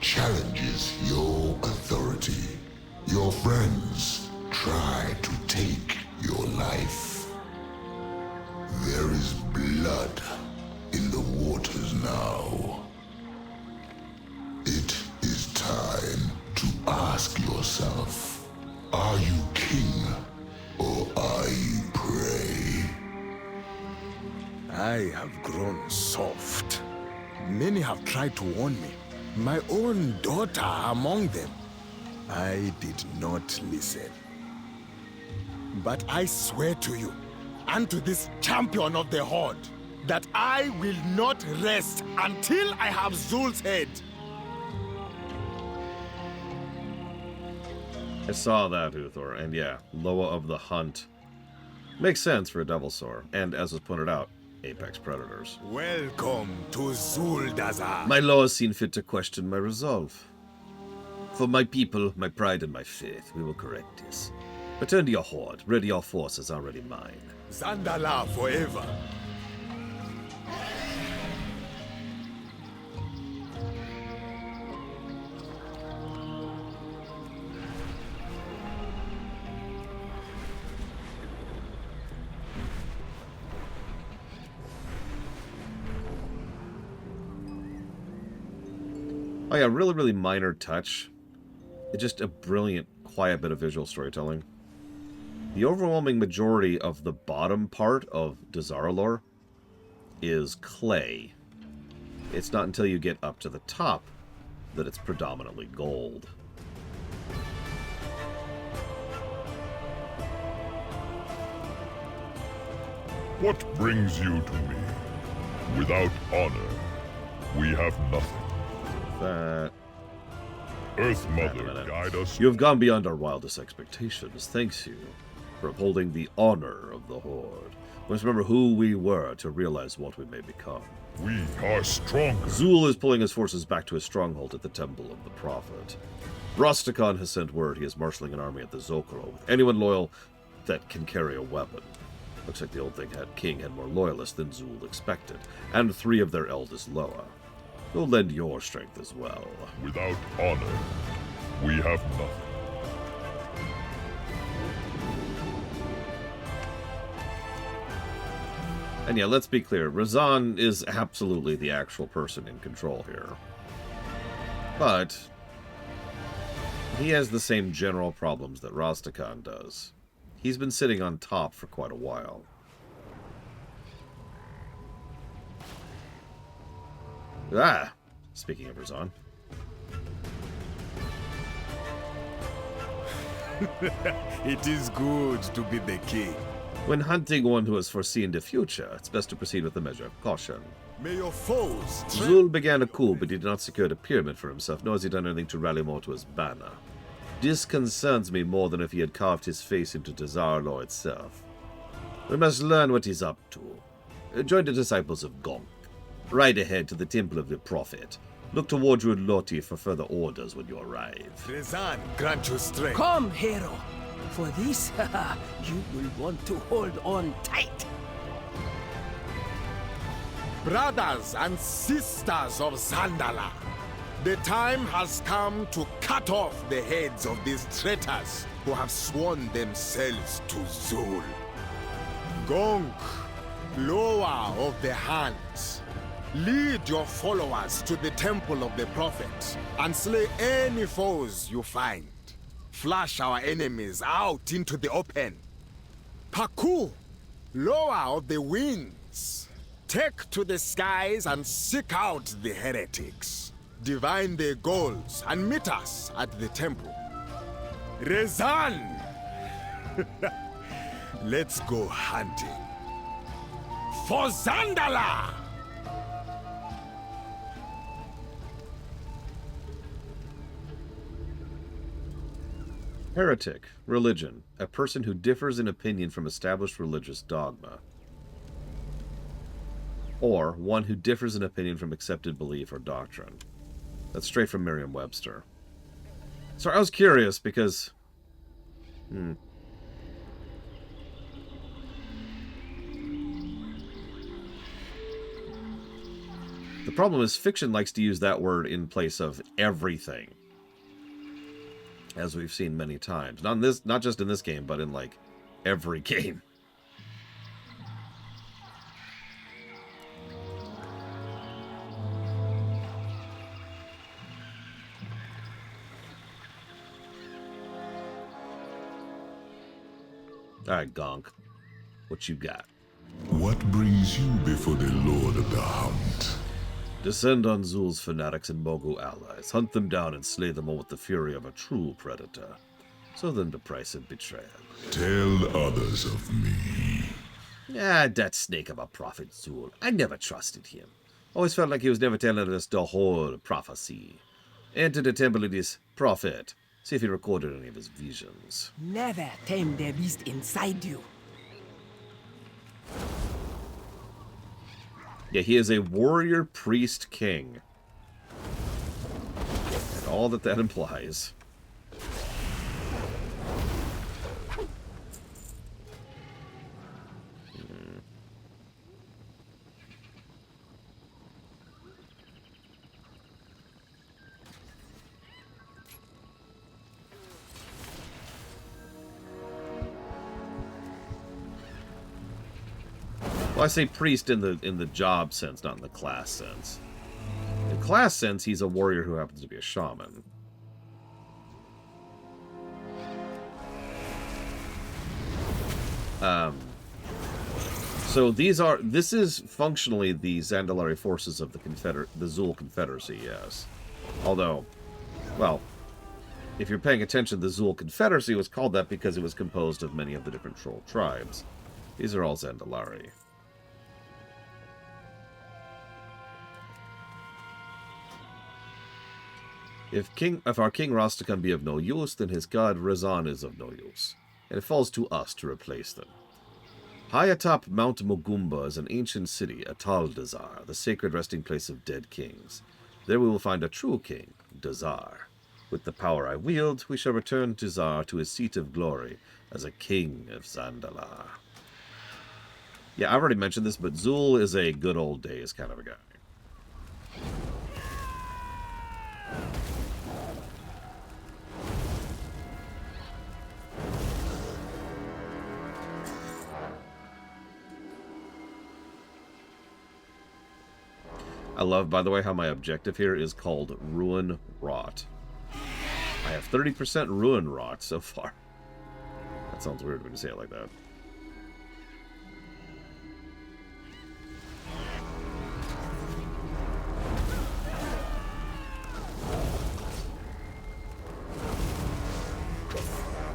challenges your authority. Your friends try to take your life. There is blood in the waters now. It is time to ask yourself, are you king or are you prey? I have grown soft. Many have tried to warn me. My own daughter among them. I did not listen. But I swear to you, and to this champion of the Horde, that I will not rest until I have Zul's head. I saw that, Uthor, and yeah, Loa of the Hunt. Makes sense for a Devilsaur, and as was pointed out, apex predators. Welcome to Zuldazar. My law has seen fit to question my resolve. For my people, my pride and my faith, we will correct this. Return to your horde, ready your forces already mine. Zandala forever. Oh yeah, really, really minor touch. It's just a brilliant, quiet bit of visual storytelling. The overwhelming majority of the bottom part of Dazar'alor is clay. It's not until you get up to the top that it's predominantly gold. What brings you to me? Without honor, we have nothing. That... Earth Mother, guide us. You have gone beyond our wildest expectations. Thanks you for upholding the honor of the Horde. We must remember who we were to realize what we may become. We are stronger. Zul is pulling his forces back to his stronghold at the Temple of the Prophet. Rastakhan has sent word he is marshalling an army at the Zokoro with anyone loyal that can carry a weapon. Looks like the old king had more loyalists than Zul expected, and 3 of their eldest Loa. You'll lend your strength as well. Without honor, we have nothing. And yeah, let's be clear, Razan is absolutely the actual person in control here. But he has the same general problems that Rastakhan does. He's been sitting on top for quite a while. Ah! Speaking of Razan. It is good to be the king. When hunting one who has foreseen the future, it's best to proceed with a measure of caution. May your foes... Zul began a coup, but he did not secure a pyramid for himself, nor has he done anything to rally more to his banner. This concerns me more than if he had carved his face into Dazar law itself. We must learn what he's up to. Join the disciples of Gonk. Ride ahead to the Temple of the Prophet. Look toward Loti for further orders when you arrive. Rezan, grant you strength. Come, hero. For this, you will want to hold on tight. Brothers and sisters of Zandala, the time has come to cut off the heads of these traitors who have sworn themselves to Zul. Gonk, lower of the hands, lead your followers to the Temple of the Prophet and slay any foes you find. Flush our enemies out into the open. Paku, lower of the winds, take to the skies and seek out the heretics. Divine their goals and meet us at the temple. Rezan! Let's go hunting. For Zandala! Heretic, religion, a person who differs in opinion from established religious dogma. Or one who differs in opinion from accepted belief or doctrine. That's straight from Merriam-Webster. So I was curious because... The problem is fiction likes to use that word in place of everything. As we've seen many times. Not just in this game, but in, like, every game. Alright, Gonk. What you got? What brings you before the Lord of the Hunt? Descend on Zul's fanatics and Mogu allies. Hunt them down and slay them all with the fury of a true predator. Show them the price of betrayal. Tell others of me. Ah, that snake of a prophet Zul. I never trusted him. Always felt like he was never telling us the whole prophecy. Enter the temple of this prophet. See if he recorded any of his visions. Never tame the beast inside you. Yeah, he is a warrior priest king. And all that implies. Well, I say priest in the job sense, not in the class sense. In class sense, he's a warrior who happens to be a shaman. So this is functionally the Zandalari forces of the Zul Confederacy, yes. Although, well, if you're paying attention, the Zul Confederacy was called that because it was composed of many of the different troll tribes. These are all Zandalari. If our King Rastakhan be of no use, then his god Razan is of no use, and it falls to us to replace them. High atop Mount Mogumba is an ancient city, Zuldazar, the sacred resting place of dead kings. There we will find a true king, Dazar. With the power I wield, we shall return Dazar to his seat of glory as a king of Zandalar. Yeah, I've already mentioned this, but Zul is a good old days kind of a guy. I love, by the way, how my objective here is called Ruin Rot. I have 30% Ruin Rot so far. That sounds weird when you say it like that.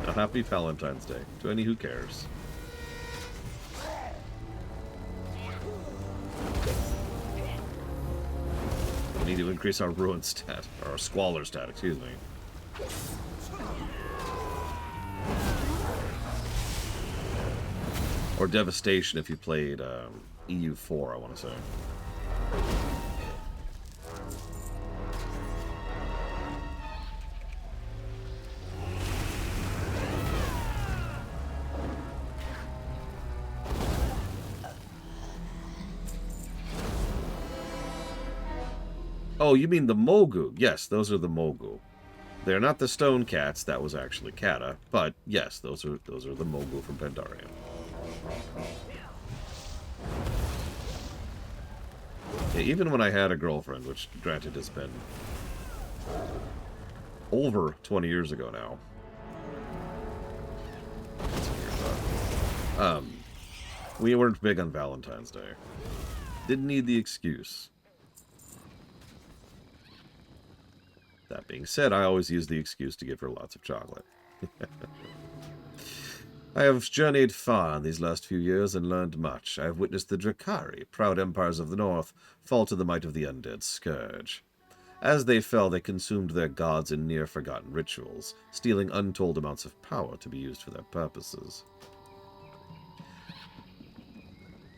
A happy Valentine's Day to any who cares. We need to increase our ruin stat, or our squalor stat, excuse me. Or devastation if you played EU4, I want to say. Oh, you mean the Mogu? Yes, those are the Mogu. They're not the stone cats. That was actually Kata, but yes, those are the Mogu from Pandaria. Yeah, even when I had a girlfriend, which granted has been over 20 years ago now. We weren't big on Valentine's Day. Didn't need the excuse. That being said, I always use the excuse to give her lots of chocolate. I have journeyed far in these last few years and learned much. I have witnessed the Drakari, proud empires of the north, fall to the might of the undead scourge. As they fell, they consumed their gods in near-forgotten rituals, stealing untold amounts of power to be used for their purposes.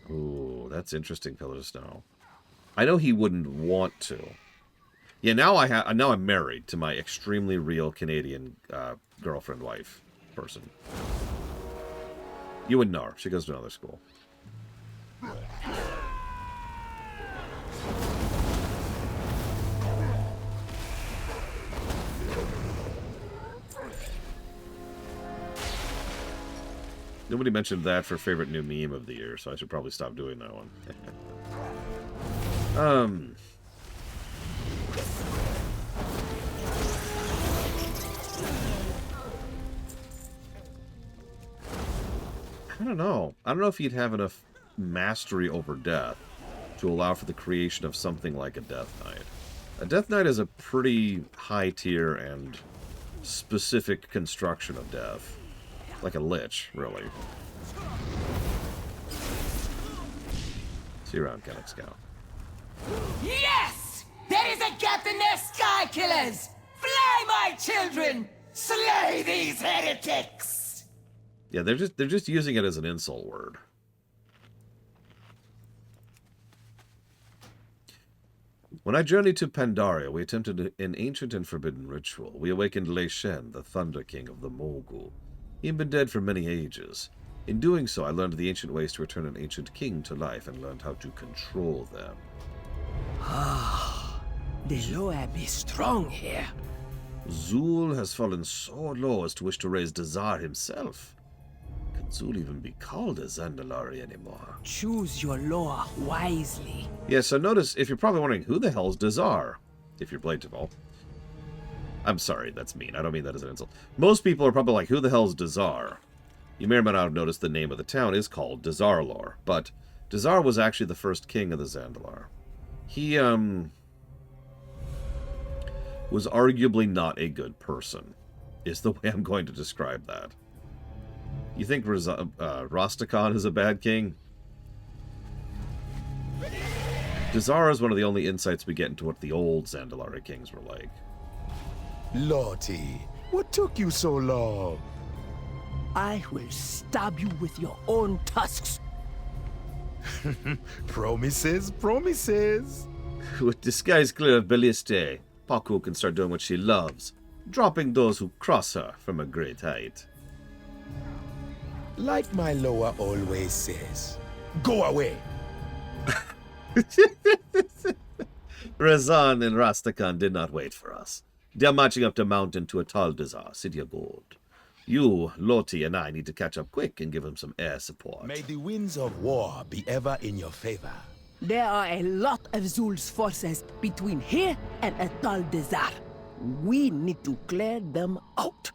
Ooh, that's interesting, Pillar of Snow. I know he wouldn't want to. Yeah, now I'm married to my extremely real Canadian girlfriend, wife, person. You wouldn't know her. She goes to another school. Nobody mentioned that for favorite new meme of the year, so I should probably stop doing that one. I don't know. I don't know if you'd have enough mastery over death to allow for the creation of something like a Death Knight. A Death Knight is a pretty high tier and specific construction of death. Like a Lich, really. See you around, Kenneck Scout. Yes! There is a gap in their sky killers! Fly, my children! Slay these heretics! Yeah, they're just using it as an insult word. When I journeyed to Pandaria, we attempted an ancient and forbidden ritual. We awakened Lei Shen, the Thunder King of the Mogu. He had been dead for many ages. In doing so, I learned the ancient ways to return an ancient king to life and learned how to control them. Ah, the Loa be strong here. Zul has fallen so low as to wish to raise Dazar himself. Can Zul even be called a Zandalari anymore? Choose your Loa wisely. Yeah, so notice, if you're probably wondering, who the hell's Dazar? If you're Bladeville. I'm sorry, that's mean. I don't mean that as an insult. Most people are probably like, who the hell's Dazar? You may or may not have noticed the name of the town is called Dazarlor, but Dazar was actually the first king of the Zandalar. He, was arguably not a good person, is the way I'm going to describe that. You think Rastakhan is a bad king? Dazar is one of the only insights we get into what the old Zandalari kings were like. Lottie, what took you so long? I will stab you with your own tusks. Promises, promises. With the skies clear of Balliste, Paku can start doing what she loves, dropping those who cross her from a great height. Like my Loa always says, go away. Razan and Rastakhan did not wait for us. They are marching up the mountain to Zuldazar, City of Gold. You, Loti, and I need to catch up quick and give him some air support. May the winds of war be ever in your favor. There are a lot of Zul's forces between here and Zuldazar. We need to clear them out.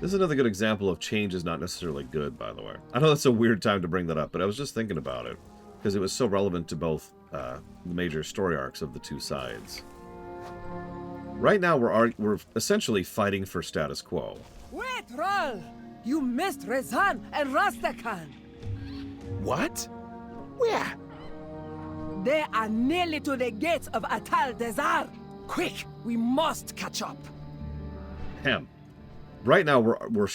This is another good example of change is not necessarily good, by the way. I know that's a weird time to bring that up, but I was just thinking about it, because it was so relevant to both the major story arcs of the two sides. Right now, we're essentially fighting for status quo. Wait, Ral! You missed Razan and Rastakhan. What? Where? They are nearly to the gates of Zuldazar. Quick, we must catch up. Right now, we're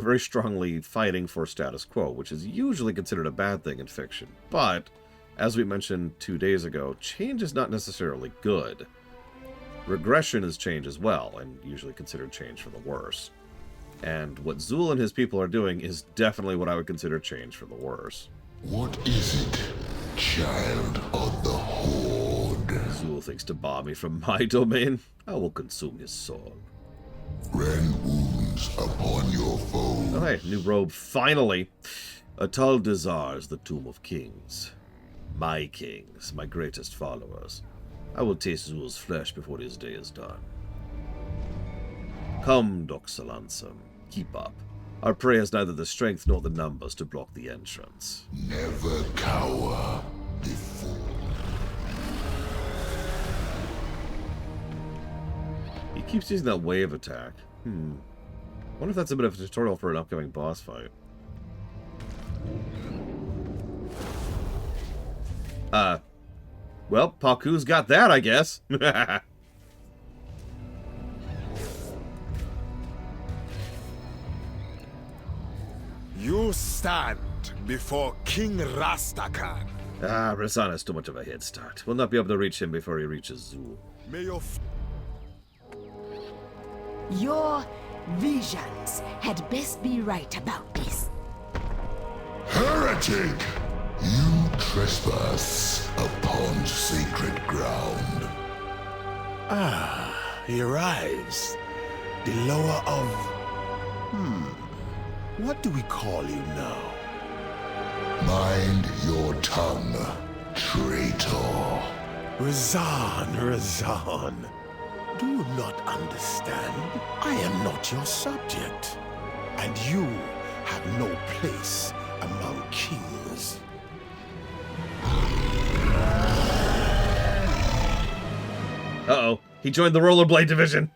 very strongly fighting for status quo, which is usually considered a bad thing in fiction. But, as we mentioned 2 days ago, change is not necessarily good. Regression is change as well, and usually considered change for the worse. And what Zul and his people are doing is definitely what I would consider change for the worse. What is it, child of the Horde? Zul thinks to bar me from my domain. I will consume his soul. Rend wounds upon your foe. Oh, hey, new robe, finally. Zuldazar is the Tomb of Kings. My kings, my greatest followers. I will taste Zul's flesh before his day is done. Come, Doxalansum, keep up. Our prey has neither the strength nor the numbers to block the entrance. Never cower before. He keeps using that wave attack. Wonder if that's a bit of a tutorial for an upcoming boss fight. Well, Paku's got that, I guess. You stand before King Rastakhan. Razan has too much of a head start. We'll not be able to reach him before he reaches Zul. May your Your visions had best be right about this. Heretic! You trespass upon sacred ground. He arrives. The lower of... What do we call you now? Mind your tongue, traitor. Razan. Do you not understand? I am not your subject. And you have no place among kings. Uh-oh. He joined the rollerblade division.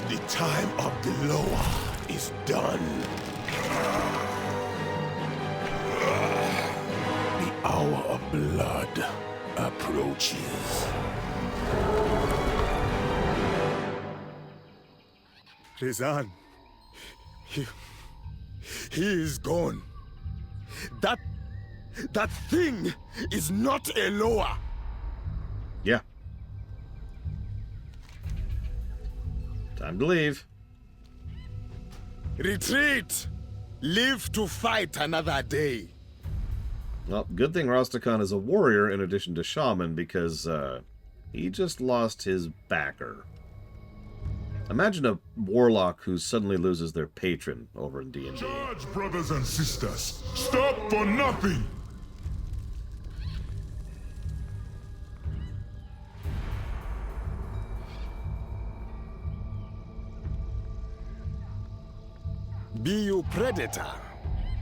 The time of the lower is done. The hour of blood approaches. Razan, he is gone. That thing is not a lower. Yeah. Time to leave. Retreat. Live to fight another day. Well, good thing Rastakhan is a warrior in addition to shaman, because he just lost his backer. Imagine a warlock who suddenly loses their patron over in D&D. Charge, brothers and sisters. Stop for nothing. Be you predator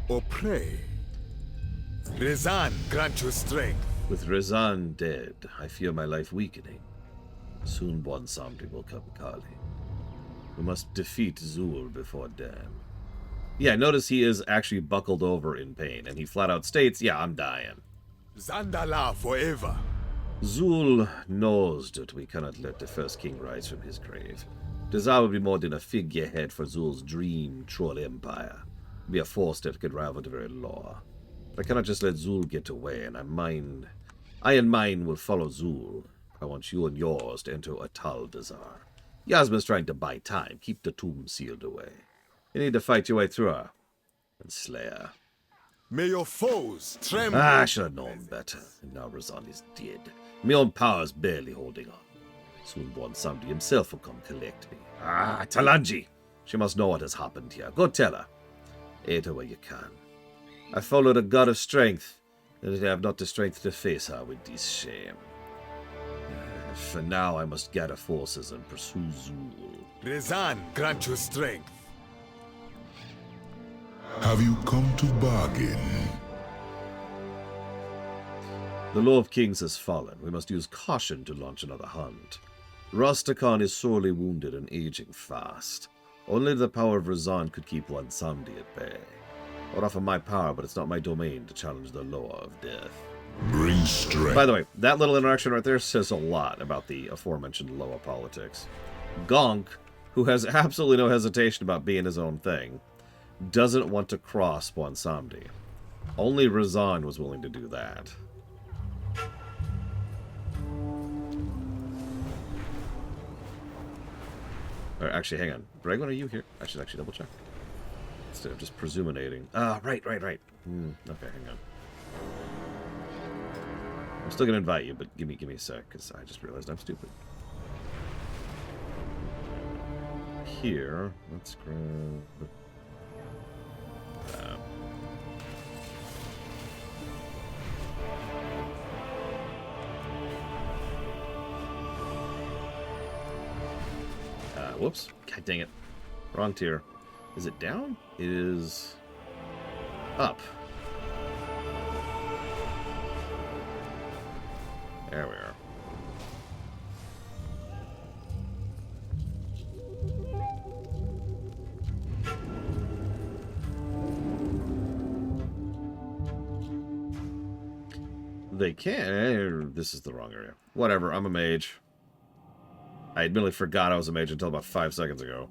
or prey? Rezan grant you strength. With Rezan dead, I fear my life weakening. Soon Bwansamdi will come calling. We must defeat Zul before dawn. Yeah, notice he is actually buckled over in pain, and he flat out states, yeah, I'm dying. Zandala forever. Zul knows that we cannot let the first king rise from his grave. Dazar will be more than a figurehead for Zul's dream troll empire. Be a force that could rival the very law. But I cannot just let Zul get away, and I and mine will follow Zul. I want you and yours to enter Zuldazar. Yasmin's trying to buy time. Keep the tomb sealed away. You need to fight your way through her and slay her. May your foes tremble. I should have known better. And now Razan is dead. My own power's barely holding on. Soon Bwansamdi himself will come collect me. Talanji! She must know what has happened here. Go tell her. Aid her where you can. I follow the god of strength, and I have not the strength to face her with this shame. For now, I must gather forces and pursue Zul. Rezan grant you strength. Have you come to bargain? The Law of Kings has fallen. We must use caution to launch another hunt. Rastakhan is sorely wounded and aging fast. Only the power of Razan could keep Bwansamdi at bay. I would offer my power, but it's not my domain to challenge the law of death. Bring strength. By the way, that little interaction right there says a lot about the aforementioned Loa politics. Gonk, who has absolutely no hesitation about being his own thing, doesn't want to cross Bwansamdi. Only Razan was willing to do that. Or actually, hang on. Bregwin, are you here? I should actually double check. Instead of just presuminating. Right. Okay, hang on. I'm still gonna invite you, but give me a sec, because I just realized I'm stupid. Here, let's grab... whoops. God dang it. Wrong tier. Is it down? It is... up. There we are. They can... This is the wrong area. Whatever, I'm a mage. I admittedly forgot I was a mage until about 5 seconds ago.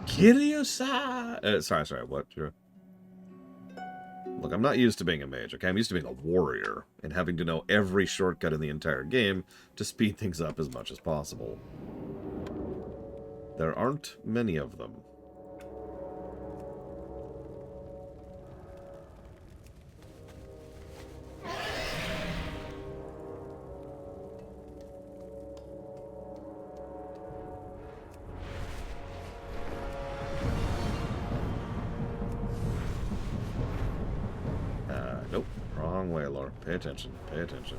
Kiryu-sa! Sorry, what? Look, I'm not used to being a mage, okay? I'm used to being a warrior and having to know every shortcut in the entire game to speed things up as much as possible. There aren't many of them. Nope. Wrong way, Laura. Pay attention. Pay attention.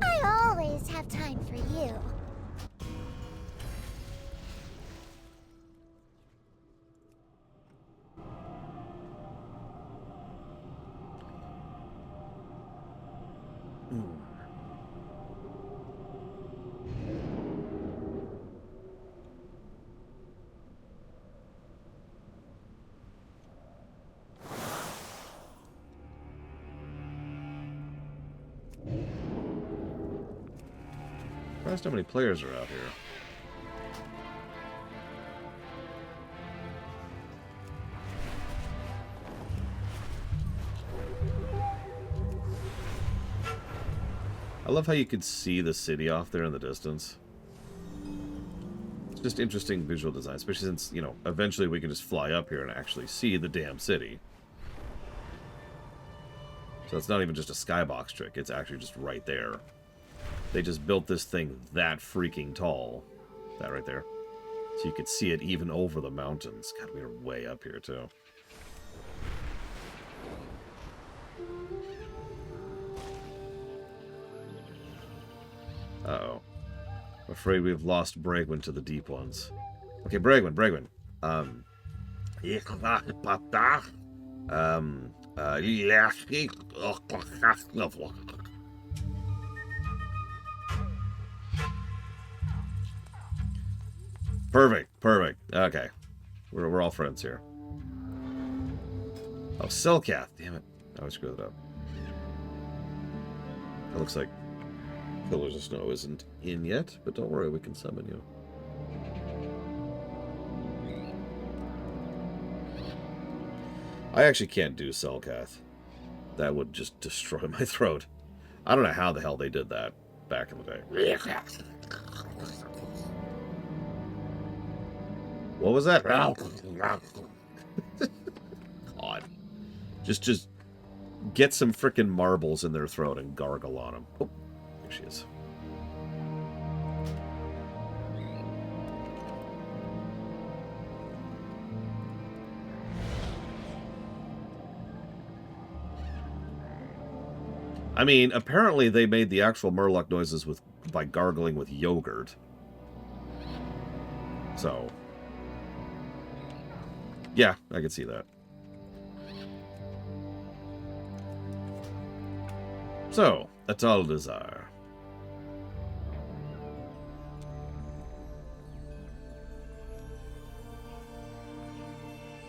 I always have time for you. Surprised how many players are out here. I love how you can see the city off there in the distance. It's just interesting visual design, especially since, you know, eventually we can just fly up here and actually see the damn city. So it's not even just a skybox trick, it's actually just right there. They just built this thing that freaking tall. That right there. So you could see it even over the mountains. God, we are way up here, too. Uh-oh. I'm afraid we've lost Bragwin to the deep ones. Okay, Bragwin. Perfect. Okay. We're all friends here. Oh, Selkath. Damn it. I always screw that up. It looks like Pillars of Snow isn't in yet, but don't worry, we can summon you. I actually can't do Selkath. That would just destroy my throat. I don't know how the hell they did that back in the day. What was that? God. Just get some frickin' marbles in their throat and gargle on them. Oh, here she is. I mean, apparently they made the actual Murloc noises by gargling with yogurt. So, yeah, I can see that. So, a Zuldazar.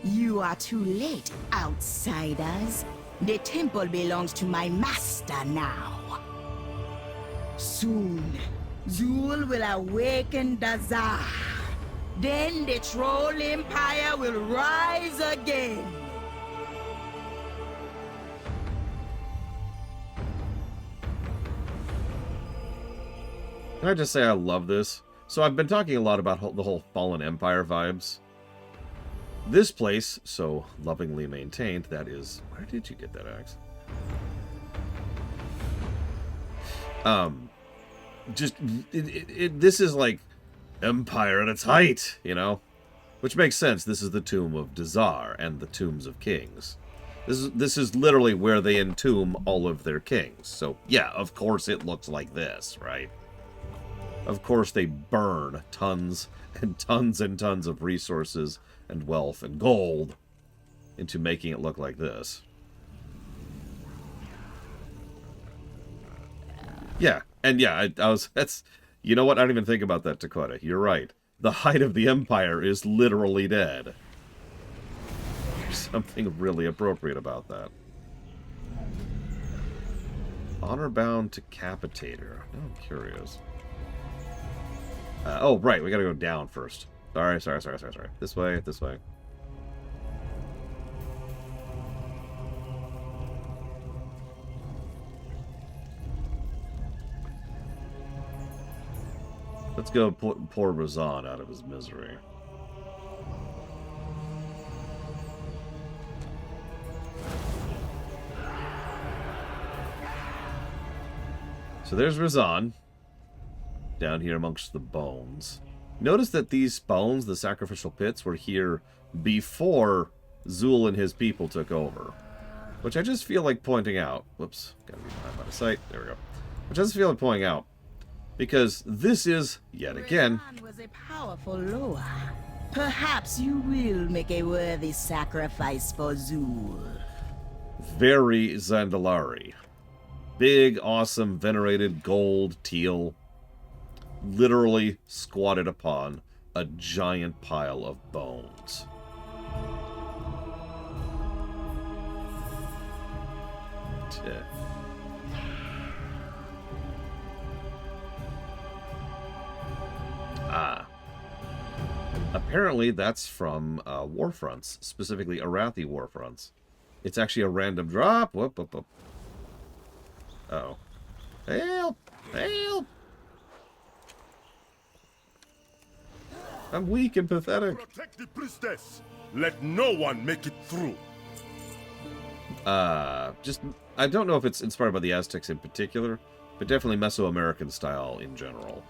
You are too late, outsiders. The temple belongs to my master now. Soon, Zul will awaken Dazar. Then the Troll Empire will rise again. Can I just say I love this? So I've been talking a lot about the whole Fallen Empire vibes. This place, so lovingly maintained, that is... Where did you get that axe? This is like Empire at its height, you know? Which makes sense. This is the tomb of Dazar and the tombs of kings. This is literally where they entomb all of their kings. So, yeah, of course it looks like this, right? Of course they burn tons and tons and tons of resources and wealth and gold into making it look like this. Yeah, and yeah, that's, you know what, I didn't even think about that, Dakota. You're right. The height of the Empire is literally dead. There's something really appropriate about that. Honor-bound decapitator. Oh, I'm curious. Oh, right, we gotta go down first. Sorry. This way. Let's go pour Razan out of his misery. So there's Razan, down here amongst the bones. Notice that these bones, the sacrificial pits, were here before Zul and his people took over. Which I just feel like pointing out. Whoops, gotta be out of sight. There we go. Which I just feel like pointing out. Because this is, yet again... Razan was a powerful Loa. Perhaps you will make a worthy sacrifice for Zul. Very Zandalari. Big, awesome, venerated gold teal. Literally squatted upon a giant pile of bones. Apparently that's from Warfronts, specifically Arathi Warfronts. It's actually a random drop. Whoop. Uh-oh. Help! I'm weak and pathetic. Protect the priestess. Let no one make it through. I don't know if it's inspired by the Aztecs in particular, but definitely Mesoamerican style in general.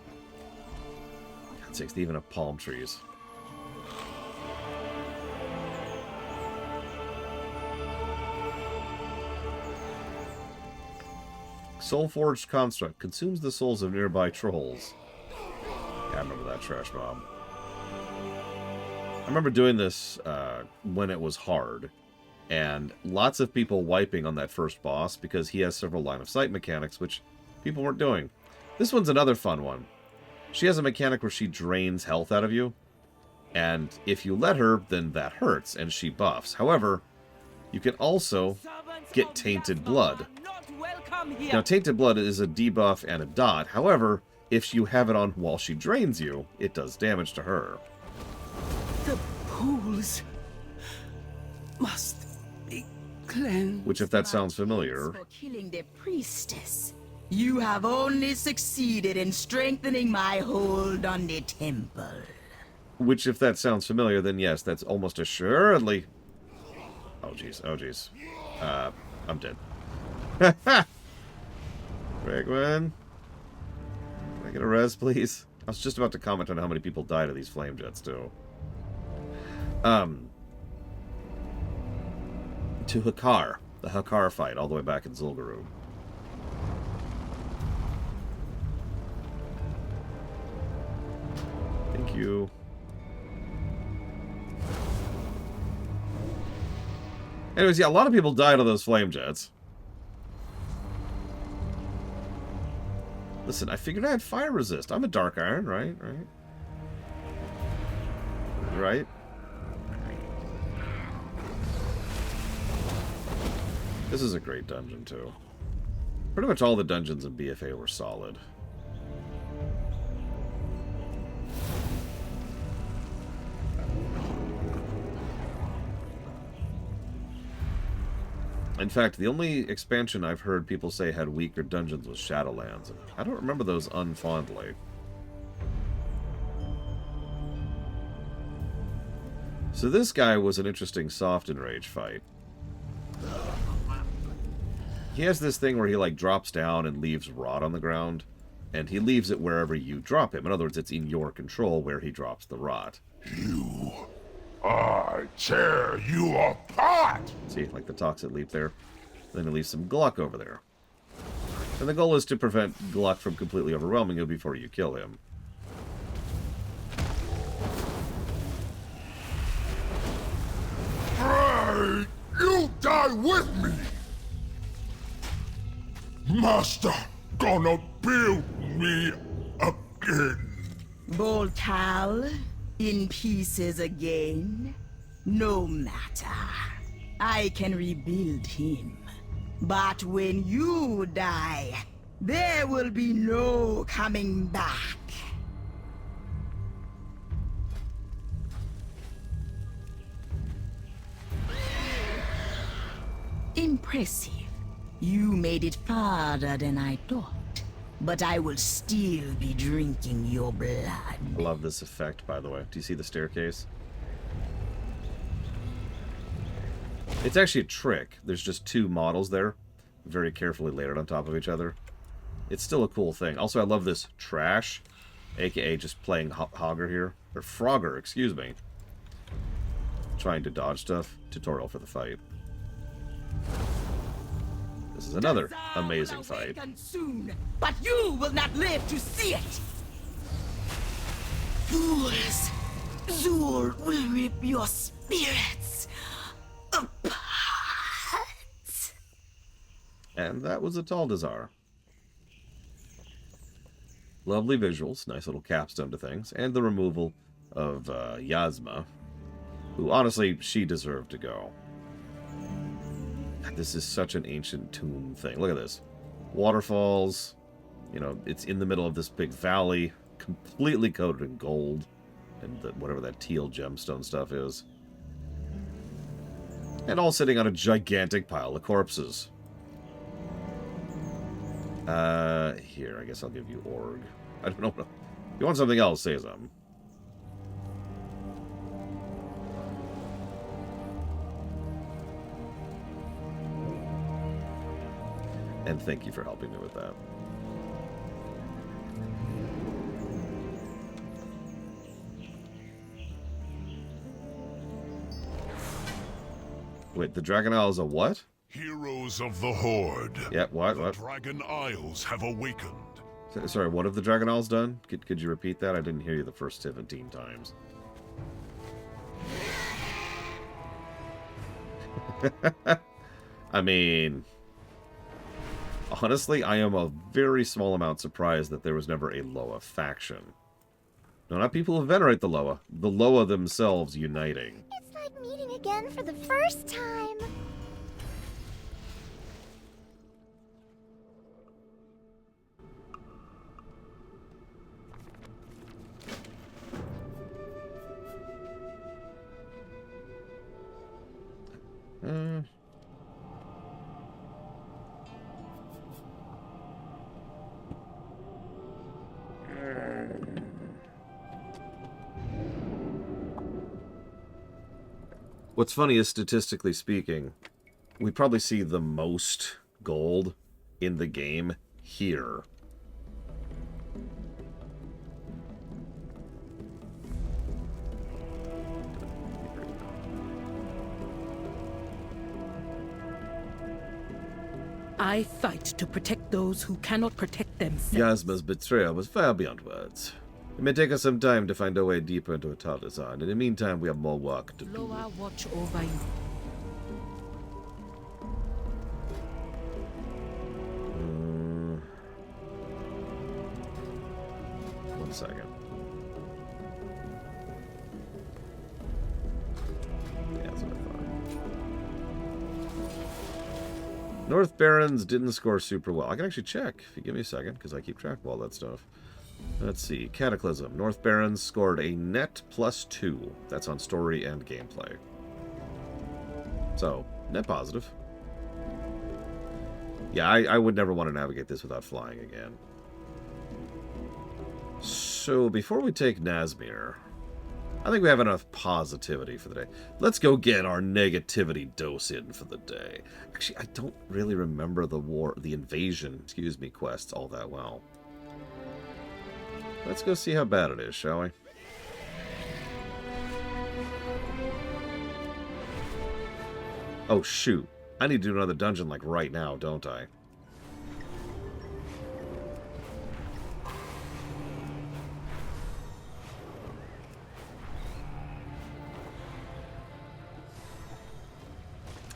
God's sakes, they even have palm trees. Soul-forged construct consumes the souls of nearby trolls. Yeah, I remember that trash mob. I remember doing this when it was hard, and lots of people wiping on that first boss because he has several line-of-sight mechanics, which people weren't doing. This one's another fun one. She has a mechanic where she drains health out of you, and if you let her, then that hurts, and she buffs. However, you can also get Tainted Blood. Now, Tainted Blood is a debuff and a dot. However, if you have it on while she drains you, it does damage to her. The pools must be cleansed. Which, if that sounds familiar... For killing the priestess, you have only succeeded in strengthening my hold on the temple. Which, if that sounds familiar, then yes, that's almost assuredly... Oh, jeez. Oh, jeez. I'm dead. Ragman? Can I get a res, please? I was just about to comment on how many people died of these flame jets, too. To Hakar. The Hakar fight, all the way back in Zul'Gurub. Thank you. Anyways, yeah, a lot of people died of those flame jets. Listen, I figured I had fire resist. I'm a Dark Iron, right? Right? This is a great dungeon, too. Pretty much all the dungeons in BFA were solid. In fact, the only expansion I've heard people say had weaker dungeons was Shadowlands. And I don't remember those unfondly. So this guy was an interesting soft enrage fight. He has this thing where he, like, drops down and leaves rot on the ground. And he leaves it wherever you drop him. In other words, it's in your control where he drops the rot. I tear you apart! See, like the Toxic Leap there. Then he leaves some Gluck over there. And the goal is to prevent Gluck from completely overwhelming you before you kill him. Hey, you die with me! Master, gonna build me again. Boltal, in pieces again? No matter. I can rebuild him. But when you die, there will be no coming back. Impressive. You made it farther than I thought. But I will still be drinking your blood. I love this effect, by the way. Do you see the staircase? It's actually a trick. There's just two models there, very carefully layered on top of each other. It's still a cool thing. Also, I love this trash, aka just playing Hogger here. Or Frogger, excuse me. Trying to dodge stuff. Tutorial for the fight. This is another amazing fight. Soon, but you will not live to see it! Fools! Zul will rip your spirits apart! And that was a Zuldazar. Lovely visuals, nice little capstone to things, and the removal of Yasma, who honestly, she deserved to go. This is such an ancient tomb thing. Look at this. Waterfalls. You know, it's in the middle of this big valley, completely coated in gold, and whatever that teal gemstone stuff is. And all sitting on a gigantic pile of corpses. Here, I guess I'll give you Org. I don't know. If you want something else, say something. And thank you for helping me with that. Wait, the Dragon Isle is a what? Heroes of the Horde. Yeah, what? The Dragon Isles have awakened. Sorry, what have the Dragon Isles done? Could you repeat that? I didn't hear you the first 17 times. I mean, honestly, I am a very small amount surprised that there was never a Loa faction. No, not people who venerate the Loa. The Loa themselves uniting. It's like meeting again for the first time. What's funny is, statistically speaking, we probably see the most gold in the game here. I fight to protect those who cannot protect themselves. Yasma's betrayal was far beyond words. It may take us some time to find our way deeper into Zuldazar, and in the meantime we have more work to do. Loa watch over you. One second. Yeah, that's what I thought. North Barons didn't score super well. I can actually check if you give me a second, because I keep track of all that stuff. Let's see. Cataclysm. North Barons scored a net +2. That's on story and gameplay. So, net positive. Yeah, I would never want to navigate this without flying again. So, before we take Nazmir, I think we have enough positivity for the day. Let's go get our negativity dose in for the day. Actually, I don't really remember the invasion, quests all that well. Let's go see how bad it is, shall we? Oh, shoot. I need to do another dungeon, like, right now, don't I?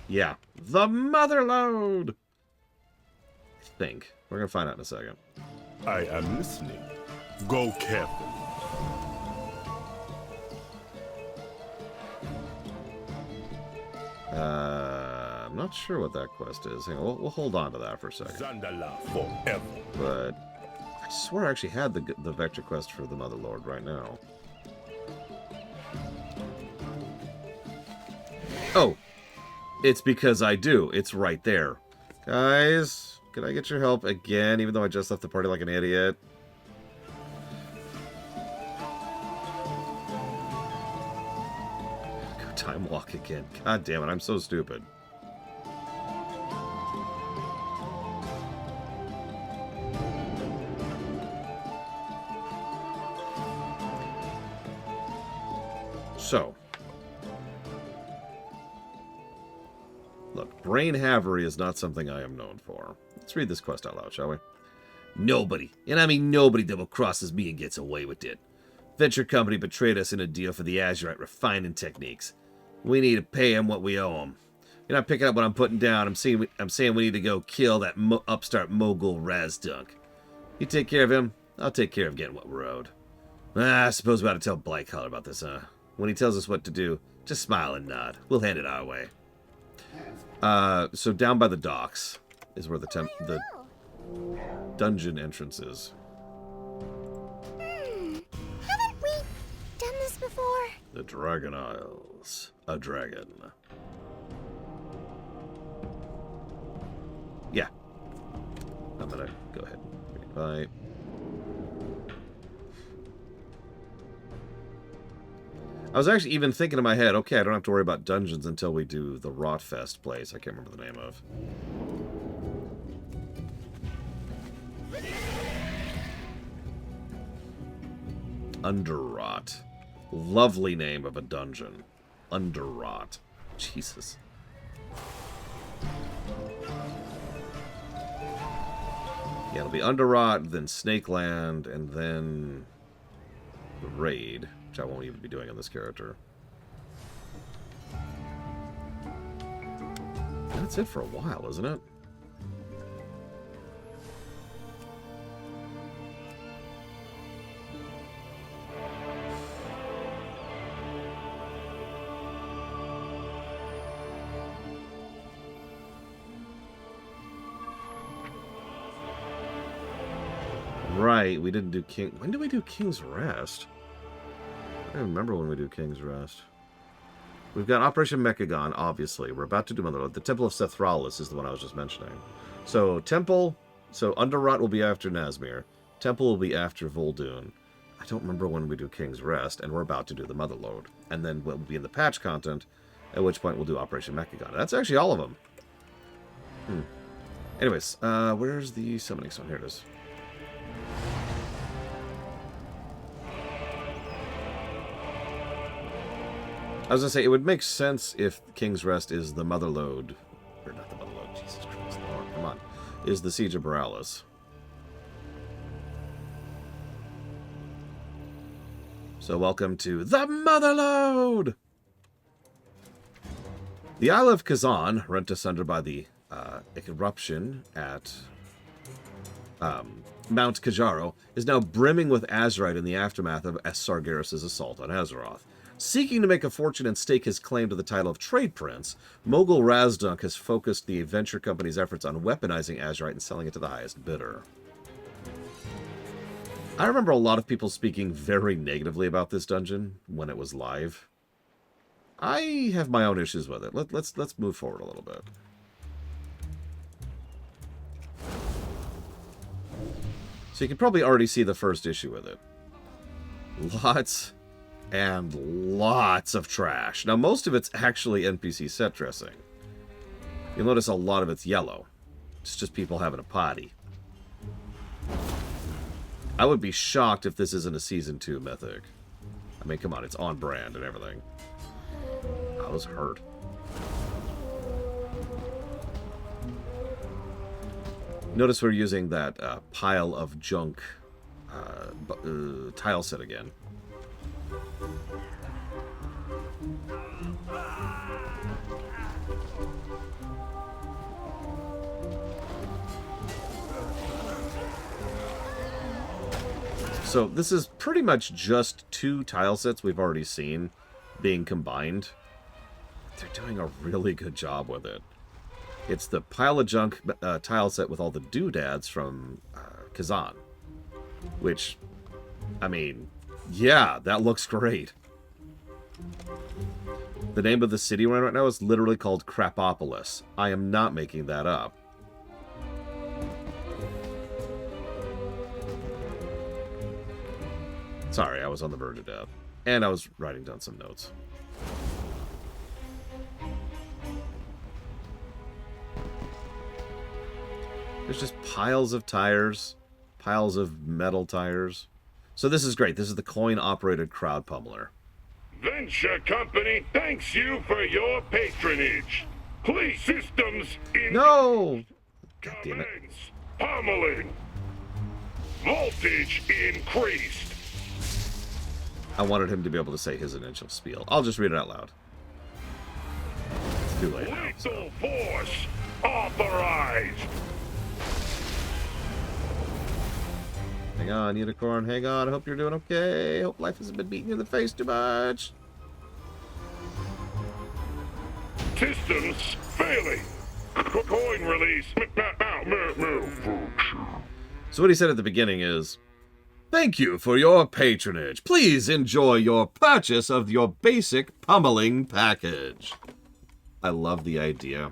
Yeah. The Motherlode! I think. We're gonna find out in a second. I am listening. Go careful. I'm not sure what that quest is. Hang on, we'll hold on to that for a second. Zandala forever. But I swear I actually had the vector quest for the Motherlord right now. Oh! It's because I do. It's right there. Guys, can I get your help again, even though I just left the party like an idiot? Go time walk again. God damn it, I'm so stupid. So, look, brain havery is not something I am known for. Let's read this quest out loud, shall we? Nobody, and I mean nobody, double crosses me and gets away with it. Venture company betrayed us in a deal for the Azurite refining techniques. We need to pay him what we owe him. You're not picking up what I'm putting down. I'm saying we need to go kill that upstart mogul Razdunk. You take care of him, I'll take care of getting what we're owed. I suppose we ought to tell Blightcaller about this, huh? When he tells us what to do, just smile and nod. We'll hand it our way. So down by the docks is where the dungeon entrance is. Haven't we done this before? The Dragon Isles. A dragon. Yeah. I'm gonna go ahead and read by. I was actually even thinking in my head, okay, I don't have to worry about dungeons until we do the Rotfest place. I can't remember the name of. Underrot. Lovely name of a dungeon. Underrot. Jesus. Yeah, it'll be Underrot, then Snakeland, and then the Raid, which I won't even be doing on this character. That's it for a while, isn't it? Right, we didn't do King... When did we do King's Rest? I don't remember when we do King's Rest. We've got Operation Mechagon, obviously. We're about to do another one. The Temple of Sethralis is the one I was just mentioning. So, Temple... So, Underrot will be after Nazmir. Temple will be after Vol'dun. I don't remember when we do King's Rest, and we're about to do the Motherlode. And then we'll be in the patch content, at which point we'll do Operation Mechagon. That's actually all of them. Anyways, where's the summoning stone? Here it is. I was going to say, it would make sense if King's Rest is the Motherlode. Or not the Motherlode, Jesus Christ, Lord, come on. Is the Siege of Borealis. So welcome to the Motherlode! The Isle of Kazan, rent asunder by the eruption at Mount Kajaro, is now brimming with Azerite in the aftermath of Sargeras' assault on Azeroth. Seeking to make a fortune and stake his claim to the title of Trade Prince, Mogul Razdunk has focused the venture company's efforts on weaponizing Azerite and selling it to the highest bidder. I remember a lot of people speaking very negatively about this dungeon when it was live. I have my own issues with it. Let's move forward a little bit. So you can probably already see the first issue with it. Lots and lots of trash. Now, most of it's actually NPC set dressing. You'll notice a lot of it's yellow. It's just people having a party. I would be shocked if this isn't a Season 2 mythic. I mean, come on, it's on brand and everything. I was hurt. Notice we're using that pile of junk tile set again. So this is pretty much just 2 tile sets we've already seen being combined. They're doing a really good job with it. It's the pile of junk tile set with all the doodads from Kazan. Which, I mean, yeah, that looks great. The name of the city we're in right now is literally called Crapopolis. I am not making that up. Sorry, I was on the verge of death. And I was writing down some notes. There's just piles of tires. Piles of metal tires. So this is great. This is the coin-operated crowd pummeler. Venture Company thanks you for your patronage. Police systems in... No! God damn it. Pummeling. Voltage increased. I wanted him to be able to say his initial spiel. I'll just read it out loud. It's too late now. Lethal force authorized. Hang on, Unicorn. Hang on. I hope you're doing okay. I hope life hasn't been beating you in the face too much. Systems failing. Coin release. So what he said at the beginning is, thank you for your patronage. Please enjoy your purchase of your basic pummeling package. I love the idea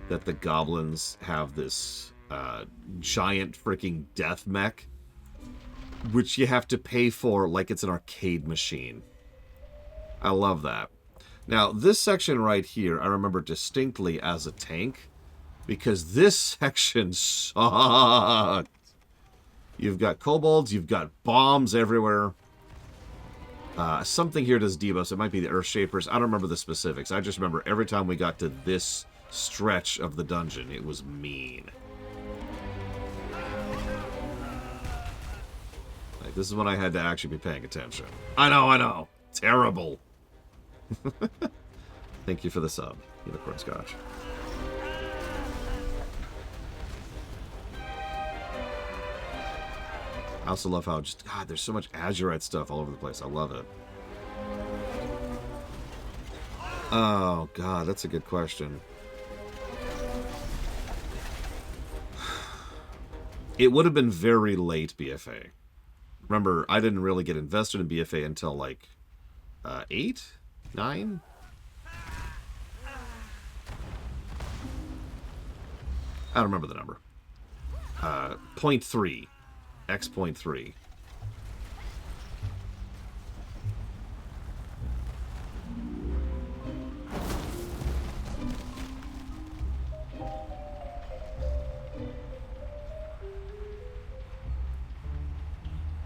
that the goblins have this giant freaking death mech, which you have to pay for like it's an arcade machine. I love that. Now, this section right here, I remember distinctly as a tank, because this section sucks. You've got kobolds, you've got bombs everywhere. Something here does debuffs. It might be the Earthshapers. I don't remember the specifics. I just remember every time we got to this stretch of the dungeon, it was mean. This is when I had to actually be paying attention. I know. Terrible. Thank you for the sub, Unicorn Scotch. I also love how just, God, there's so much Azurite stuff all over the place. I love it. Oh, God, that's a good question. It would have been very late BFA. Remember, I didn't really get invested in BFA until, like, 8? 9? I don't remember the number. 0.3. X.3.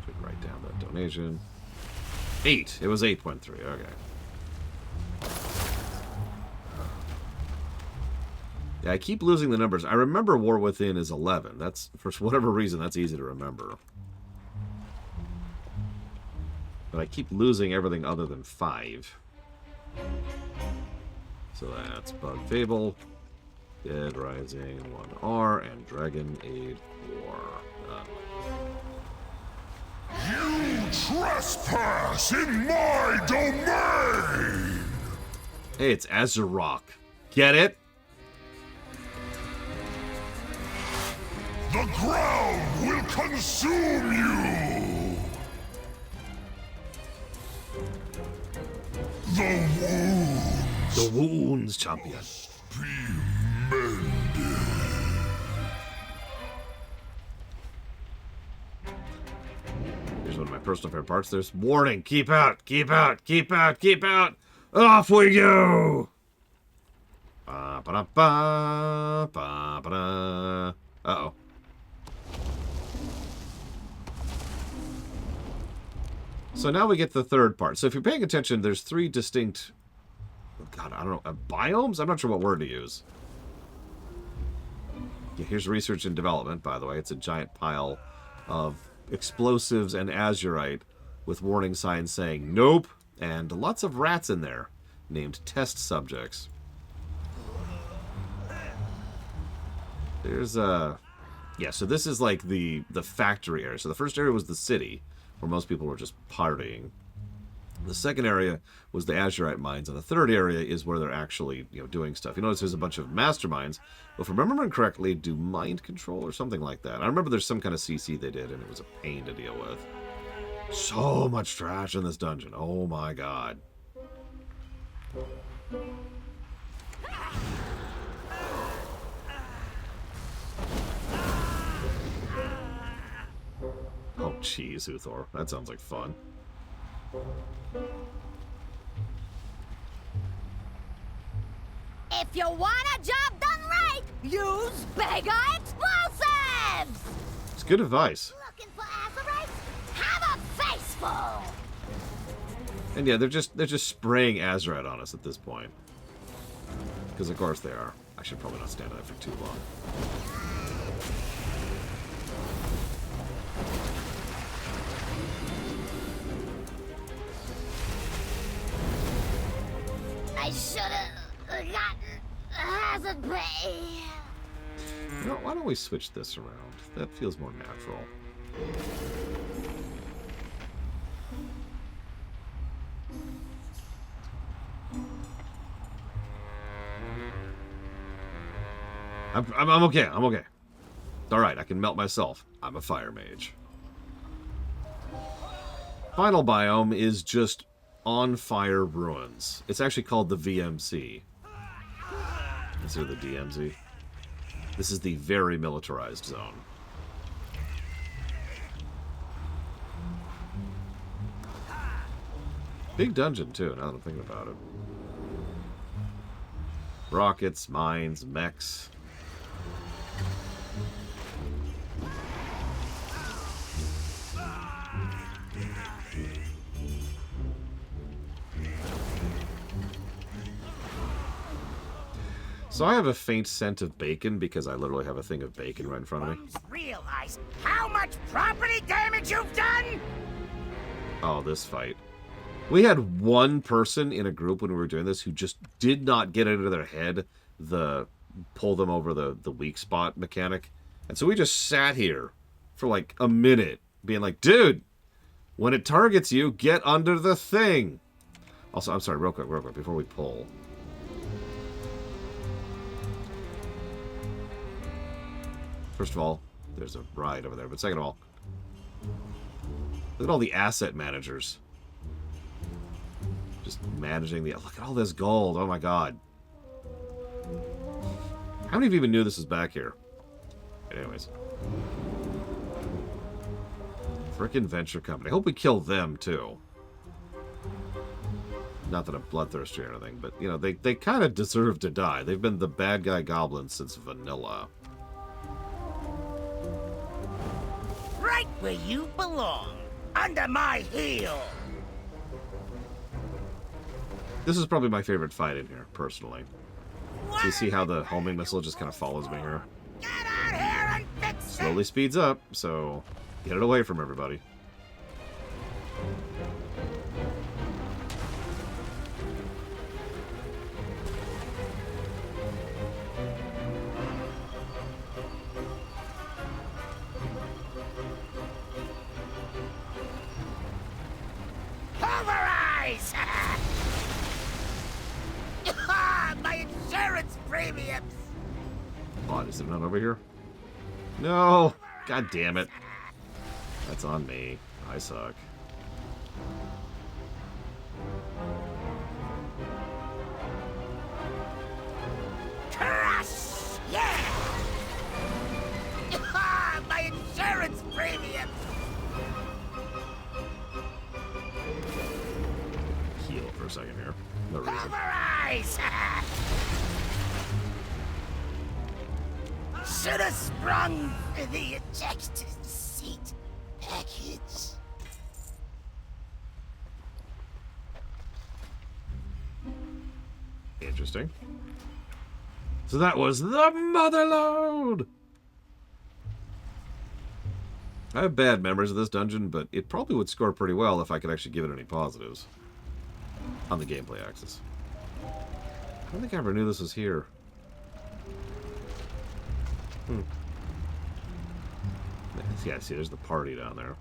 Should write down that donation. 8. It was 8.3. Okay. Yeah, I keep losing the numbers. I remember War Within is 11. That's, for whatever reason, that's easy to remember. But I keep losing everything other than 5. So that's Bug Fable, Dead Rising 1R, and Dragon Age 4. You trespass in my domain! Hey, it's Azurok. Get it? The ground will consume you! The wounds, champion. Be mended. Here's one of my personal favorite parts. There's warning. Keep out. Keep out. Keep out. Keep out. Off we go. Ba-ba-da-ba. Ba-ba-da. Uh-oh. So now we get the third part. So if you're paying attention, there's 3 distinct... Oh God, I don't know. Biomes? I'm not sure what word to use. Yeah, here's research and development, by the way. It's a giant pile of explosives and azurite with warning signs saying nope, and lots of rats in there named test subjects. There's a... Yeah, so this is like the factory area. So the first area was the city, where most people were just partying. The second area was the azurite mines, and the third area is where they're actually, doing stuff. You notice there's a bunch of masterminds. If I'm remembering correctly, do mind control or something like that. I remember there's some kind of CC they did, and it was a pain to deal with. So much trash in this dungeon. Oh my God. Oh, jeez, Uthor. That sounds like fun. If you want a job done right, use bigger explosives! It's good advice. Looking for azurites? Have a face full! And yeah, they're just spraying azurite on us at this point. Because of course they are. I should probably not stand there for too long. I should've gotten hazard pay. You know, why don't we switch this around? That feels more natural. I'm okay. I'm okay. All right, I can melt myself. I'm a fire mage. Final biome is just on fire ruins. It's actually called the VMC. Instead of the DMZ. This is the very militarized zone. Big dungeon, too, now that I'm thinking about it. Rockets, mines, mechs. So I have a faint scent of bacon because I literally have a thing of bacon right in front of me. Realize how much property damage you've done? Oh, this fight. We had one person in a group when we were doing this who just did not get into their head the pull them over the weak spot mechanic. And so we just sat here for like a minute being like, dude, when it targets you, get under the thing. Also, I'm sorry, real quick, before we pull. First of all, there's a ride over there. But second of all, look at all the asset managers. Just managing the... Look at all this gold. Oh my god. How many of you even knew this was back here? Anyways. Frickin' venture company. I hope we kill them, too. Not that I'm bloodthirsty or anything, but, you know, they kind of deserve to die. They've been the bad guy goblins since vanilla. Right where you belong. Under my heel. This is probably my favorite fight in here, personally. So you see how the homing missile just kind of follows me here? Get out here and fix it! Slowly speeds up, so get it away from everybody. Pulverize! My insurance premiums! Oh, is it not over here? No! God damn it. That's on me. I suck. Crush! Yeah! My insurance premiums! Heal for a second here. No reason. Pulverize! Should have sprung the ejected seat package. Interesting. So that was the Motherlode! I have bad memories of this dungeon, but it probably would score pretty well if I could actually give it any positives. On the gameplay axis. I don't think I ever knew this was here. Yeah, see, there's the party down there.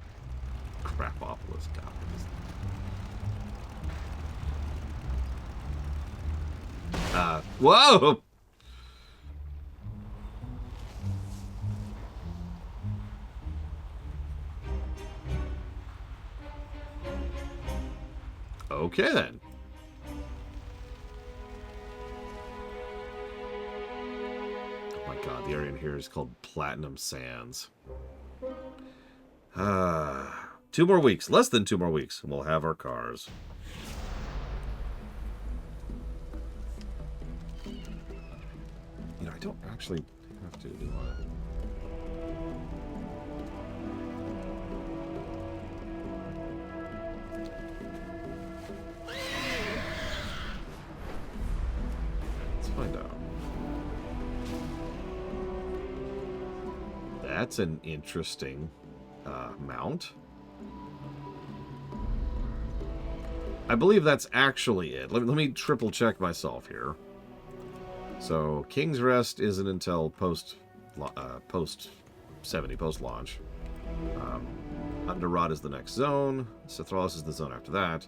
Crapopolis goblins. Whoa! Okay, then. Oh my god, the area in here is called Platinum Sands. 2 more weeks. Less than 2 more weeks. And we'll have our cars. You know, I don't actually have to do it. Let's find out. That's an interesting mount. I believe that's actually it. Let me triple check myself here. So King's Rest isn't until post 70, post launch. Underrot is the next zone. Cithralis is the zone after that.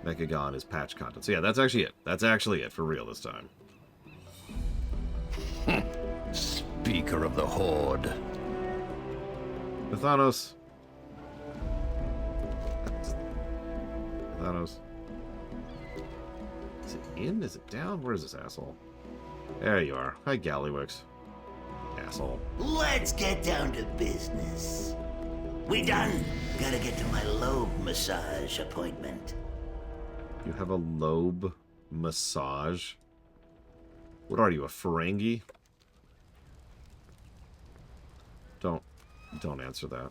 Mechagon is patch content. So yeah, that's actually it. That's actually it for real this time. Speaker of the Horde. Thanos. Thanos. Is it in? Is it down? Where is this asshole? There you are. Hi, Gallywix. Asshole. Let's get down to business. We done? Gotta get to my lobe massage appointment. You have a lobe massage? What are you, a Ferengi? Don't answer that.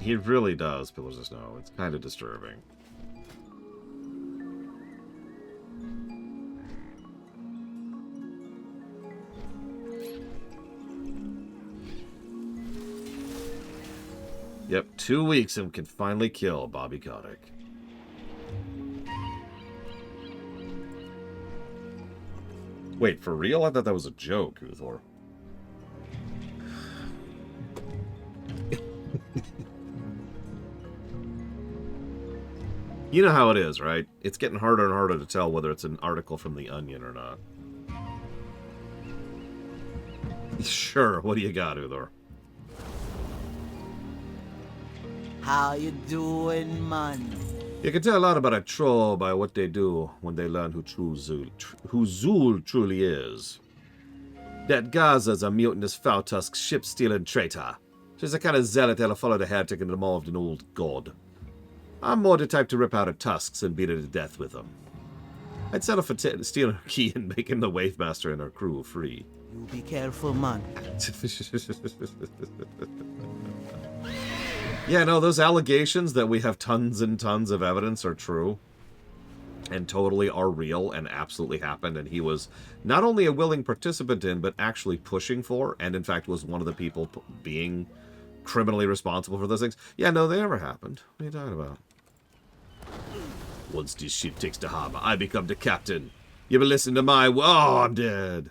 He really does, Pillars of Snow. It's kind of disturbing. Yep, 2 weeks and can finally kill Bobby Kotick. Wait, for real? I thought that was a joke, Uthor. You know how it is, right? It's getting harder and harder to tell whether it's an article from The Onion or not. Sure, what do you got, Uthor? How you doing, man? You can tell a lot about a troll by what they do when they learn who Zul truly is. That Gaza's a mutinous, foul-tusked, ship-stealing traitor. She's the kind of zealot that'll follow the heretic in the maw of an old god. I'm more the type to rip out her tusks and beat her to death with them. I'd settle for stealing her key and making the Wavemaster and her crew free. You be careful, man. Yeah, no, those allegations that we have tons and tons of evidence are true. And totally are real and absolutely happened. And he was not only a willing participant in, but actually pushing for, and in fact was one of the people being criminally responsible for those things. Yeah, no, they never happened. What are you talking about? Once this ship takes the harbor, I become the captain. You been listening to my... Oh, I'm dead.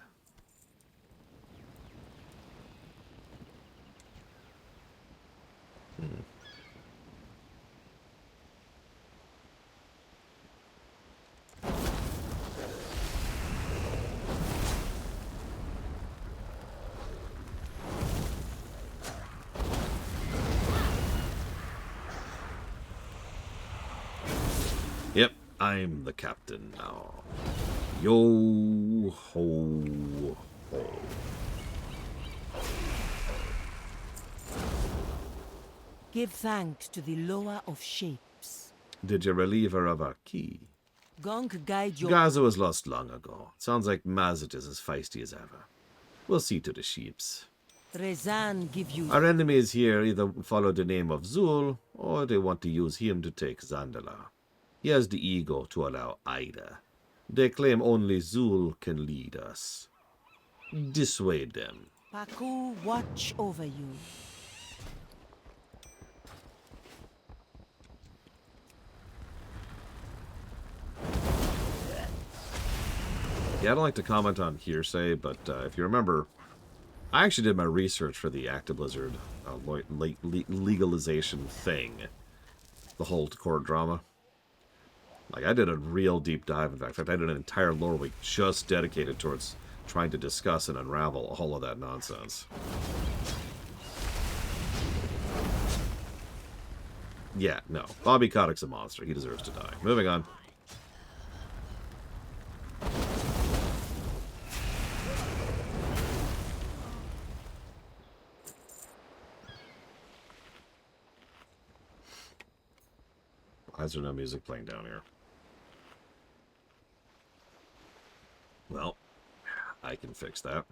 Yep, I'm the captain now. Yo ho ho. Give thanks to the lower of shapes. Did you relieve her of her key? Gonk guide your... Gaza was lost long ago. Sounds like Mazet is as feisty as ever. We'll see to the sheeps. Rezan give you... Our enemies here either follow the name of Zul, or they want to use him to take Zandalar. He has the ego to allow either. They claim only Zul can lead us. Dissuade them. Paku watch over you. Yeah, I don't like to comment on hearsay, but if you remember, I actually did my research for the Actiblizzard legalization thing. The whole court drama. Like, I did a real deep dive. In fact, I did an entire lore week just dedicated towards trying to discuss and unravel all of that nonsense. Yeah, no. Bobby Kotick's a monster. He deserves to die. Moving on. Why is there no music playing down here? Well, I can fix that.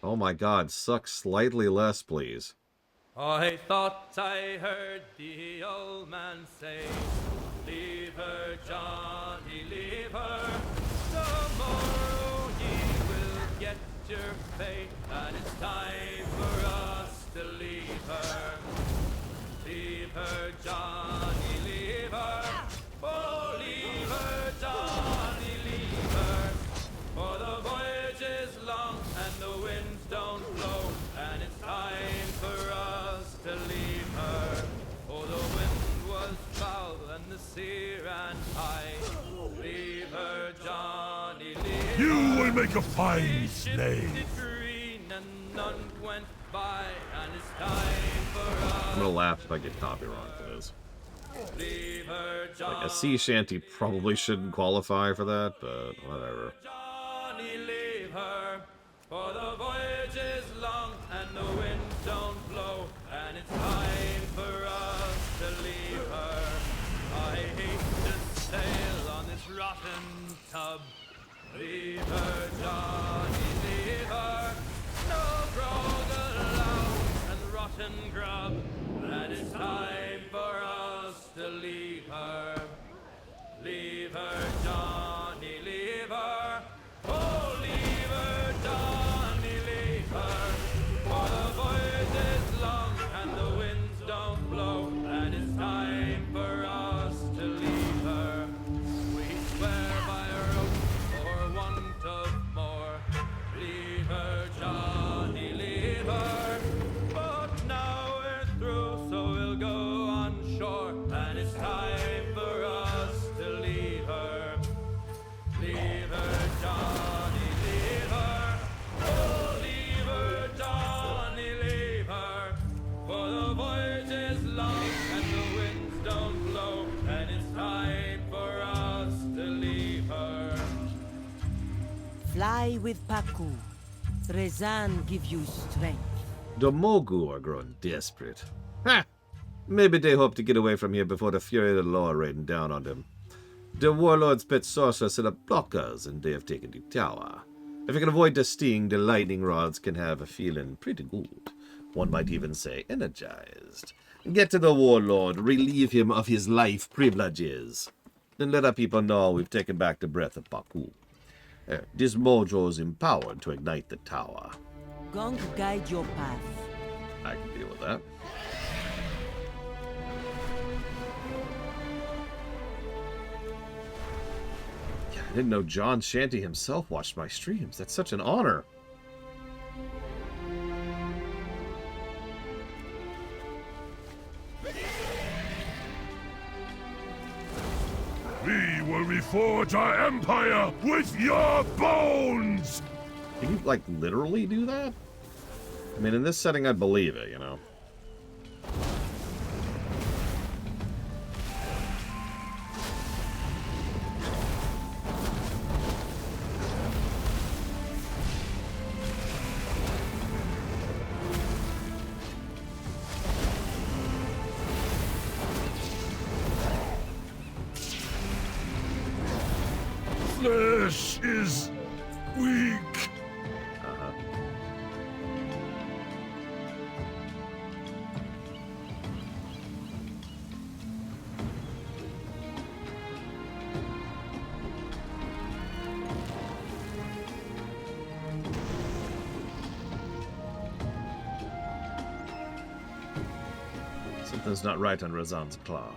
Oh my god, suck slightly less, please. I thought I heard the old man say, leave her, Johnny, leave her. Tomorrow ye will get your fate, and it's time for us to leave her. Leave her, Johnny, leave her. Oh, leave her, Johnny, leave her. For the voyage is long and the winds don't blow, and it's time for us to leave her. For the wind was foul and the sea ran high. Leave her, Johnny, leave You her. will make a fine Shifted slave. green and none went by, and it's time for us. I'm gonna laugh if I get copyright for this. Leave her, Like, a sea shanty probably shouldn't qualify for that, but whatever. Johnny, leave her. For the voyage is it's time for us to leave her. I hate to sail on this rotten tub. Leave her, Johnny, leave her. No grog allowed and rotten grub. And it's time for us to leave her. Leave her, Johnny, leave her. Oh, leave her, Johnny, leave her. For the voyage is long and the winds don't blow. And it's time for us to leave her. We swear by our oath for want of more. Leave her, Johnny, leave her. But now we're through, so we'll go on shore. And it's time for us to leave her. Leave her, Johnny, leave her. Oh, leave her, Johnny, leave her. For the voyage is long and the winds don't blow. And it's time for us to leave her. Fly with Paku. Rezan give you strength. The Mogu are growing desperate. Ha! Maybe they hope to get away from here before the fury of the law are raining down on them. The warlord's pet sorcerer set up blockers, and they have taken the tower. If you can avoid the sting, the lightning rods can have a feeling pretty good. One might even say energized. Get to the warlord, relieve him of his life privileges. Then let our people know we've taken back the breath of Baku. This mojo is empowered to ignite the tower. Gong guide your path. I can deal with that. I didn't know John Shanty himself watched my streams. That's such an honor. We will reforge our empire with your bones! Can you, like, literally do that? I mean, in this setting, I'd believe it, you know? Flesh is weak. Something's not right on Razan's claw.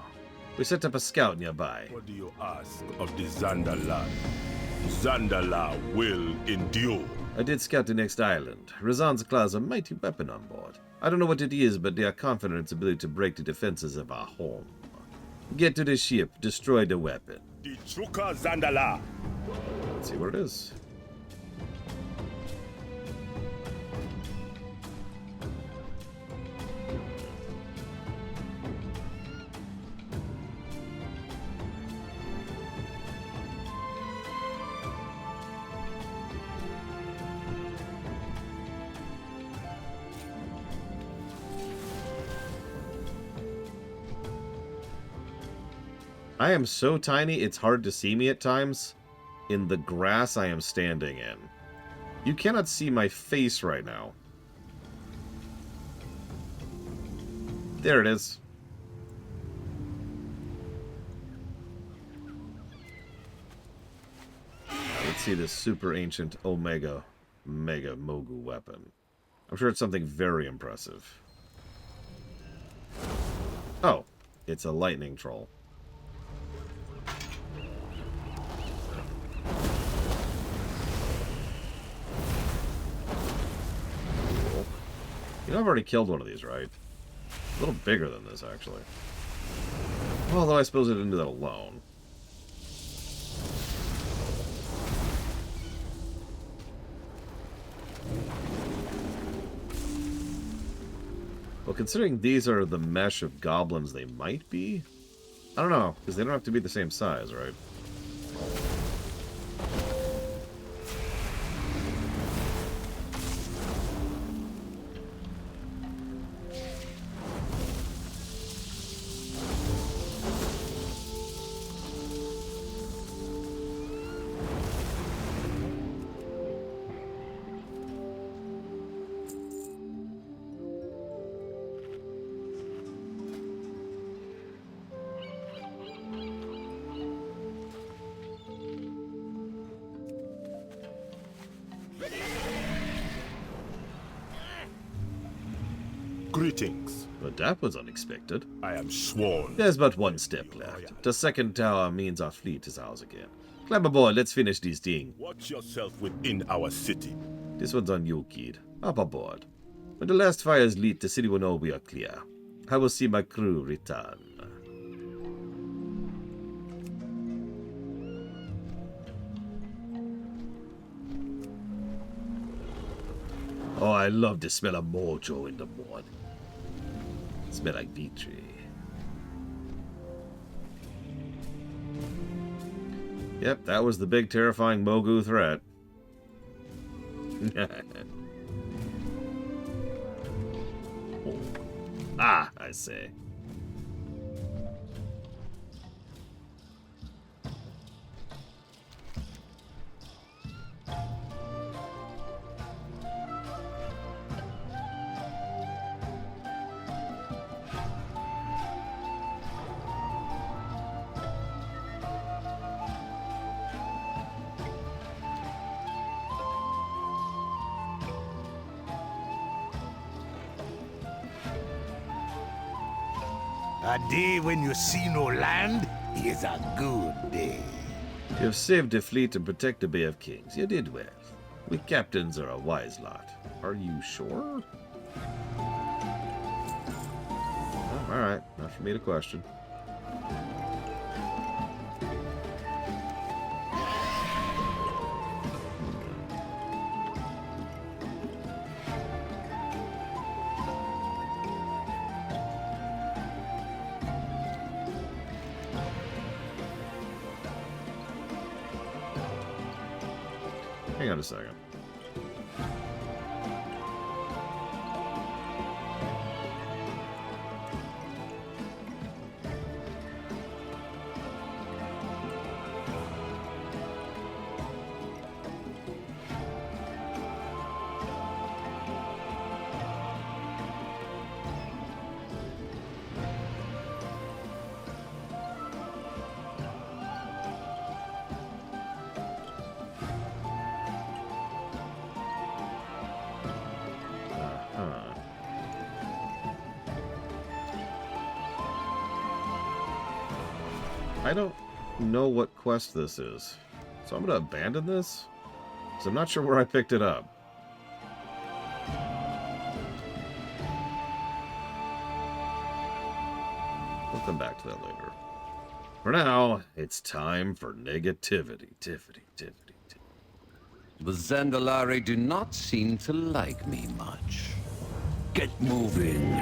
We set up a scout nearby. What do you ask of the Zandala? Zandala will endure. I did scout the next island. Razan's claw is a mighty weapon on board. I don't know what it is, but they are confident in its ability to break the defenses of our home. Get to the ship, destroy the weapon. The Chuka Zandala. Let's see where it is. I am so tiny, it's hard to see me at times. In the grass I am standing in. You cannot see my face right now. There it is. Let's see this super ancient Mega Mogu weapon. I'm sure it's something very impressive. Oh, it's a lightning troll. You know, I've already killed one of these, right? A little bigger than this, actually. Although I suppose I didn't do that alone. Well, considering these are the mesh of goblins they might be, I don't know, because they don't have to be the same size, right? Greetings. But that was unexpected. I am sworn. There's but one step left. The second tower means our fleet is ours again. Climb aboard, let's finish this thing. Watch yourself within our city. This one's on you, kid. Up aboard. When the last fire is lit, the city will know we are clear. I will see my crew return. Oh, I love the smell of mojo in the morning. Smell like victory. Yep, that was the big terrifying Mogu threat. Oh. Ah, I say. A day when you see no land is a good day. You have saved the fleet and protect the Bay of Kings. You did well. We captains are a wise lot. Are you sure? Oh, alright, not for me to question. Hang on a second. I don't know what quest this is, so I'm going to abandon this, because I'm not sure where I picked it up. We'll come back to that later. For now, it's time for negativity. The Zandalari do not seem to like me much. Get moving.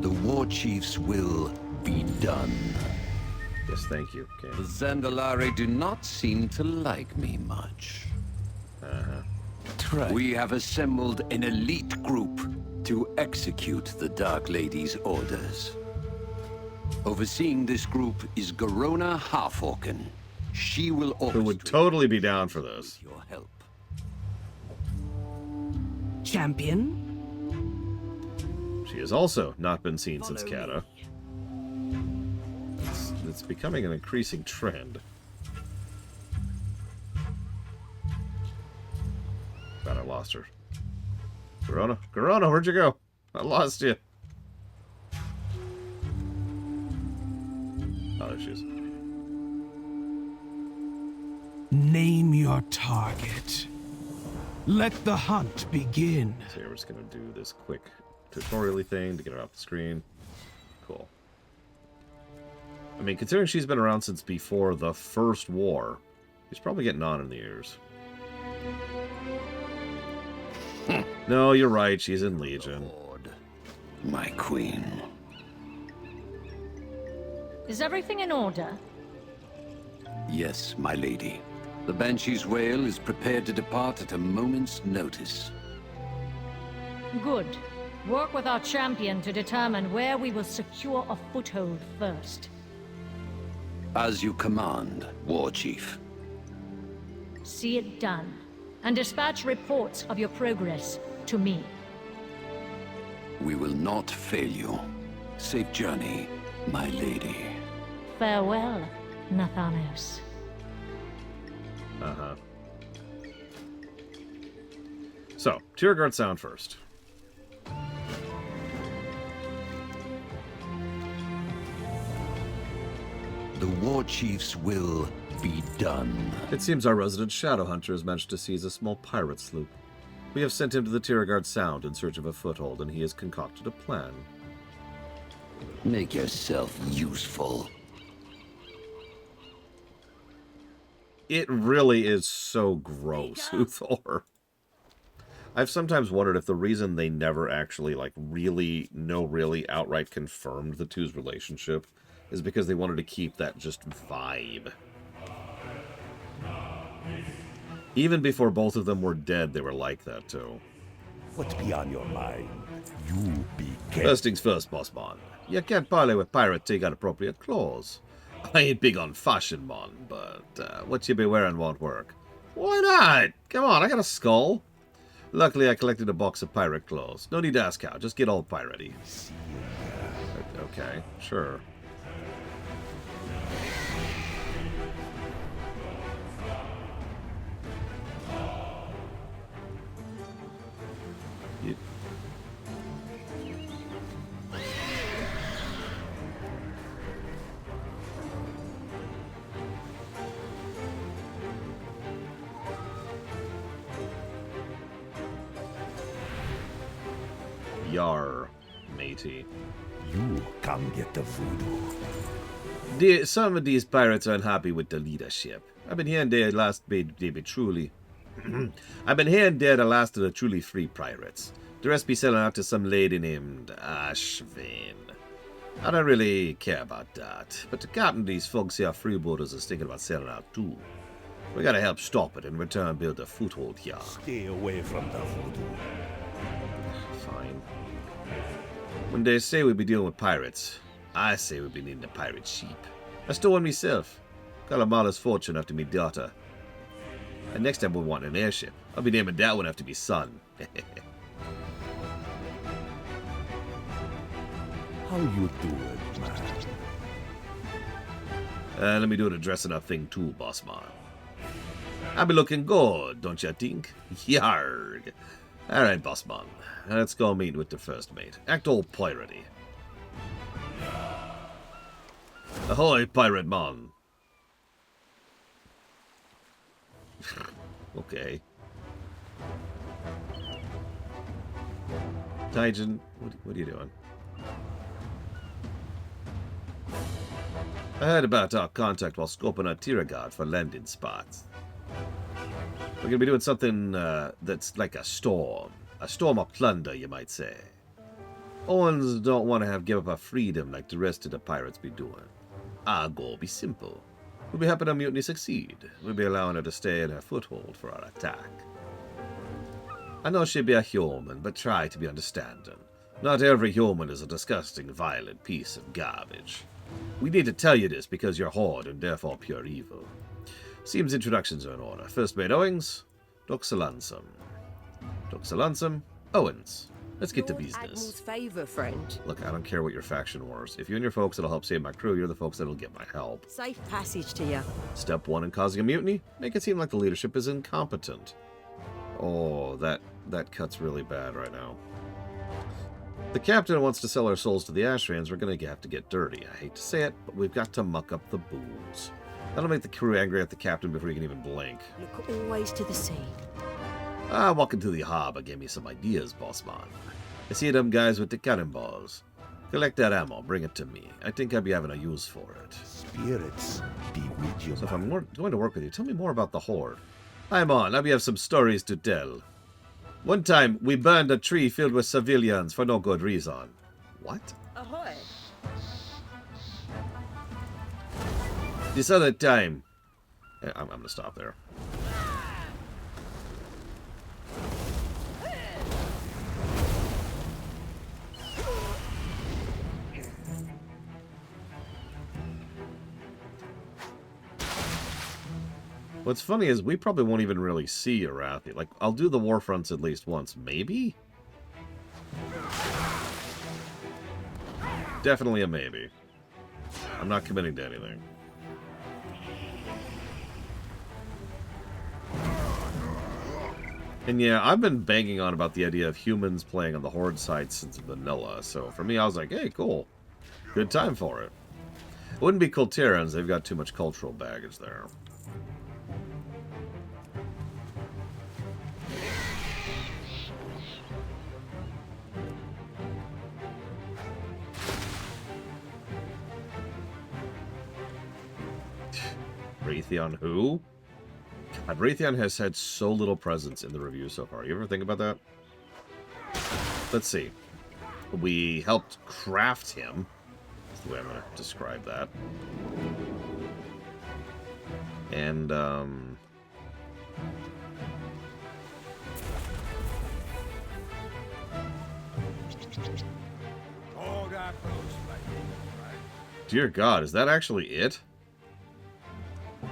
The war chief's will be done. Yes, thank you. Okay. The Zandalari do not seem to like me much. We have assembled an elite group to execute the Dark Lady's orders. Overseeing this group is Garona Halforken. She will orchestrate. Who would totally be down for this. Your help. Champion? She has also not been seen since Kata. It's becoming an increasing trend. Glad I lost her. Garona? Garona, where'd you go? I lost you. Oh, there she is. Name your target. Let the hunt begin. So we're just gonna do this quick tutorial-y thing to get her off the screen. Cool. I mean, considering she's been around since before the first war, she's probably getting on in the years. No, you're right. She's in Legion. Lord, my queen. Is everything in order? Yes, my lady. The Banshee's Whale is prepared to depart at a moment's notice. Good. Work with our champion to determine where we will secure a foothold first. As you command, War Chief. See it done, and dispatch reports of your progress to me. We will not fail you. Safe journey, my lady. Farewell, Nathanos. So, Tierguard Sound first. The war chief's will be done. It seems our resident shadow hunter has managed to seize a small pirate sloop. We have sent him to the Tierguard Sound in search of a foothold, and he has concocted a plan. Make yourself useful. It really is so gross, Uthor. I've sometimes wondered if the reason they never actually, like, really outright confirmed the two's relationship is because they wanted to keep that just vibe. Even before both of them were dead, they were like that, too. What's be on your mind? You be careful. First things first, boss man. You can't parley with pirates till you got appropriate clothes. I ain't big on fashion, man, but what you be wearing won't work. Why not? Come on, I got a skull. Luckily, I collected a box of pirate clothes. No need to ask how, just get all piratey. Okay, sure. Yar, matey. You come get the voodoo. Some of these pirates are unhappy with the leadership. I've been hearing they be truly... I've been hearing they're the last of the truly free pirates. The rest be selling out to some lady named Ashvane. I don't really care about that, but the captain of these folks here freebooters is thinking about selling out too. We gotta help stop it and in return build a foothold here. Stay away from the voodoo. Fine. When they say we be dealing with pirates, I say we be needing a pirate sheep. I stole one myself. Got a modest fortune after me daughter. And next time we'll want an airship. I'll be naming that one after me son. How you doing, man? Let me do the dressing up thing too, boss man. I be looking good, don't you think? Yarg. Alright, boss man. Let's go meet with the first mate. Act all piratey. Ahoy, pirate man. Okay. Taijin, what are you doing? I heard about our contact while scoping out Tierguard for landing spots. We're gonna be doing something that's like a storm of plunder, you might say. Owens don't want to give up our freedom like the rest of the pirates be doing. Our goal be simple. We'll be helping our mutiny succeed. We'll be allowing her to stay in her foothold for our attack. I know she be a human, but try to be understanding. Not every human is a disgusting, violent piece of garbage. We need to tell you this because you're Horde and therefore pure evil. Seems introductions are in order. First mate Owens, Doxalansum. Doxalansum, Owens. Let's get to business. Admiral's favor, friend. Look, I don't care what your faction wars. If you and your folks that'll help save my crew, you're the folks that'll get my help. Safe passage to you. Step 1 in causing a mutiny? Make it seem like the leadership is incompetent. Oh, that cuts really bad right now. The captain wants to sell our souls to the Ashrans. We're going to have to get dirty. I hate to say it, but we've got to muck up the booze. That'll make the crew angry at the captain before he can even blink. Look always to the sea. Walking to the harbor gave me some ideas, boss man. I see them guys with the cannonballs. Collect that ammo, bring it to me. I think I'd be having a use for it. Spirits be with you. So if I'm going to work with you, tell me more about the Horde. I'm on. I have some stories to tell. One time, we burned a tree filled with civilians for no good reason. What? Ahoy! This other time... I'm going to stop there. What's funny is we probably won't even really see Arathi. Like, I'll do the war fronts at least once, maybe? Definitely a maybe. I'm not committing to anything. And yeah, I've been banging on about the idea of humans playing on the Horde side since vanilla, so for me I was like, hey, cool. Good time for it. It wouldn't be Kultirans, they've got too much cultural baggage there. Raytheon who? God, Raytheon has had so little presence in the review so far. You ever think about that? Let's see. We helped craft him. That's the way I'm going to describe that. And, dear God, is that actually it?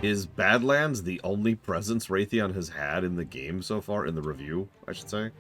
Is Badlands the only presence Raytheon has had in the game so far? In the review, I should say.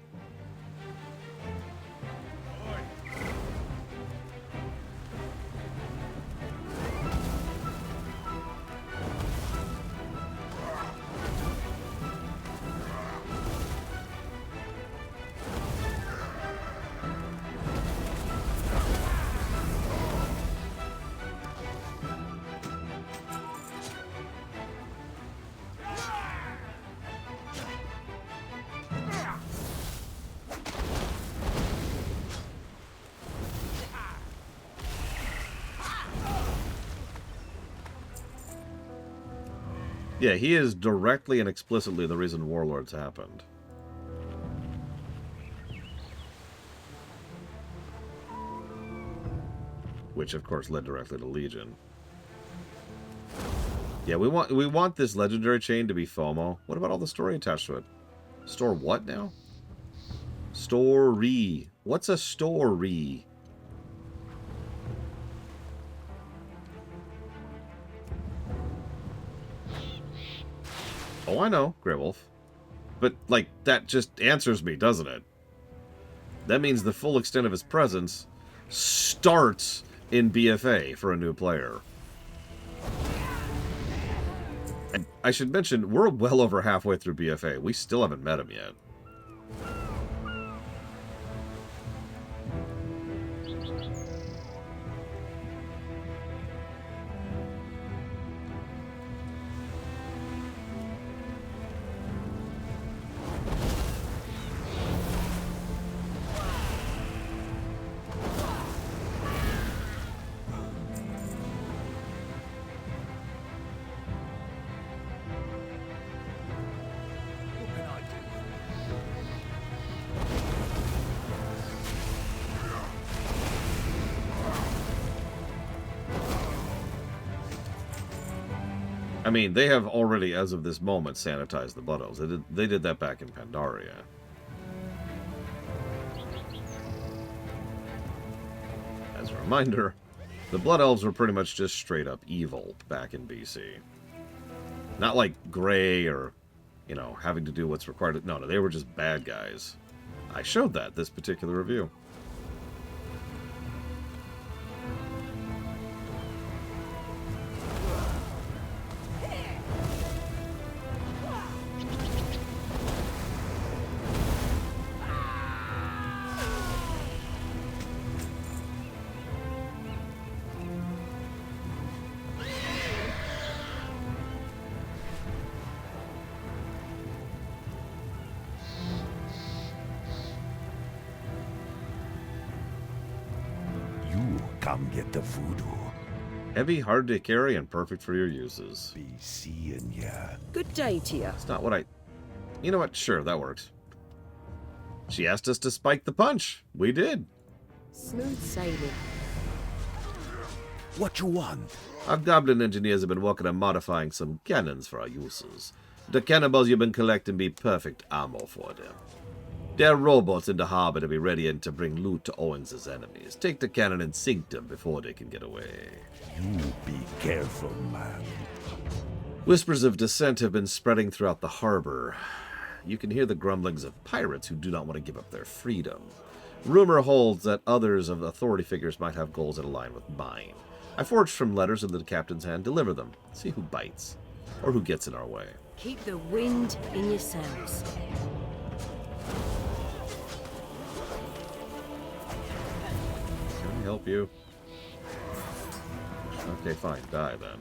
Yeah, he is directly and explicitly the reason Warlords happened. Which, of course, led directly to Legion. Yeah, we want this legendary chain to be FOMO. What about all the story attached to it? Store what now? Story. What's a story? Oh, I know, Grey Wolf. But, like, that just answers me, doesn't it? That means the full extent of his presence starts in BFA for a new player. And I should mention, we're well over halfway through BFA. We still haven't met him yet. I mean, they have already, as of this moment, sanitized the Blood Elves. They did that back in Pandaria. As a reminder, the Blood Elves were pretty much just straight up evil back in BC. Not like gray or, you know, having to do what's required. No, they were just bad guys. I showed that this particular review. Come get the voodoo. Heavy, hard to carry, and perfect for your uses. Be seeing ya. Good day to you. That's not what I... You know what? Sure, that works. She asked us to spike the punch. We did. Smooth sailing. What you want? Our goblin engineers have been working on modifying some cannons for our uses. The cannonballs you've been collecting be perfect ammo for them. There are robots in the harbor to be ready and to bring loot to Owens' enemies. Take the cannon and sink them before they can get away. You be careful, man. Whispers of dissent have been spreading throughout the harbor. You can hear the grumblings of pirates who do not want to give up their freedom. Rumor holds that others of the authority figures might have goals that align with mine. I forged from letters into the captain's hand. Deliver them. See who bites. Or who gets in our way. Keep the wind in your sails. help you? Okay, fine. Die, then.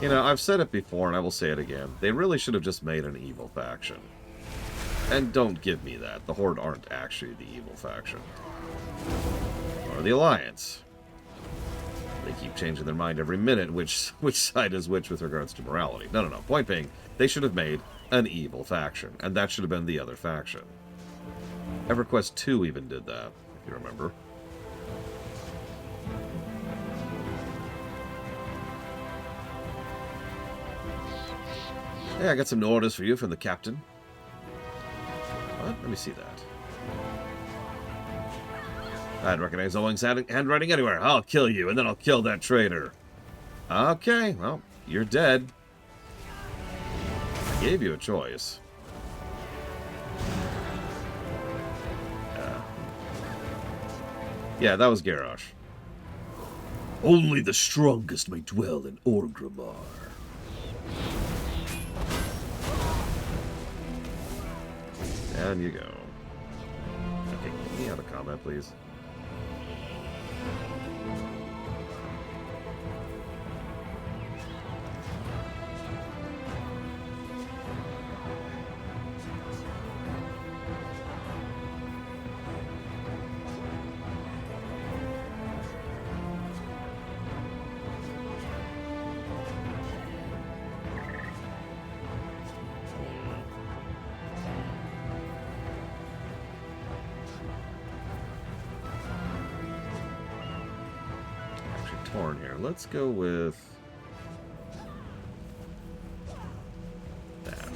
You know, I've said it before, and I will say it again. They really should have just made an evil faction. And don't give me that. The Horde aren't actually the evil faction. Or the Alliance. They keep changing their mind every minute which side is which with regards to morality. No. Point being, they should have made an evil faction. And that should have been the other faction. EverQuest 2 even did that, if you remember. Hey, I got some orders for you from the captain. What? Let me see that. I'd recognize Owen's handwriting anywhere. I'll kill you, and then I'll kill that traitor. Okay, well, you're dead. I gave you a choice. Yeah, that was Garrosh. Only the strongest may dwell in Orgrimmar. Down you go. Okay, get me out of combat, please. Torn here. Let's go with that.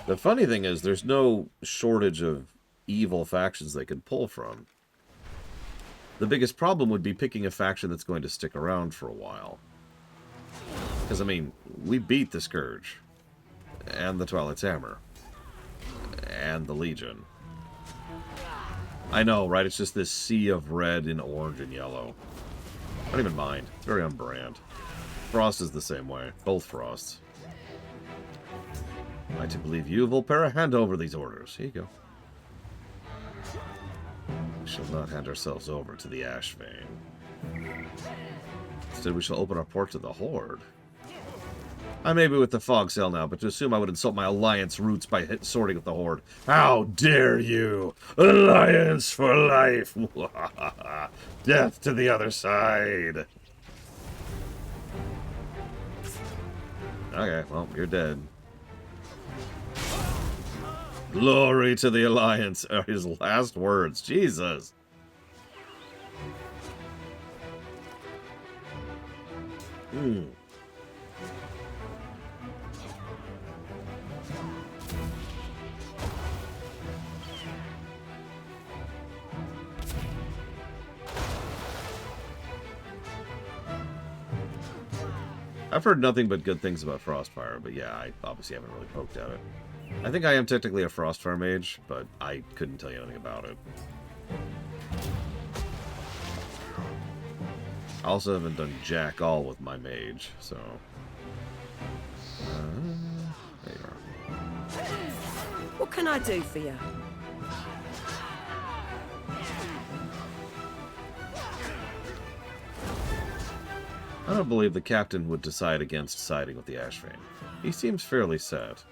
The funny thing is, there's no shortage of evil factions they could pull from. The biggest problem would be picking a faction that's going to stick around for a while. Because, I mean, we beat the Scourge. And the Twilight's Hammer. And the Legion. I know, right? It's just this sea of red and orange and yellow. I don't even mind. It's very on brand. Frost is the same way. Both Frosts. I to believe you, Volpera. Hand over these orders. Here you go. We shall not hand ourselves over to the Ashvane. Instead, we shall open our port to the Horde. I may be with the Fog Cell now, but to assume I would insult my Alliance roots by sorting with the Horde. How dare you! Alliance for life! Death to the other side! Okay, well, you're dead. Glory to the Alliance are his last words. Jesus! I've heard nothing but good things about Frostfire, but yeah, I obviously haven't really poked at it. I think I am technically a Frostfire mage, but I couldn't tell you anything about it. I also haven't done jack all with my mage, so... there you are. What can I do for you? I don't believe the captain would decide against siding with the Ashvane. He seems fairly set.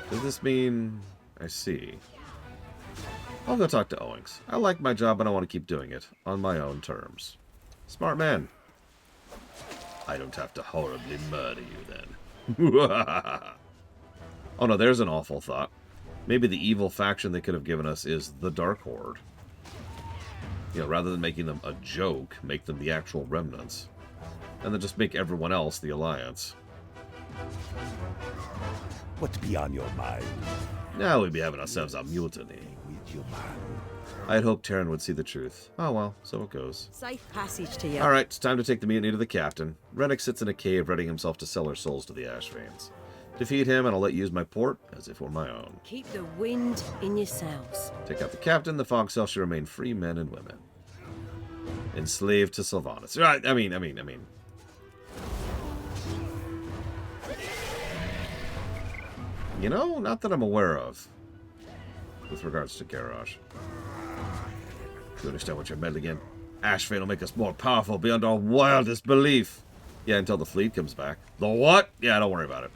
Does this mean... I see. I'll go talk to Owings. I like my job and I want to keep doing it, on my own terms. Smart man. I don't have to horribly murder you then. Oh no, there's an awful thought. Maybe the evil faction they could have given us is the Dark Horde. You know, rather than making them a joke, make them the actual remnants. And then just make everyone else the Alliance. What's beyond your mind? Now we'd be having ourselves a mutiny. I had hoped Terran would see the truth. Oh well, so it goes. Safe passage to you. Alright, it's time to take the mutiny to the captain. Rennick sits in a cave readying himself to sell our souls to the Ashvanes. Defeat him and I'll let you use my port as if we're my own. Keep the wind in your sails. Take out the captain, the fog cell should remain free men and women. Enslaved to Sylvanas. Right, I mean. You know, not that I'm aware of. With regards to Garrosh. Do you understand what you're meddling in? Ashfane will make us more powerful beyond our wildest belief. Yeah, until the fleet comes back. The what? Yeah, don't worry about it.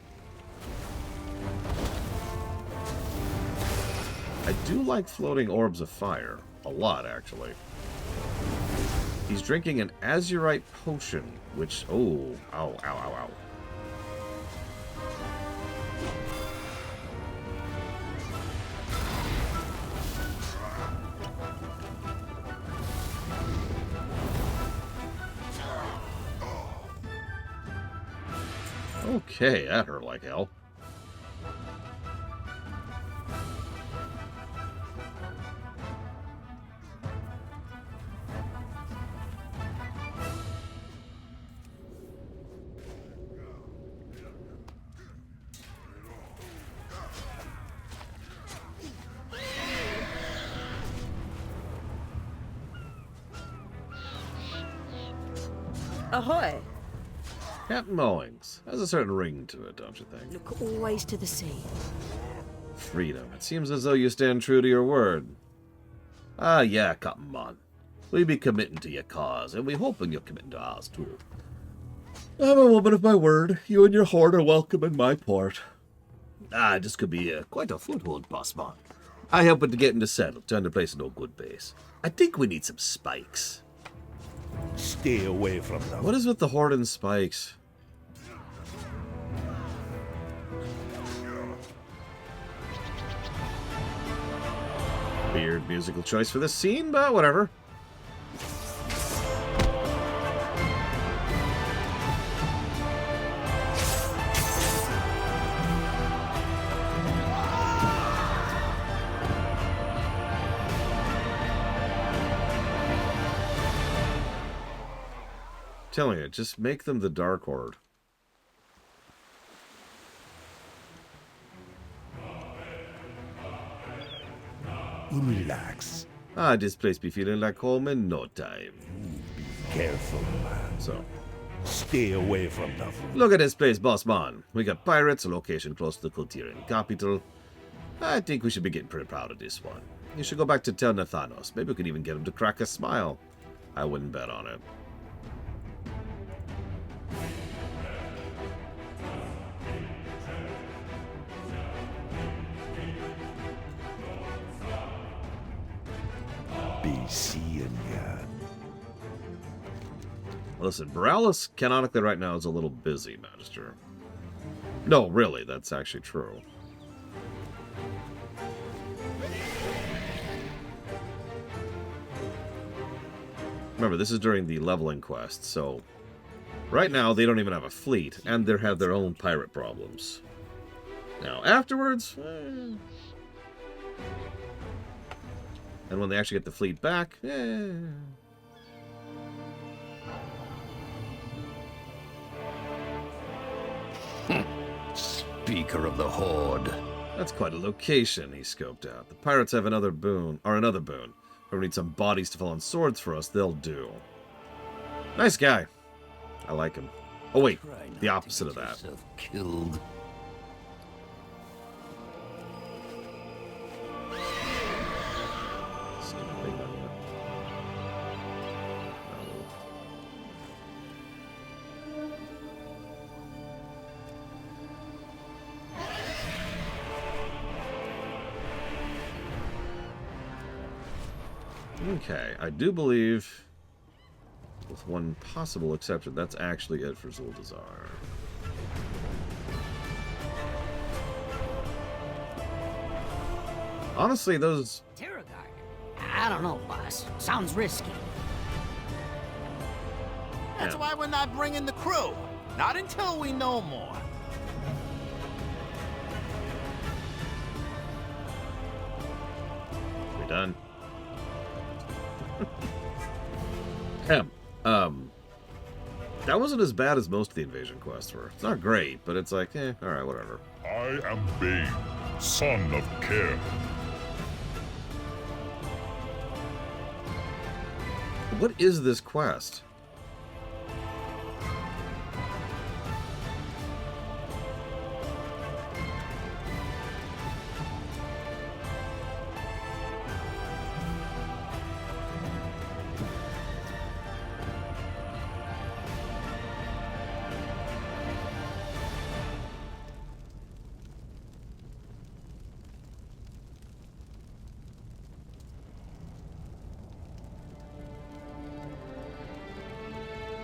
I do like floating orbs of fire. A lot, actually. He's drinking an azurite potion, which... Oh, ow, ow, ow, ow. Okay, that hurt like hell. Ahoy! Captain Mowings has a certain ring to it, don't you think? Look always to the sea. Freedom. It seems as though you stand true to your word. Ah, yeah, Captain Mon. We be committing to your cause, and we hoping you're committing to ours, too. I'm a woman of my word. You and your horde are welcome in my port. Ah, this could be quite a foothold, Boss Mon. I help it to get into settle, turn the place into a good base. I think we need some spikes. Stay away from them. What is with the horde and spikes? Weird musical choice for this scene, but whatever. Telling you, just make them the Dark Horde. Relax. Ah, this place be feeling like home in no time. Be careful, man. So, stay away from them. Look at this place, Boss Man. We got pirates, a location close to the Kultirian capital. I think we should be getting pretty proud of this one. You should go back to tell Nathanos. Maybe we can even get him to crack a smile. I wouldn't bet on it. Be seeing ya. Listen, Borealis canonically right now is a little busy, Magister. No, really, that's actually true. Remember, this is during the leveling quest, so right now they don't even have a fleet, and they have their own pirate problems. Now, afterwards... And when they actually get the fleet back, Speaker of the Horde. That's quite a location he scoped out. The pirates have another boon. If we need some bodies to fall on swords for us, they'll do. Nice guy. I like him. Oh wait, the opposite of that. Killed. Okay, I do believe, with one possible exception, that's actually it for Zuldazar. Honestly, those... Terror Guard? I don't know, boss. Sounds risky. That's why we're not bringing the crew. Not until we know more. We done? That wasn't as bad as most of the invasion quests were. It's not great, but it's like, alright, whatever. I am Bane, son of Care. What is this quest?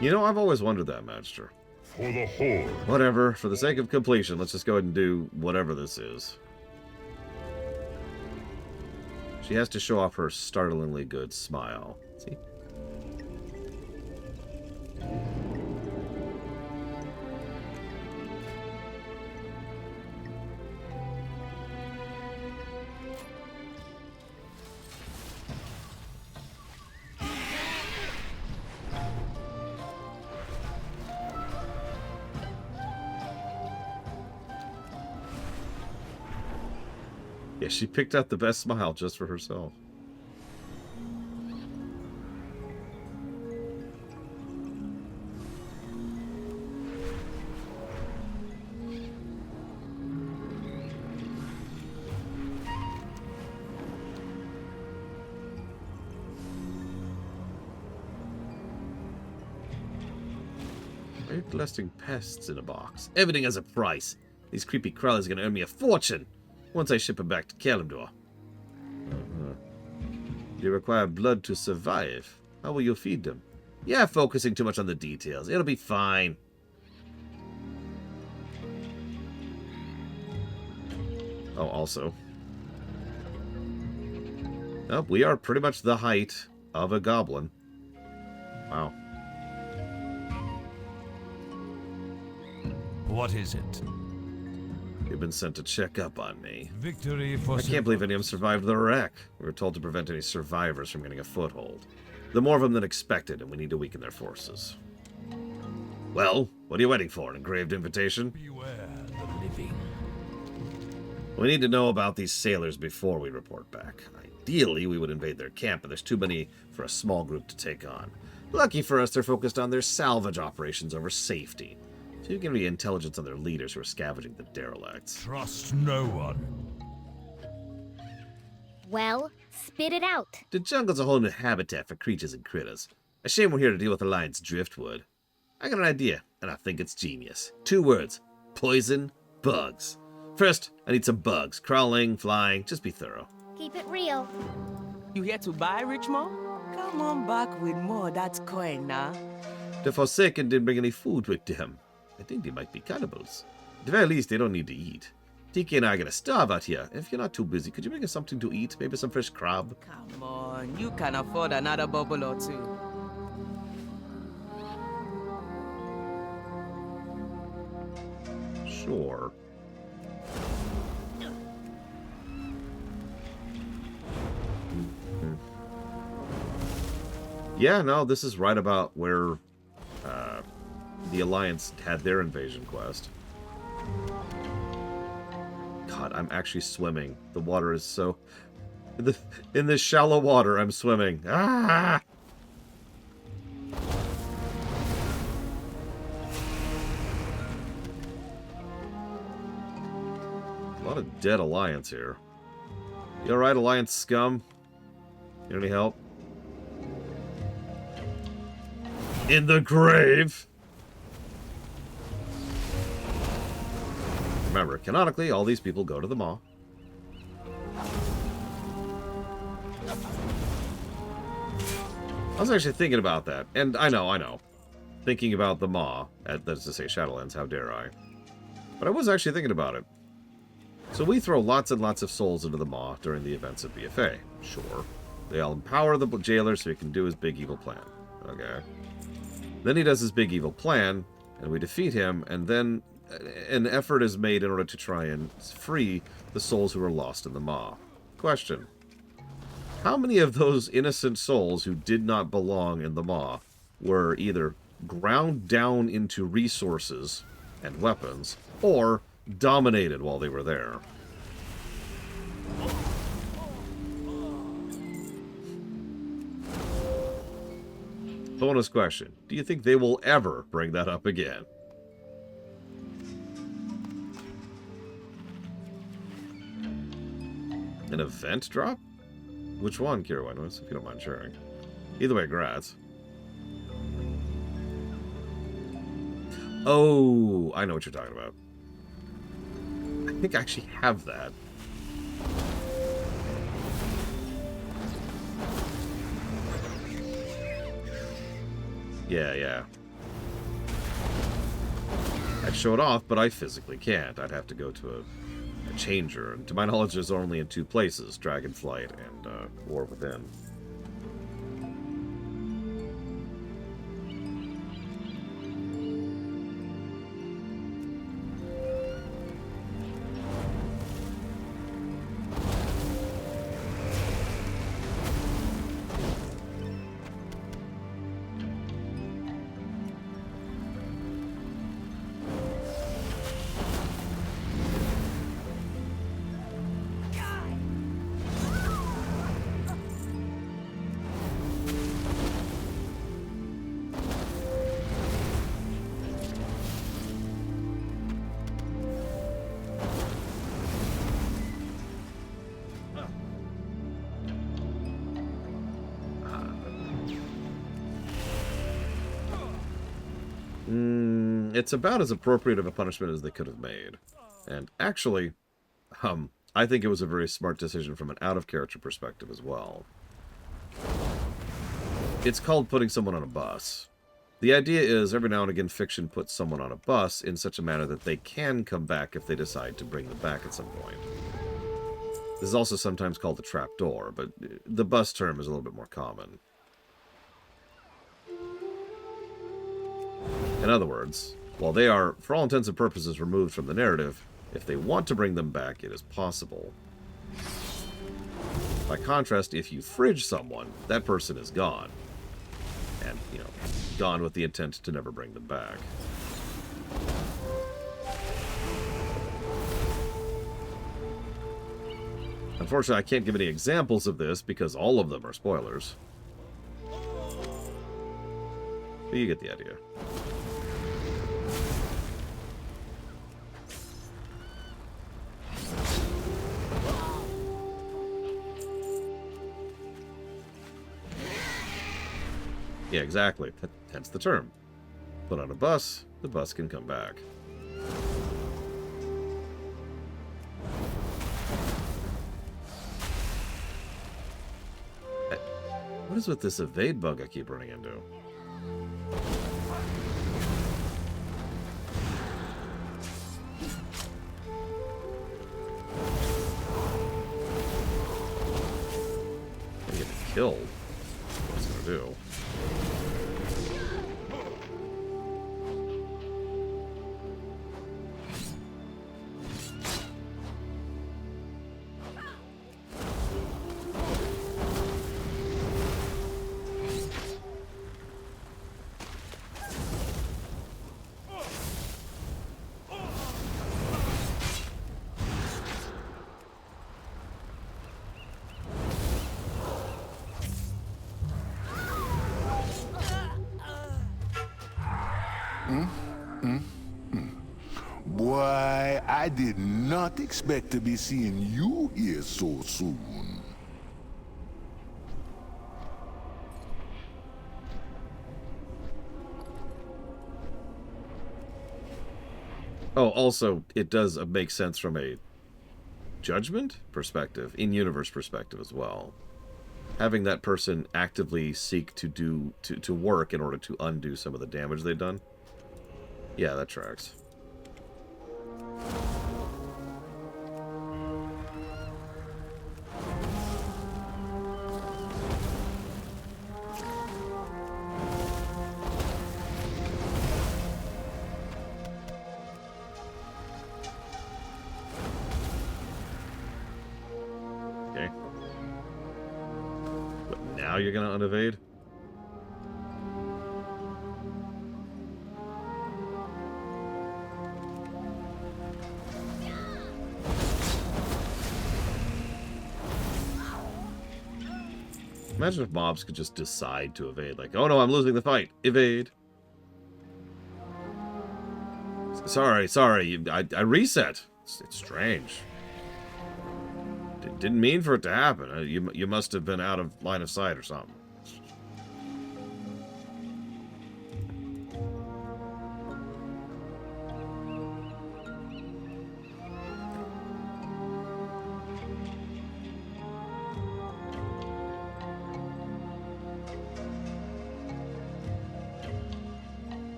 You know, I've always wondered that, Magister. For the Horde. Whatever. For the sake of completion, let's just go ahead and do whatever this is. She has to show off her startlingly good smile. See? Yeah, she picked out the best smile just for herself. Why are you collecting pests in a box? Everything has a price. These creepy crawlers are going to earn me a fortune once I ship them back to Kalimdor. You require blood to survive. How will you feed them? Yeah, focusing too much on the details. It'll be fine. Oh, also. Oh, we are pretty much the height of a goblin. Wow. What is it? You've been sent to check up on me. Victory for I can't believe any of them survived the wreck. We were told to prevent any survivors from getting a foothold. There are more of them than expected, and we need to weaken their forces. Well, what are you waiting for? An engraved invitation? Beware the living. We need to know about these sailors before we report back. Ideally, we would invade their camp, but there's too many for a small group to take on. Lucky for us, they're focused on their salvage operations over safety. So you can be intelligence on their leaders who are scavenging the derelicts. Trust no one. Well, spit it out. The jungle's a whole new habitat for creatures and critters. A shame we're here to deal with Alliance driftwood. I got an idea, and I think it's genius. 2 words. Poison bugs. First, I need some bugs. Crawling, flying, just be thorough. Keep it real. You here to buy, Richmond? Come on back with more. That's coin now. The Forsaken didn't bring any food with them. I think they might be cannibals. At the very least, they don't need to eat. Tiki and I are gonna starve out here. If you're not too busy, could you bring us something to eat? Maybe some fresh crab? Come on, you can afford another bubble or two. Sure. Yeah, no, this is right about where the Alliance had their invasion quest. God, I'm actually swimming. The water is so... In this shallow water, I'm swimming. Ah! A lot of dead Alliance here. You alright, Alliance scum? You need any help? In the grave! Remember, canonically, all these people go to the Maw. I was actually thinking about that, and I know. Thinking about the Maw, that's to say Shadowlands, how dare I. But I was actually thinking about it. So we throw lots and lots of souls into the Maw during the events of BFA. Sure. They all empower the jailer so he can do his big evil plan. Okay. Then he does his big evil plan, and we defeat him, and then an effort is made in order to try and free the souls who are lost in the Maw. Question. How many of those innocent souls who did not belong in the Maw were either ground down into resources and weapons, or dominated while they were there? Bonus question. Do you think they will ever bring that up again? An event drop? Which one, Kirwan? If you don't mind sharing. Either way, grats. Oh, I know what you're talking about. I think I actually have that. Yeah. I'd show it off, but I physically can't. I'd have to go to a changer. And to my knowledge, there's only in 2 places, Dragonflight and War Within. It's about as appropriate of a punishment as they could have made. And actually, I think it was a very smart decision from an out-of-character perspective as well. It's called putting someone on a bus. The idea is, every now and again, fiction puts someone on a bus in such a manner that they can come back if they decide to bring them back at some point. This is also sometimes called the trapdoor, but the bus term is a little bit more common. In other words, while they are, for all intents and purposes, removed from the narrative, if they want to bring them back, it is possible. By contrast, if you fridge someone, that person is gone. And, gone with the intent to never bring them back. Unfortunately, I can't give any examples of this because all of them are spoilers. But you get the idea. Yeah, exactly. Hence the term. Put on a bus, the bus can come back. What is with this evade bug I keep running into? I get killed. What's it gonna do? Boy, I did not expect to be seeing you here so soon. Oh, also, it does make sense from a judgment perspective, in-universe perspective as well. Having that person actively seek to do to work in order to undo some of the damage they've done. Yeah, that tracks. Okay. But now you're gonna unevade? Imagine if mobs could just decide to evade. Like, oh no, I'm losing the fight. Evade. Sorry. I reset. It's strange. Didn't mean for it to happen. You must have been out of line of sight or something.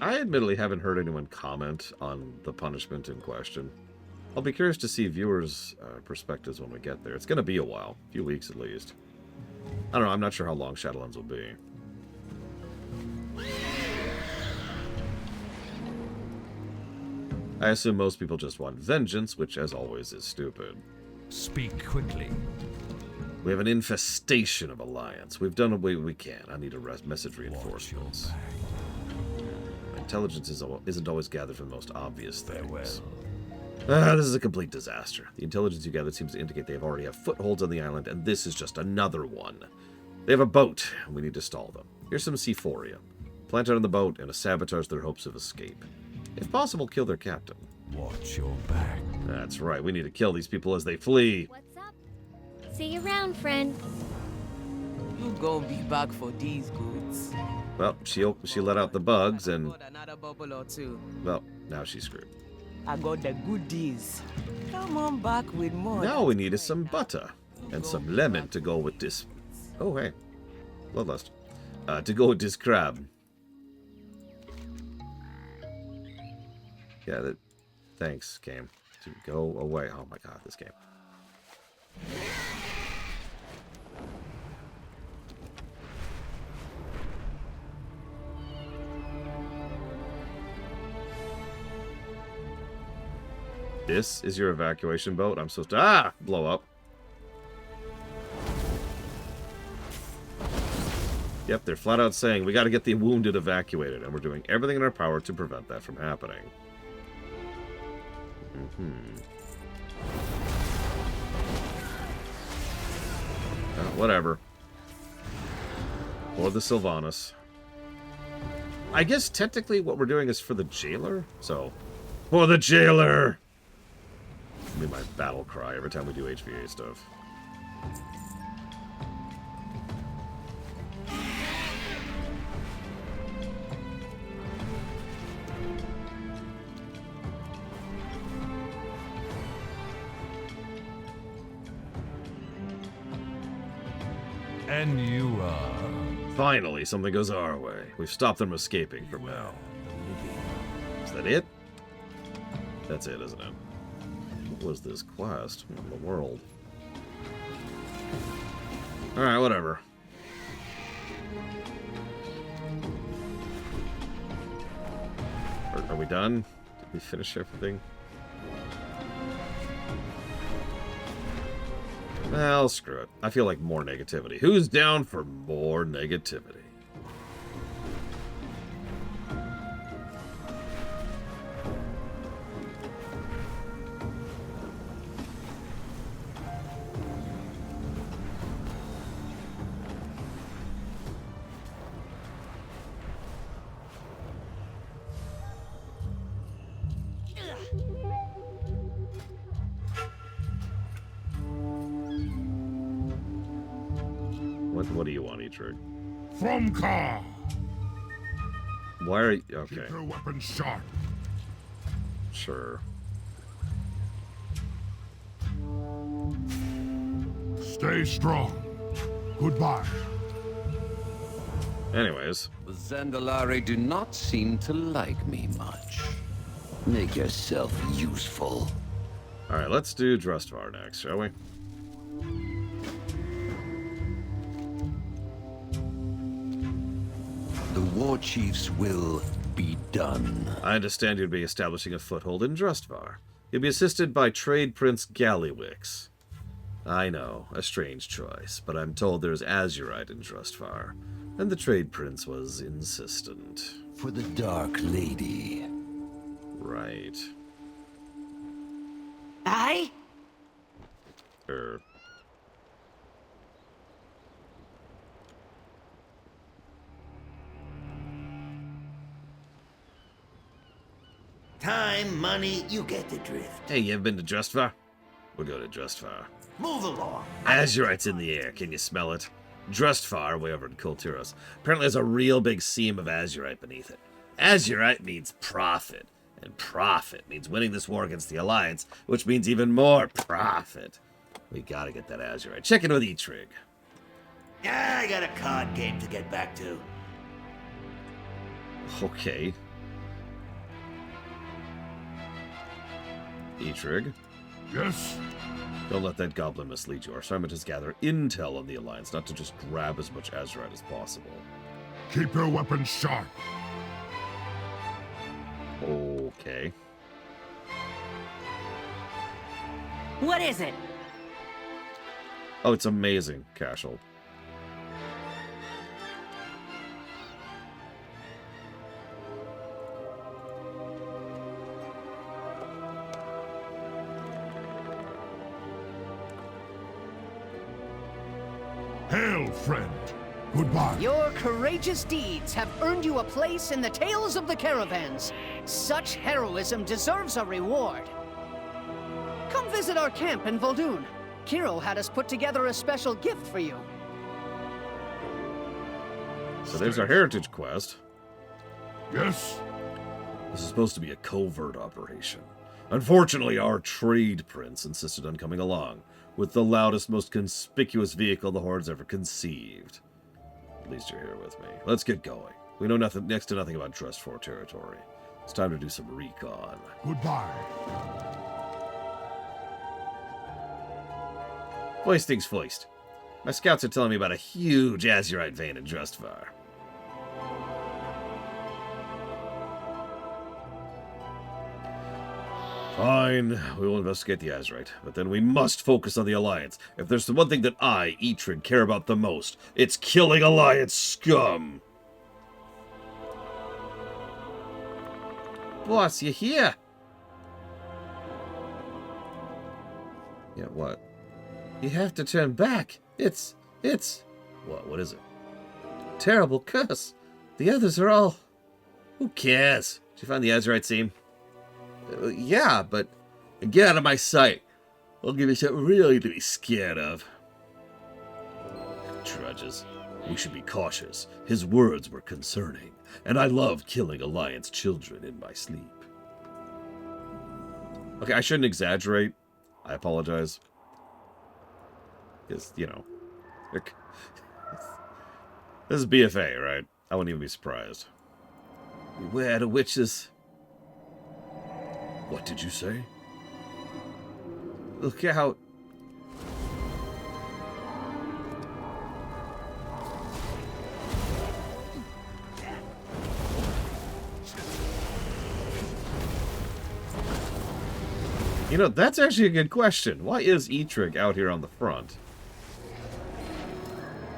I admittedly haven't heard anyone comment on the punishment in question. I'll be curious to see viewers' perspectives when we get there. It's going to be a while. A few weeks at least. I don't know. I'm not sure how long Shadowlands will be. I assume most people just want vengeance, which, as always, is stupid. Speak quickly. We have an infestation of Alliance. We've done what we can. I need a message reinforcements. Intelligence isn't always gathered from the most obvious things. This is a complete disaster. The intelligence you gathered seems to indicate they already have footholds on the island, and this is just another one. They have a boat, and we need to stall them. Here's some C4ia. Plant it on the boat and sabotage their hopes of escape. If possible, kill their captain. Watch your back. That's right. We need to kill these people as they flee. What's up? See you around, friend. You gonna be back for these goods. Well, she let out the bugs, and Another bubble or two. well, now she's screwed. I got the goodies. Come on back with more. Now we need is some butter and some lemon to go with this. Oh hey, bloodlust. To go with this crab. Yeah, thanks, game. To go away. Oh my god, this game. This is your evacuation boat? I'm supposed to, blow up. Yep, they're flat out saying we got to get the wounded evacuated, and we're doing everything in our power to prevent that from happening. Whatever. Or the Sylvanas. I guess technically what we're doing is for the jailer, so... For the jailer! That'll be my battle cry every time we do HVA stuff. And you are... Finally, something goes our way. We've stopped them escaping from now. Is that it? That's it, isn't it? What was this quest? What in the world? Alright, whatever. Are we done? Did we finish everything? Well, screw it. I feel like more negativity. Who's down for more negativity? What do you want, Etrig? From Ka! Why are you... Okay. Keep your weapons sharp. Sure. Stay strong. Goodbye. Anyways. The Zandalari do not seem to like me much. Make yourself useful. Alright, let's do Drustvar next, shall we? The war chief's will be done. I understand you'd be establishing a foothold in Drustvar. You'll be assisted by Trade Prince Gallywix. I know, a strange choice, but I'm told there's Azurite in Drustvar, and the Trade Prince was insistent. For the Dark Lady. Right. Aye? Time, money, you get the drift. Hey, you ever been to Drustvar? We'll go to Drustvar. Move along. Azurite's in the air. Can you smell it? Drustvar, way over in Kulturos. Apparently there's a real big seam of Azurite beneath it. Azurite means profit, and profit means winning this war against the Alliance, which means even more profit. We gotta get that Azurite. Check in with Etrig. I got a card game to get back to. Okay. Etrig? Yes? Don't let that goblin mislead you. Our assignment is gather intel on the Alliance, not to just grab as much Azurite as possible. Keep your weapons sharp. Okay. What is it? Oh, it's amazing, Cashel. Hail, friend. Goodbye. Your courageous deeds have earned you a place in the tales of the caravans. Such heroism deserves a reward. Come visit our camp in Vol'dun. Kiro had us put together a special gift for you. So there's our heritage quest. Yes? This is supposed to be a covert operation. Unfortunately, our trade prince insisted on coming along, with the loudest, most conspicuous vehicle the Horde's ever conceived. At least you're here with me. Let's get going. We know next to nothing about Drustvar territory. It's time to do some recon. Goodbye. First things first. My scouts are telling me about a huge Azurite vein in Drustvar. Fine, we will investigate the Azurite, but then we must focus on the Alliance. If there's the one thing that I, Etrig, care about the most, it's killing Alliance scum! Boss, you here? Yeah, what? You have to turn back. It's... What is it? Terrible curse. The others are all... Who cares? Did you find the Azurite seam? Yeah, but get out of my sight. I'll give you something really to be scared of. Trudges. We should be cautious. His words were concerning, and I love killing Alliance children in my sleep. Okay, I shouldn't exaggerate. I apologize. Because, you know, this is BFA, right? I wouldn't even be surprised. Beware the witches. What did you say? Look out. You know, that's actually a good question. Why is Etrig out here on the front?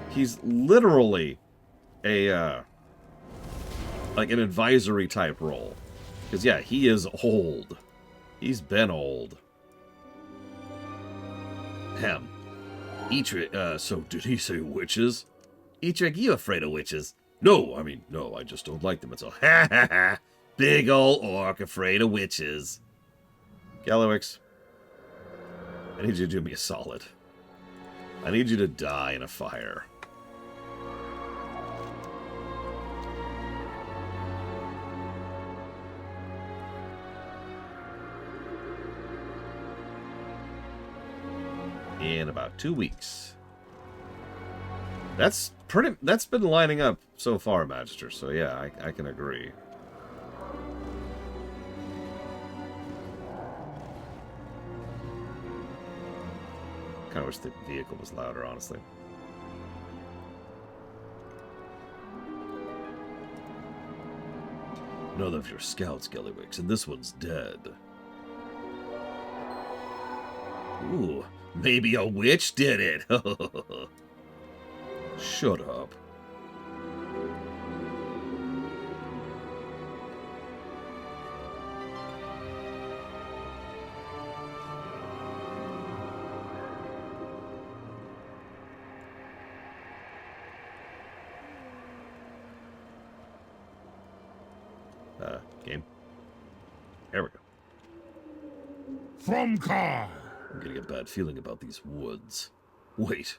He's literally a, like an advisory type role. Because, yeah, he is old. He's been old. Hem. Etrig, so did he say witches? Etrig, you afraid of witches? No, I just don't like them. It's all, ha ha ha. Big ol' orc afraid of witches. Gallywix, I need you to do me a solid. I need you to die in a fire. in about 2 weeks. That's been lining up so far, Magister, so yeah, I can agree. Kind of wish the vehicle was louder, honestly. Another of your scouts, Gellywix, and this one's dead. Ooh, maybe a witch did it. Shut up. Game. There we go. From Car! I'm getting a bad feeling about these woods. Wait.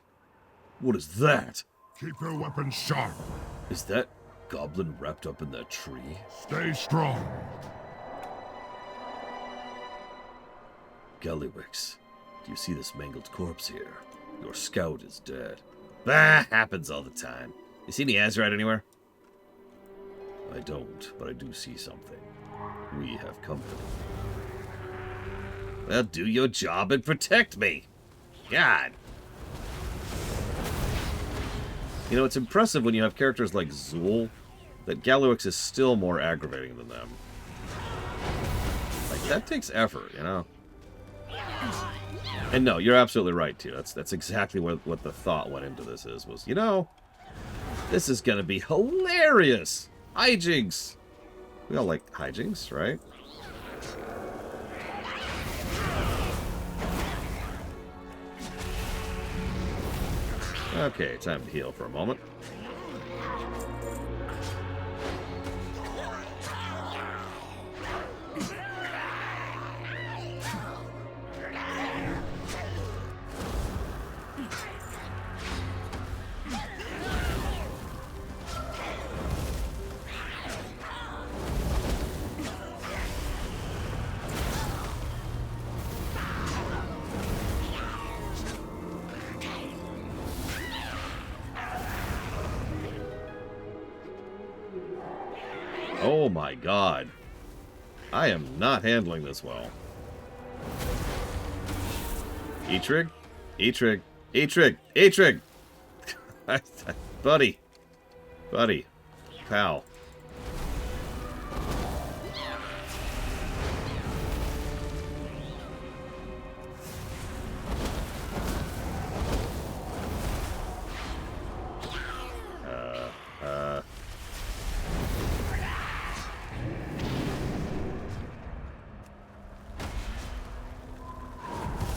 What is that? Keep your weapons sharp. Is that goblin wrapped up in that tree? Stay strong. Gellywix, do you see this mangled corpse here? Your scout is dead. Bah! Happens all the time. You see any Azurite anywhere? I don't, but I do see something. We have company. Well, do your job and protect me. God. You know, it's impressive when you have characters like Zul, that Gellywix is still more aggravating than them. Like, that takes effort, you know? And no, you're absolutely right, too. That's exactly what the thought went into this was, you know, this is gonna be hilarious! Hijinks! We all like hijinks, right? Okay, time to heal for a moment. Oh my god. I am not handling this well. E-Trig? E-Trig. E-Trig. E-Trig! Buddy. Buddy. Pal.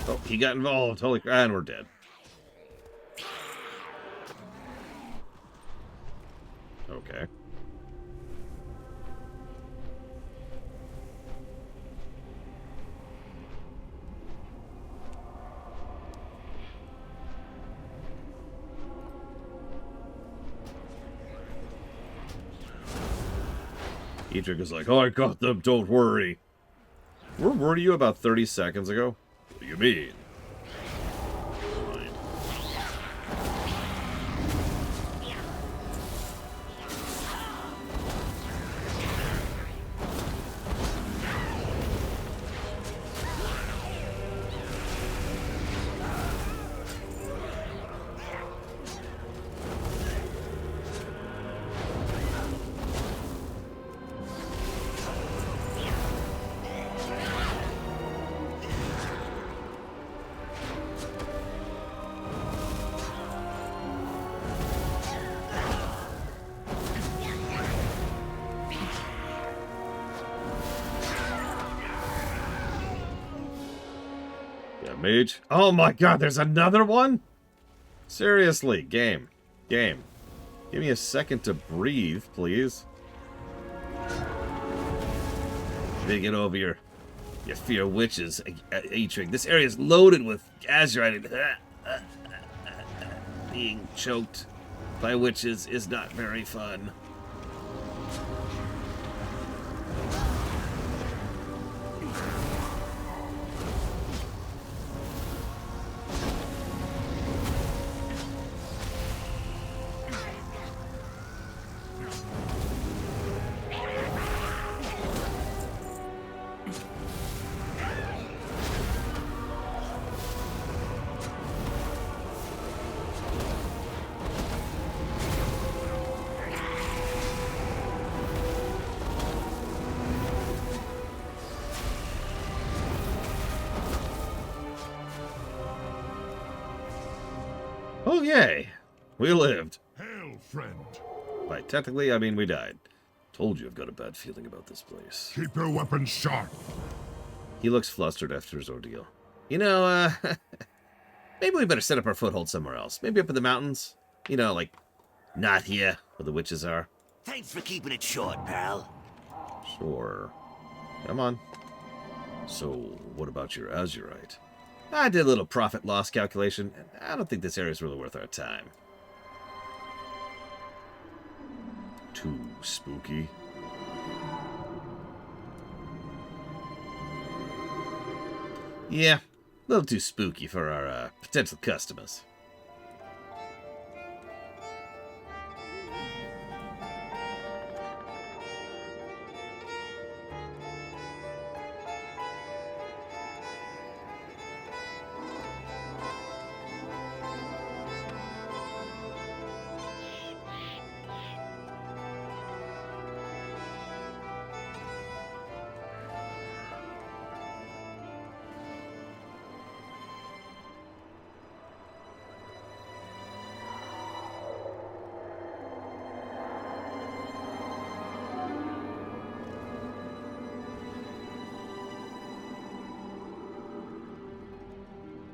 Oh, he got involved. Holy crap, and we're dead. Okay. Edric is like, oh, I got them, don't worry. Where were you about 30 seconds ago? What do you mean? Fine. Mage. Oh my god, there's another one? Seriously, game. Game. Give me a second to breathe, please. They get over your fear of witches, Atrig. This area is loaded with Azurite. Being choked by witches is not very fun. Oh, yay. We lived. Hail, friend. Right, technically, I mean, we died. Told you I've got a bad feeling about this place. Keep your weapons sharp. He looks flustered after his ordeal. You know, maybe we better set up our foothold somewhere else. Maybe up in the mountains. You know, like, not here, where the witches are. Thanks for keeping it short, pal. Sure. Come on. So, what about your azurite? I did a little profit loss calculation, and I don't think this area is really worth our time. Too spooky. Yeah, a little too spooky for our potential customers.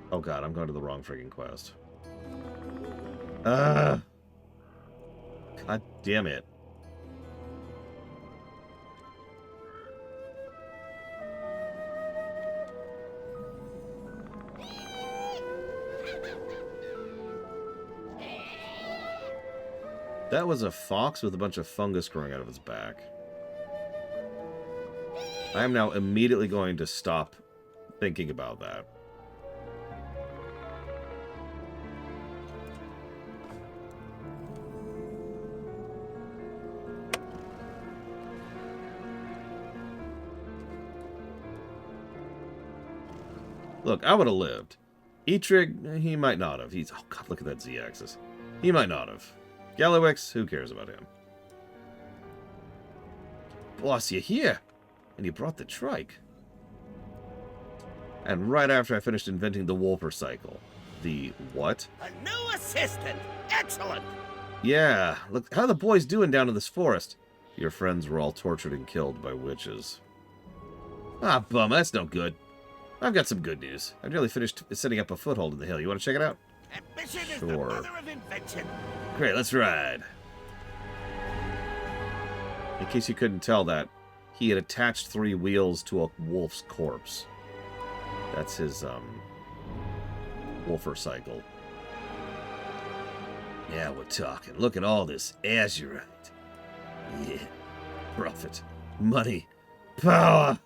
Oh god, I'm going to the wrong friggin' quest. God damn it. That was a fox with a bunch of fungus growing out of its back. I am now immediately going to stop thinking about that. Look, I would have lived. Etrig, he might not have. He's... Oh, God, look at that Z-axis. He might not have. Gallowix, who cares about him? Boss, you're here. And you brought the trike. And right after I finished inventing the Wolfer cycle. The what? A new assistant! Excellent! Yeah, look, how are the boys doing down in this forest? Your friends were all tortured and killed by witches. Ah, bum, that's no good. I've got some good news. I nearly finished setting up a foothold in the hill. You want to check it out? Ambition is the mother of invention. Great, let's ride. In case you couldn't tell that, he had attached 3 wheels to a wolf's corpse. That's his, Wolfer cycle. Yeah, we're talking. Look at all this azurite. Yeah. Profit. Money. Power.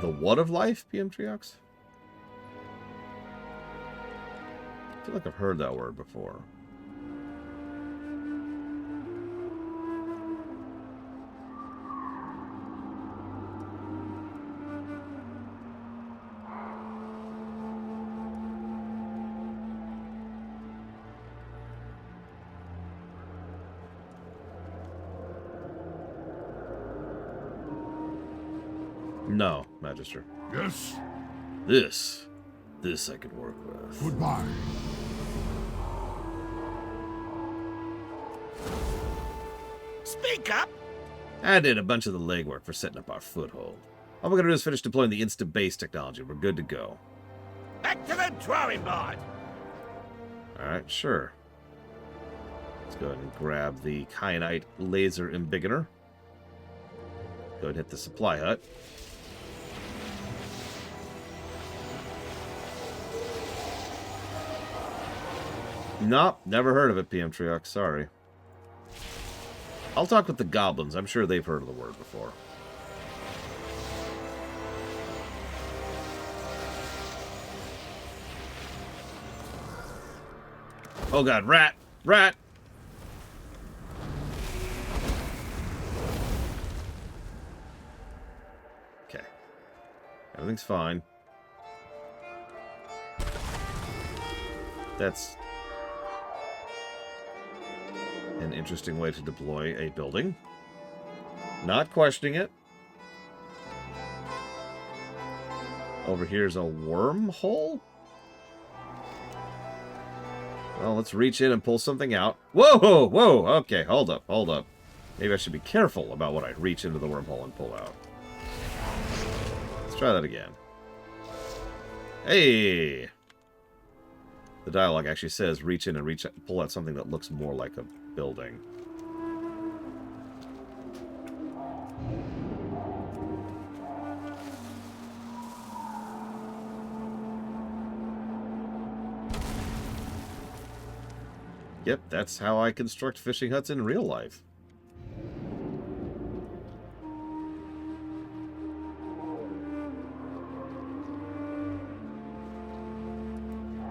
The what of life, PM Triox? I feel like I've heard that word before. No, Magister. Yes? This I could work with. Goodbye. Speak up! I did a bunch of the legwork for setting up our foothold. All we're gonna do is finish deploying the insta-base technology. We're good to go. Back to the drawing board! Alright, sure. Let's go ahead and grab the kyanite laser embiggener. Go ahead and hit the supply hut. Nope, never heard of it, PM Triox, sorry. I'll talk with the goblins. I'm sure they've heard of the word before. Oh god, rat! Rat! Okay. Everything's fine. That's an interesting way to deploy a building. Not questioning it. Over here's a wormhole? Well, let's reach in and pull something out. Whoa, whoa, okay, hold up, hold up. Maybe I should be careful about what I reach into the wormhole and pull out. Let's try that again. Hey! The dialogue actually says reach in and pull out something that looks more like a building. Yep, that's how I construct fishing huts in real life.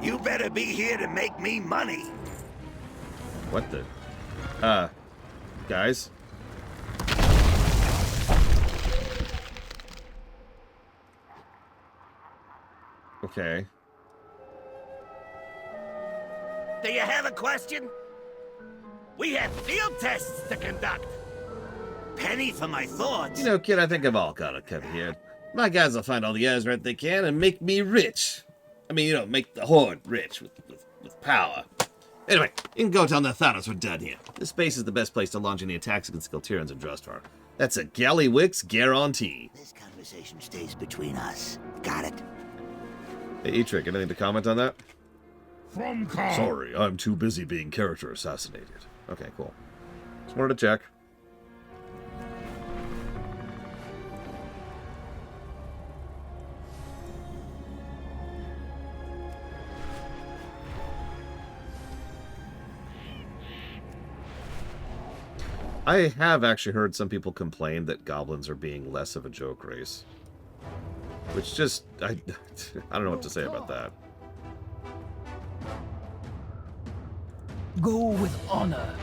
You better be here to make me money. What the? Guys? Okay. Do you have a question? We have field tests to conduct. Penny for my thoughts. You know, kid, I think I've all got it covered here. My guys will find all the Azrath they can and make me rich. I mean, you know, make the Horde rich with power. Anyway, you can go tell Nathanos we're done here. This space is the best place to launch any attacks against Skiltirians and Drustvar. That's a Gallywix guarantee. This conversation stays between us. Got it? Hey, Etrick, anything to comment on that? From Khan. Sorry, I'm too busy being character assassinated. Okay, cool. Just wanted to check. I have actually heard some people complain that goblins are being less of a joke race. Which just, I don't know what to say about that. Go with honor.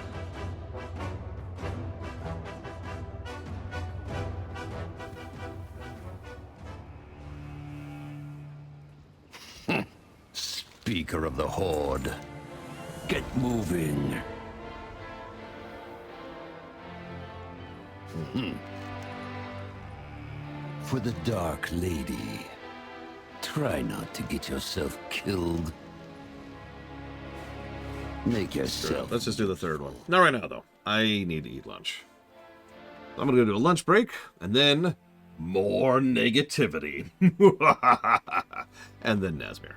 Speaker of the Horde, get moving. For the Dark Lady, try not to get yourself killed. Make yourself... Sure, let's just do the third one. Not right now, though. I need to eat lunch. I'm going to go do a lunch break, and then more negativity. And then Nazmir.